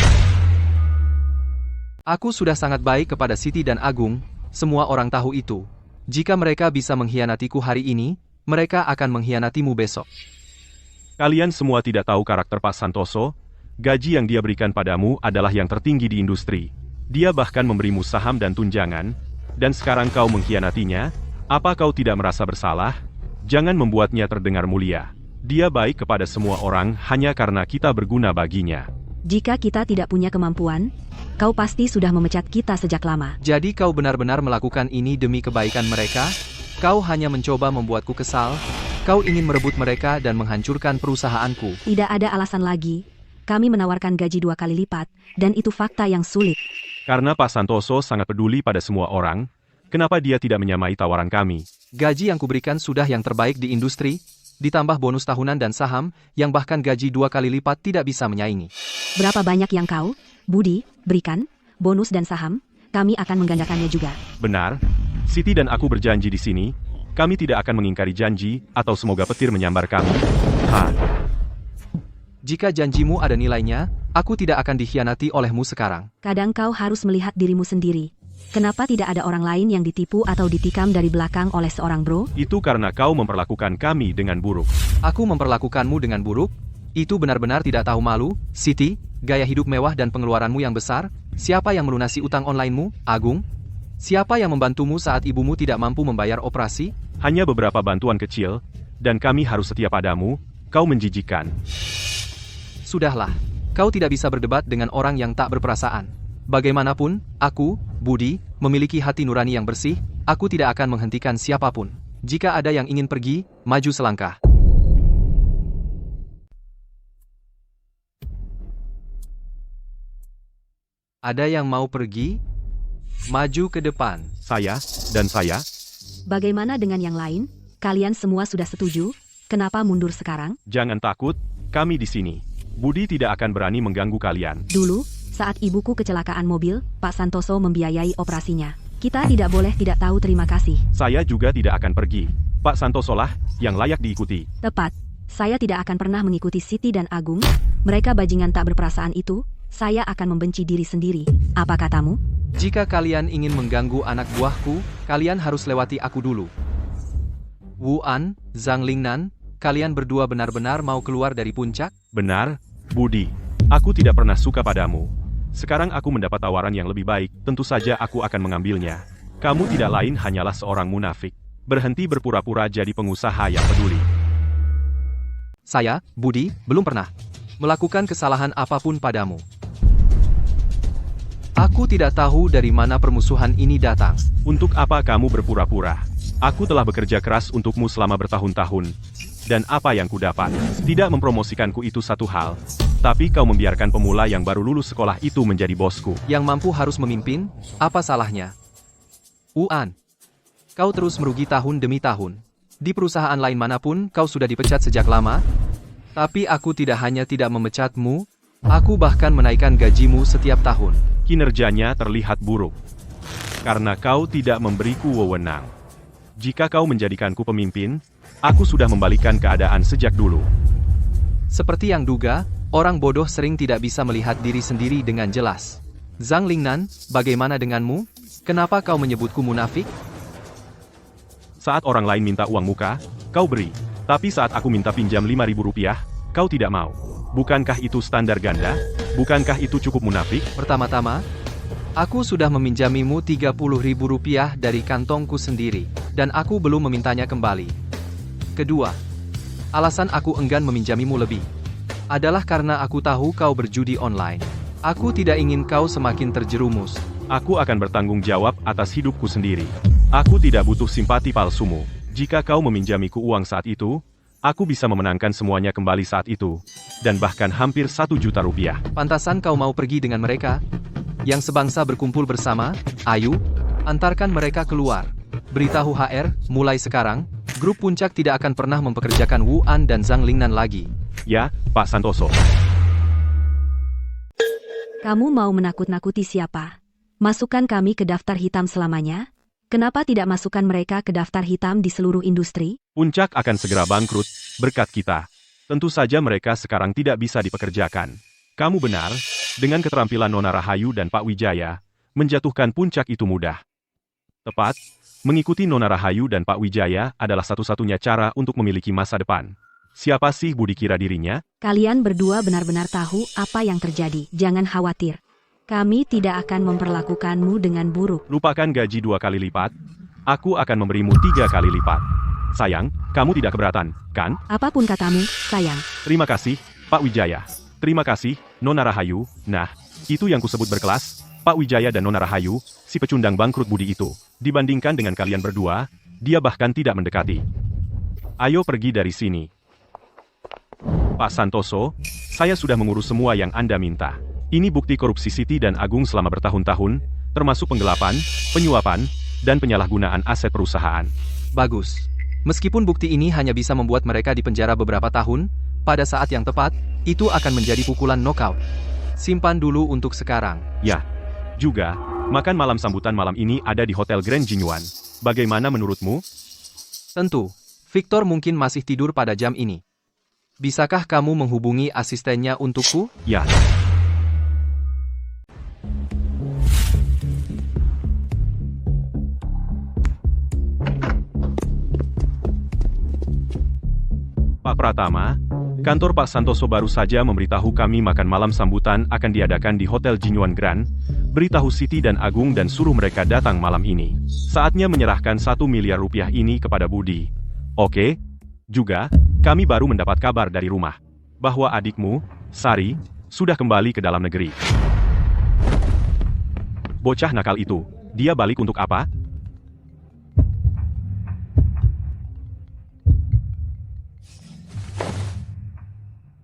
Aku sudah sangat baik kepada Siti dan Agung, semua orang tahu itu. Jika mereka bisa mengkhianatiku hari ini, mereka akan mengkhianatimu besok. Kalian semua tidak tahu karakter Pak Santoso, Gaji yang dia berikan padamu adalah yang tertinggi di industri. Dia bahkan memberimu saham dan tunjangan, dan sekarang kau mengkhianatinya? Apa kau tidak merasa bersalah? Jangan membuatnya terdengar mulia. Dia baik kepada semua orang hanya karena kita berguna baginya. Jika kita tidak punya kemampuan, kau pasti sudah memecat kita sejak lama. Jadi kau benar-benar melakukan ini demi kebaikan mereka? Kau hanya mencoba membuatku kesal? Kau ingin merebut mereka dan menghancurkan perusahaanku? Tidak ada alasan lagi. Kami menawarkan gaji 2 kali lipat, dan itu fakta yang sulit. Karena Pak Santoso sangat peduli pada semua orang, kenapa dia tidak menyamai tawaran kami? Gaji yang kuberikan sudah yang terbaik di industri, ditambah bonus tahunan dan saham, yang bahkan gaji 2 kali lipat tidak bisa menyaingi. Berapa banyak yang kau, Budi, berikan? Bonus dan saham? Kami akan menggandakannya juga. Benar, Siti dan aku berjanji di sini, kami tidak akan mengingkari janji, atau semoga petir menyambar kami. Jika janjimu ada nilainya, aku tidak akan dikhianati olehmu sekarang. Kadang kau harus melihat dirimu sendiri. Kenapa tidak ada orang lain yang ditipu atau ditikam dari belakang oleh seorang bro? Itu karena kau memperlakukan kami dengan buruk. Aku memperlakukanmu dengan buruk? Itu benar-benar tidak tahu malu, Siti, gaya hidup mewah dan pengeluaranmu yang besar. Siapa yang melunasi utang onlinemu, Agung? Siapa yang membantumu saat ibumu tidak mampu membayar operasi? Hanya beberapa bantuan kecil, dan kami harus setia padamu, kau menjijikan. Sudahlah, kau tidak bisa berdebat dengan orang yang tak berperasaan. Bagaimanapun, aku, Budi, memiliki hati nurani yang bersih, aku tidak akan menghentikan siapapun. Jika ada yang ingin pergi, maju selangkah. Ada yang mau pergi? Maju ke depan. Saya, dan saya, Bagaimana dengan yang lain? Kalian semua sudah setuju? Kenapa mundur sekarang? jangan takut, kami di sini. Budi tidak akan berani mengganggu kalian. Dulu, saat ibuku kecelakaan mobil, Pak Santoso membiayai operasinya. Kita tidak boleh tidak tahu terima kasih. Saya juga tidak akan pergi. Pak Santoso lah yang layak diikuti. Tepat. Saya tidak akan pernah mengikuti Siti dan Agung. Mereka bajingan tak berperasaan itu. Saya akan membenci diri sendiri. Apa katamu? Jika kalian ingin mengganggu anak buahku, kalian harus lewati aku dulu. Wu An, Zhang Lingnan, kalian berdua benar-benar mau keluar dari puncak? Benar, Budi. Aku tidak pernah suka padamu. Sekarang aku mendapat tawaran yang lebih baik, tentu saja aku akan mengambilnya. Kamu tidak lain hanyalah seorang munafik. Berhenti berpura-pura jadi pengusaha yang peduli. Saya, Budi, belum pernah melakukan kesalahan apapun padamu. Aku tidak tahu dari mana permusuhan ini datang. Untuk apa kamu berpura-pura? Aku telah bekerja keras untukmu selama bertahun-tahun. Dan apa yang kudapat? Tidak mempromosikanku itu satu hal. Tapi kau membiarkan pemula yang baru lulus sekolah itu menjadi bosku. Yang mampu harus memimpin, apa salahnya? Wu An, kau terus merugi tahun demi tahun. Di perusahaan lain manapun, kau sudah dipecat sejak lama. Tapi aku tidak hanya tidak memecatmu, aku bahkan menaikkan gajimu setiap tahun. Kinerjanya terlihat buruk. Karena kau tidak memberiku wewenang. Jika kau menjadikanku pemimpin, aku sudah membalikan keadaan sejak dulu. Seperti yang duga, orang bodoh sering tidak bisa melihat diri sendiri dengan jelas. Zhang Lingnan, bagaimana denganmu? Kenapa kau menyebutku munafik? Saat orang lain minta uang muka, kau beri. Tapi saat aku minta pinjam 5.000 rupiah, kau tidak mau. Bukankah itu standar ganda? Bukankah itu cukup munafik? Pertama-tama, aku sudah meminjamimu 30.000 rupiah dari kantongku sendiri, dan aku belum memintanya kembali. Kedua, alasan aku enggan meminjamimu lebih adalah karena aku tahu kau berjudi online. Aku tidak ingin kau semakin terjerumus. Aku akan bertanggung jawab atas hidupku sendiri. Aku tidak butuh simpati palsumu. Jika kau meminjamiku uang saat itu, aku bisa memenangkan semuanya kembali saat itu. Dan bahkan hampir 1 juta rupiah. Pantasan kau mau pergi dengan mereka? Yang sebangsa berkumpul bersama, ayo, antarkan mereka keluar. Beritahu HR, mulai sekarang, grup puncak tidak akan pernah mempekerjakan Wu An dan Zhang Lingnan lagi. Ya, Pak Santoso. Kamu mau menakut-nakuti siapa? Masukkan kami ke daftar hitam selamanya? Kenapa tidak masukkan mereka ke daftar hitam di seluruh industri? Puncak akan segera bangkrut, berkat kita. Tentu saja mereka sekarang tidak bisa dipekerjakan. Kamu benar, dengan keterampilan Nona Rahayu dan Pak Wijaya, menjatuhkan puncak itu mudah. Tepat, mengikuti Nona Rahayu dan Pak Wijaya adalah satu-satunya cara untuk memiliki masa depan. Siapa sih Budi kira dirinya? Kalian berdua benar-benar tahu apa yang terjadi. Jangan khawatir. Kami tidak akan memperlakukanmu dengan buruk. Lupakan gaji 2 kali lipat. Aku akan memberimu 3 kali lipat. Sayang, kamu tidak keberatan, kan? Apapun katamu, sayang. Terima kasih, Pak Wijaya. Terima kasih, Nona Rahayu. Nah, itu yang kusebut berkelas. Pak Wijaya dan Nona Rahayu, si pecundang bangkrut Budi itu. Dibandingkan dengan kalian berdua, dia bahkan tidak mendekati. Ayo pergi dari sini. Pak Santoso, saya sudah mengurus semua yang Anda minta. Ini bukti korupsi Siti dan Agung selama bertahun-tahun, termasuk penggelapan, penyuapan, dan penyalahgunaan aset perusahaan. Bagus. Meskipun bukti ini hanya bisa membuat mereka dipenjara beberapa tahun, pada saat yang tepat, itu akan menjadi pukulan knockout. Simpan dulu untuk sekarang. Ya. Juga, makan malam sambutan malam ini ada di Hotel Grand Jinyuan. Bagaimana menurutmu? Tentu, Victor mungkin masih tidur pada jam ini. Bisakah kamu menghubungi asistennya untukku? Ya. Pak Pratama, kantor Pak Santoso baru saja memberitahu kami makan malam sambutan akan diadakan di Hotel Jinyuan Grand. Beritahu Siti dan Agung dan suruh mereka datang malam ini. Saatnya menyerahkan 1 miliar rupiah ini kepada Budi. Oke? Juga, kami baru mendapat kabar dari rumah bahwa adikmu, Sari, sudah kembali ke dalam negeri. Bocah nakal itu, dia balik untuk apa?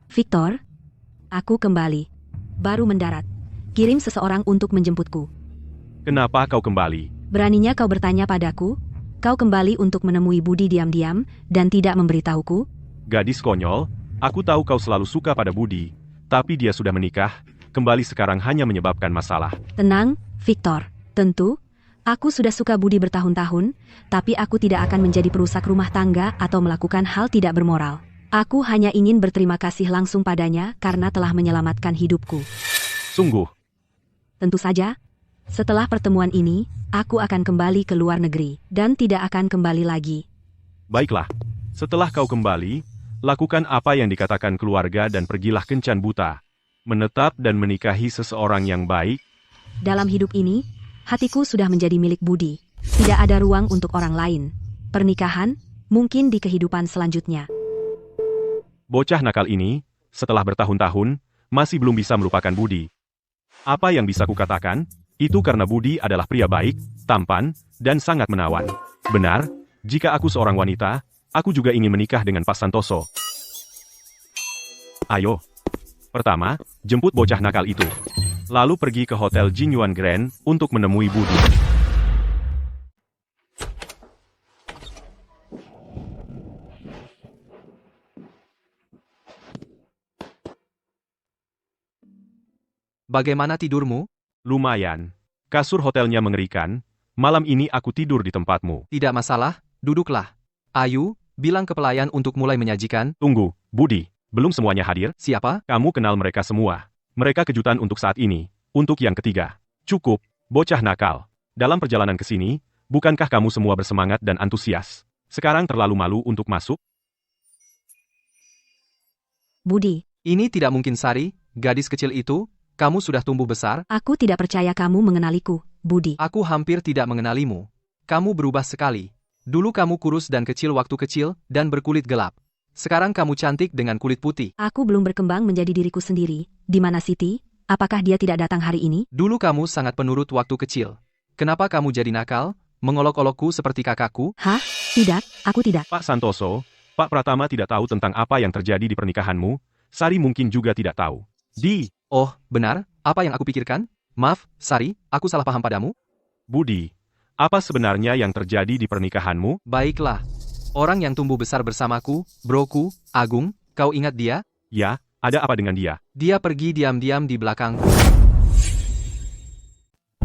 Victor, aku kembali. Baru mendarat. Kirim seseorang untuk menjemputku. Kenapa kau kembali? Beraninya kau bertanya padaku? Kau kembali untuk menemui Budi diam-diam dan tidak memberitahuku? Gadis konyol, aku tahu kau selalu suka pada Budi, tapi dia sudah menikah, kembali sekarang hanya menyebabkan masalah. Tenang, Victor. Tentu, aku sudah suka Budi bertahun-tahun, tapi aku tidak akan menjadi perusak rumah tangga atau melakukan hal tidak bermoral. Aku hanya ingin berterima kasih langsung padanya karena telah menyelamatkan hidupku. Sungguh. Tentu saja, setelah pertemuan ini, aku akan kembali ke luar negeri dan tidak akan kembali lagi. Baiklah, setelah kau kembali, lakukan apa yang dikatakan keluarga dan pergilah kencan buta. Menetap dan menikahi seseorang yang baik. Dalam hidup ini, hatiku sudah menjadi milik Budi. Tidak ada ruang untuk orang lain. Pernikahan, mungkin di kehidupan selanjutnya. Bocah nakal ini, setelah bertahun-tahun, masih belum bisa melupakan Budi. Apa yang bisa kukatakan? Itu karena Budi adalah pria baik, tampan, dan sangat menawan. Benar, jika aku seorang wanita, aku juga ingin menikah dengan Pak Santoso. Ayo. Pertama, jemput bocah nakal itu. Lalu pergi ke Hotel Jinyuan Grand untuk menemui Budi. Bagaimana tidurmu? Lumayan. Kasur hotelnya mengerikan. Malam ini aku tidur di tempatmu. Tidak masalah, duduklah. Ayu, bilang ke pelayan untuk mulai menyajikan. Tunggu, Budi. Belum semuanya hadir? Siapa? Kamu kenal mereka semua. Mereka kejutan untuk saat ini. Untuk yang ketiga. Cukup, bocah nakal. Dalam perjalanan ke sini, bukankah kamu semua bersemangat dan antusias? Sekarang terlalu malu untuk masuk? Budi, Ini tidak mungkin Sari, gadis kecil itu. Kamu sudah tumbuh besar. aku tidak percaya kamu mengenaliku, Budi. Aku hampir tidak mengenalimu. Kamu berubah sekali. Dulu kamu kurus dan kecil waktu kecil, dan berkulit gelap. Sekarang kamu cantik dengan kulit putih. Aku belum berkembang menjadi diriku sendiri. Di mana Siti? Apakah dia tidak datang hari ini? Dulu kamu sangat penurut waktu kecil. Kenapa kamu jadi nakal, mengolok-olokku seperti kakakku? Hah? Tidak, aku tidak. Pak Santoso, Pak Pratama tidak tahu tentang apa yang terjadi di pernikahanmu. Sari mungkin juga tidak tahu. Oh, benar, apa yang aku pikirkan? Maaf, Sari, aku salah paham padamu? Budi, apa sebenarnya yang terjadi di pernikahanmu? Baiklah. Orang yang tumbuh besar bersamaku, broku, Agung, kau ingat dia? Ya, ada apa dengan dia? Dia pergi diam-diam di belakangku.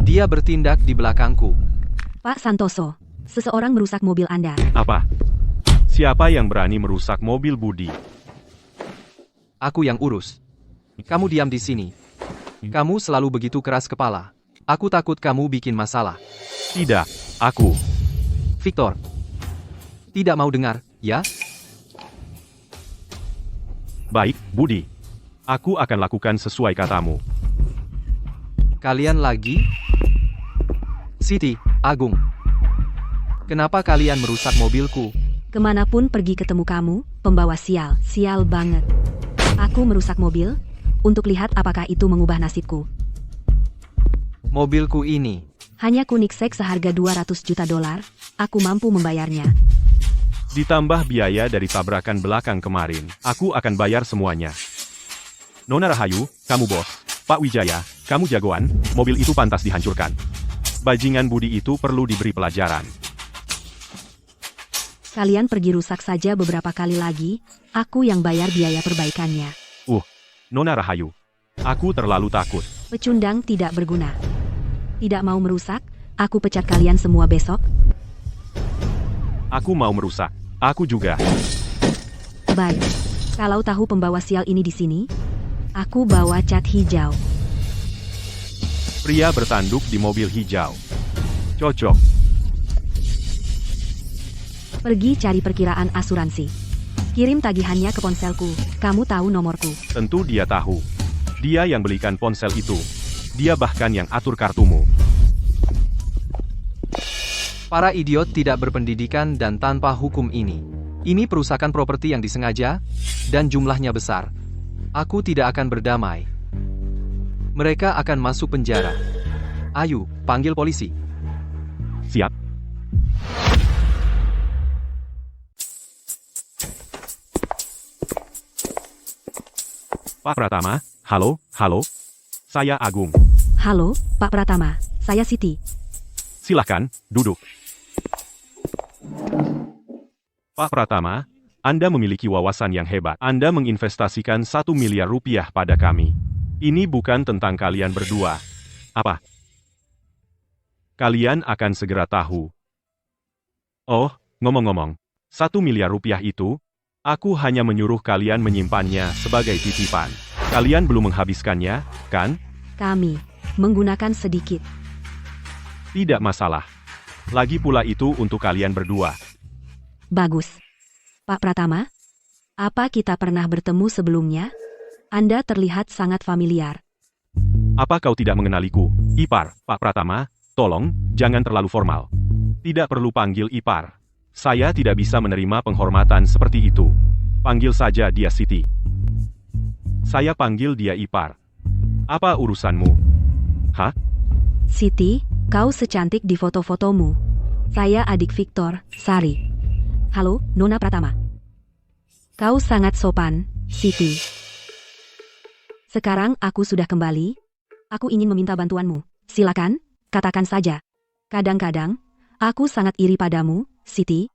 Dia bertindak di belakangku. Pak Santoso, seseorang merusak mobil Anda. Apa? Siapa yang berani merusak mobil Budi? Aku yang urus. Kamu diam di sini. Kamu selalu begitu keras kepala. Aku takut kamu bikin masalah. Tidak, aku. Victor. Tidak mau dengar, ya? Baik, Budi. Aku akan lakukan sesuai katamu. Kalian lagi? Siti, Agung. Kenapa kalian merusak mobilku? Kemanapun pergi ketemu kamu, pembawa sial, sial banget. Aku merusak mobil, untuk lihat apakah itu mengubah nasibku. Mobilku ini. Hanya Koenigsegg seharga 200 juta dolar, aku mampu membayarnya. Ditambah biaya dari tabrakan belakang kemarin, aku akan bayar semuanya. Nona Rahayu, kamu bos. Pak Wijaya, kamu jagoan, mobil itu pantas dihancurkan. Bajingan Budi itu perlu diberi pelajaran. Kalian pergi rusak saja beberapa kali lagi, aku yang bayar biaya perbaikannya. Nona Rahayu, aku terlalu takut. Pecundang tidak berguna. Tidak mau merusak, aku pecat kalian semua besok. Aku mau merusak. Aku juga. Baik. Kalau tahu pembawa sial ini di sini, aku bawa cat hijau. Pria bertanduk di mobil hijau. Cocok. Pergi cari perkiraan asuransi. Kirim tagihannya ke ponselku, kamu tahu nomorku. Tentu dia tahu. Dia yang belikan ponsel itu. Dia bahkan yang atur kartumu. Para idiot tidak berpendidikan dan tanpa hukum ini. Ini perusakan properti yang disengaja, dan jumlahnya besar. Aku tidak akan berdamai. Mereka akan masuk penjara. Ayo, panggil polisi. Siap. Pak Pratama, halo. Saya Agung. Halo, Pak Pratama, saya Siti. Silahkan, duduk. Pak Pratama, Anda memiliki wawasan yang hebat. Anda menginvestasikan 1 miliar rupiah pada kami. Ini bukan tentang kalian berdua. Apa? Kalian akan segera tahu. Oh, ngomong-ngomong, 1 miliar rupiah itu, aku hanya menyuruh kalian menyimpannya sebagai titipan. Kalian belum menghabiskannya, kan? Kami menggunakan sedikit. Tidak masalah. Lagi pula itu untuk kalian berdua. Bagus. Pak Pratama, apa kita pernah bertemu sebelumnya? Anda terlihat sangat familiar. Apa kau tidak mengenaliku? Ipar, Pak Pratama, tolong, jangan terlalu formal. Tidak perlu panggil Ipar. Saya tidak bisa menerima penghormatan seperti itu. Panggil saja dia Siti. Saya panggil dia Ipar. Apa urusanmu? Hah? Siti, kau secantik di foto-fotomu. Saya adik Victor, Sari. Halo, Nona Pratama. Kau sangat sopan, Siti. Sekarang aku sudah kembali. Aku ingin meminta bantuanmu. Silakan, katakan saja. Kadang-kadang, aku sangat iri padamu, Siti.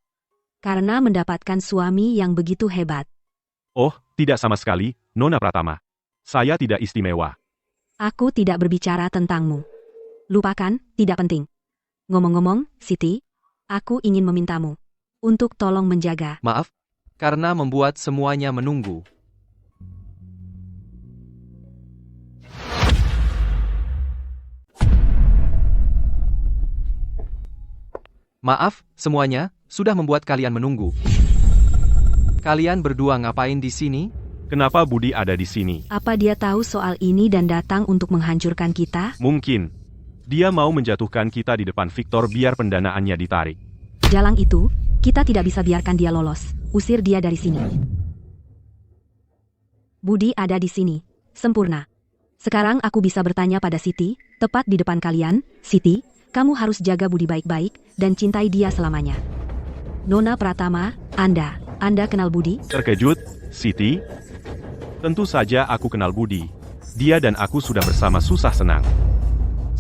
Karena mendapatkan suami yang begitu hebat. Oh, tidak sama sekali, Nona Pratama. Saya tidak istimewa. Aku tidak berbicara tentangmu. Lupakan, tidak penting. Ngomong-ngomong, Siti, aku ingin memintamu untuk tolong menjaga. Maaf, karena membuat semuanya menunggu. Maaf, semuanya, sudah membuat kalian menunggu. Kalian berdua ngapain di sini? Kenapa Budi ada di sini? Apa dia tahu soal ini dan datang untuk menghancurkan kita? Mungkin. Dia mau menjatuhkan kita di depan Victor biar pendanaannya ditarik. Jalang itu, kita tidak bisa biarkan dia lolos. Usir dia dari sini. Budi ada di sini. Sempurna. Sekarang aku bisa bertanya pada Siti, tepat di depan kalian. Siti, kamu harus jaga Budi baik-baik dan cintai dia selamanya. Nona Pratama, Anda kenal Budi? Terkejut, Siti? Tentu saja aku kenal Budi. Dia dan aku sudah bersama susah senang.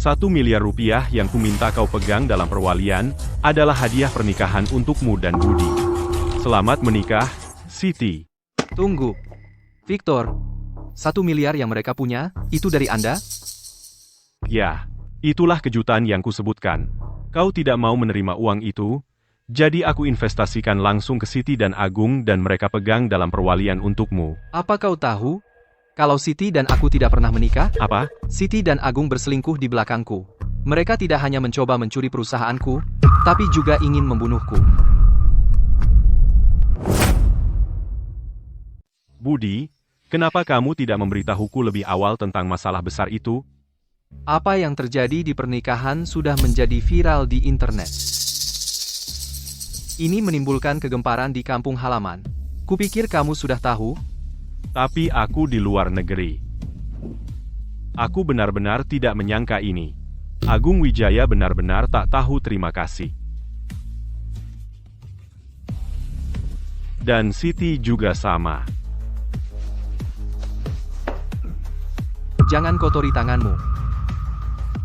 1 miliar rupiah yang kuminta kau pegang dalam perwalian adalah hadiah pernikahan untukmu dan Budi. Selamat menikah, Siti. Tunggu. Victor, 1 miliar yang mereka punya, itu dari Anda? Ya, itulah kejutan yang kusebutkan. Kau tidak mau menerima uang itu, jadi aku investasikan langsung ke Siti dan Agung dan mereka pegang dalam perwalian untukmu. Apa kau tahu? Kalau Siti dan aku tidak pernah menikah, Apa? Siti dan Agung berselingkuh di belakangku. Mereka tidak hanya mencoba mencuri perusahaanku, tapi juga ingin membunuhku. Budi, Kenapa kamu tidak memberitahuku lebih awal tentang masalah besar itu? Apa yang terjadi di pernikahan sudah menjadi viral di internet. Ini menimbulkan kegemparan di kampung halaman. Kupikir kamu sudah tahu. Tapi aku di luar negeri. Aku benar-benar tidak menyangka ini. Agung Wijaya benar-benar tak tahu terima kasih. Dan Siti juga sama. Jangan kotori tanganmu.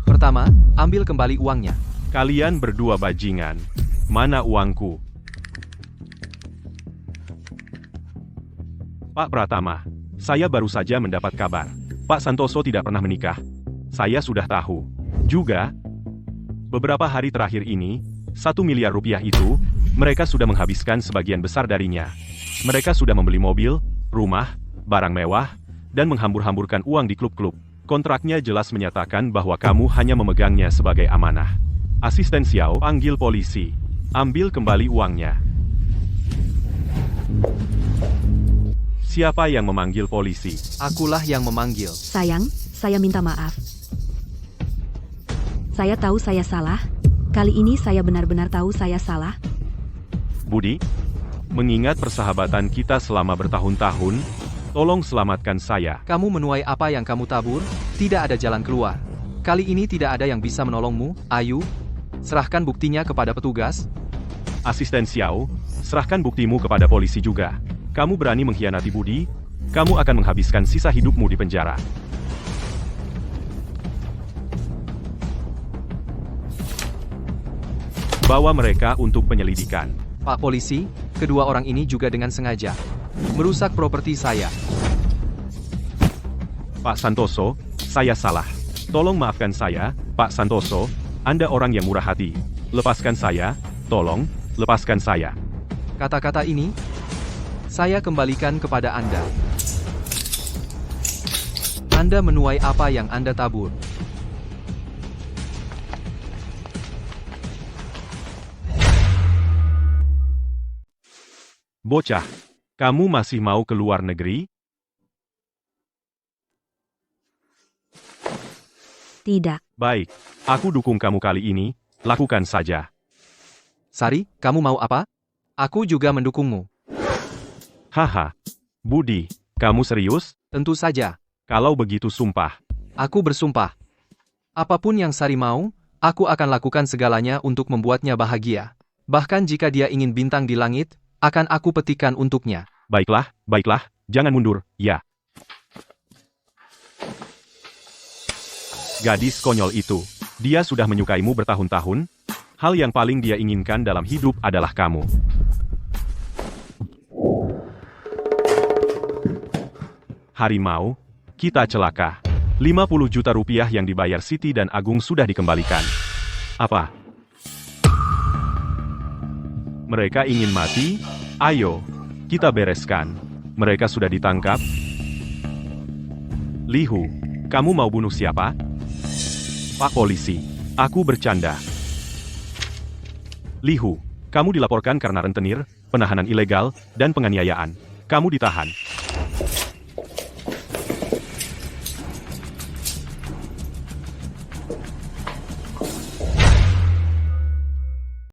Pertama, ambil kembali uangnya. Kalian berdua bajingan. Mana uangku? Pak Pratama, saya baru saja mendapat kabar. Pak Santoso tidak pernah menikah. Saya sudah tahu. Juga, beberapa hari terakhir ini, 1 miliar rupiah itu, mereka sudah menghabiskan sebagian besar darinya. Mereka sudah membeli mobil, rumah, barang mewah, dan menghambur-hamburkan uang di klub-klub. Kontraknya jelas menyatakan bahwa kamu hanya memegangnya sebagai amanah. Asisten Xiao panggil polisi. Ambil kembali uangnya. Siapa yang memanggil polisi? Akulah yang memanggil. Sayang, saya minta maaf. Saya tahu saya salah. Kali ini saya benar-benar tahu saya salah. Budi, mengingat persahabatan kita selama bertahun-tahun, tolong selamatkan saya. Kamu menuai apa yang kamu tabur, tidak ada jalan keluar. Kali ini tidak ada yang bisa menolongmu, Ayu. Serahkan buktinya kepada petugas. Asisten Xiao, serahkan buktimu kepada polisi juga. Kamu berani mengkhianati Budi, kamu akan menghabiskan sisa hidupmu di penjara. Bawa mereka untuk penyelidikan. Pak Polisi, kedua orang ini juga dengan sengaja merusak properti saya. Pak Santoso, saya salah. Tolong maafkan saya, Pak Santoso. Anda orang yang murah hati. Lepaskan saya, tolong, lepaskan saya. Kata-kata ini, saya kembalikan kepada Anda. Anda menuai apa yang Anda tabur. Bocah, kamu masih mau ke luar negeri? Tidak. Baik, aku dukung kamu kali ini, lakukan saja. Sari, kamu mau apa? Aku juga mendukungmu. Haha, Budi, kamu serius? Tentu saja. Kalau begitu sumpah. Aku bersumpah. Apapun yang Sari mau, aku akan lakukan segalanya untuk membuatnya bahagia. Bahkan jika dia ingin bintang di langit, akan aku petikan untuknya. Baiklah, baiklah, jangan mundur, ya. Gadis konyol itu, dia sudah menyukaimu bertahun-tahun. Hal yang paling dia inginkan dalam hidup adalah kamu. Harimau, kita celaka. 50 juta rupiah yang dibayar Siti dan Agung sudah dikembalikan. Apa? Mereka ingin mati? Ayo, kita bereskan. Mereka sudah ditangkap. Lihu, kamu mau bunuh siapa? Pak Polisi, aku bercanda. Lihu, kamu dilaporkan karena rentenir, penahanan ilegal, dan penganiayaan. Kamu ditahan.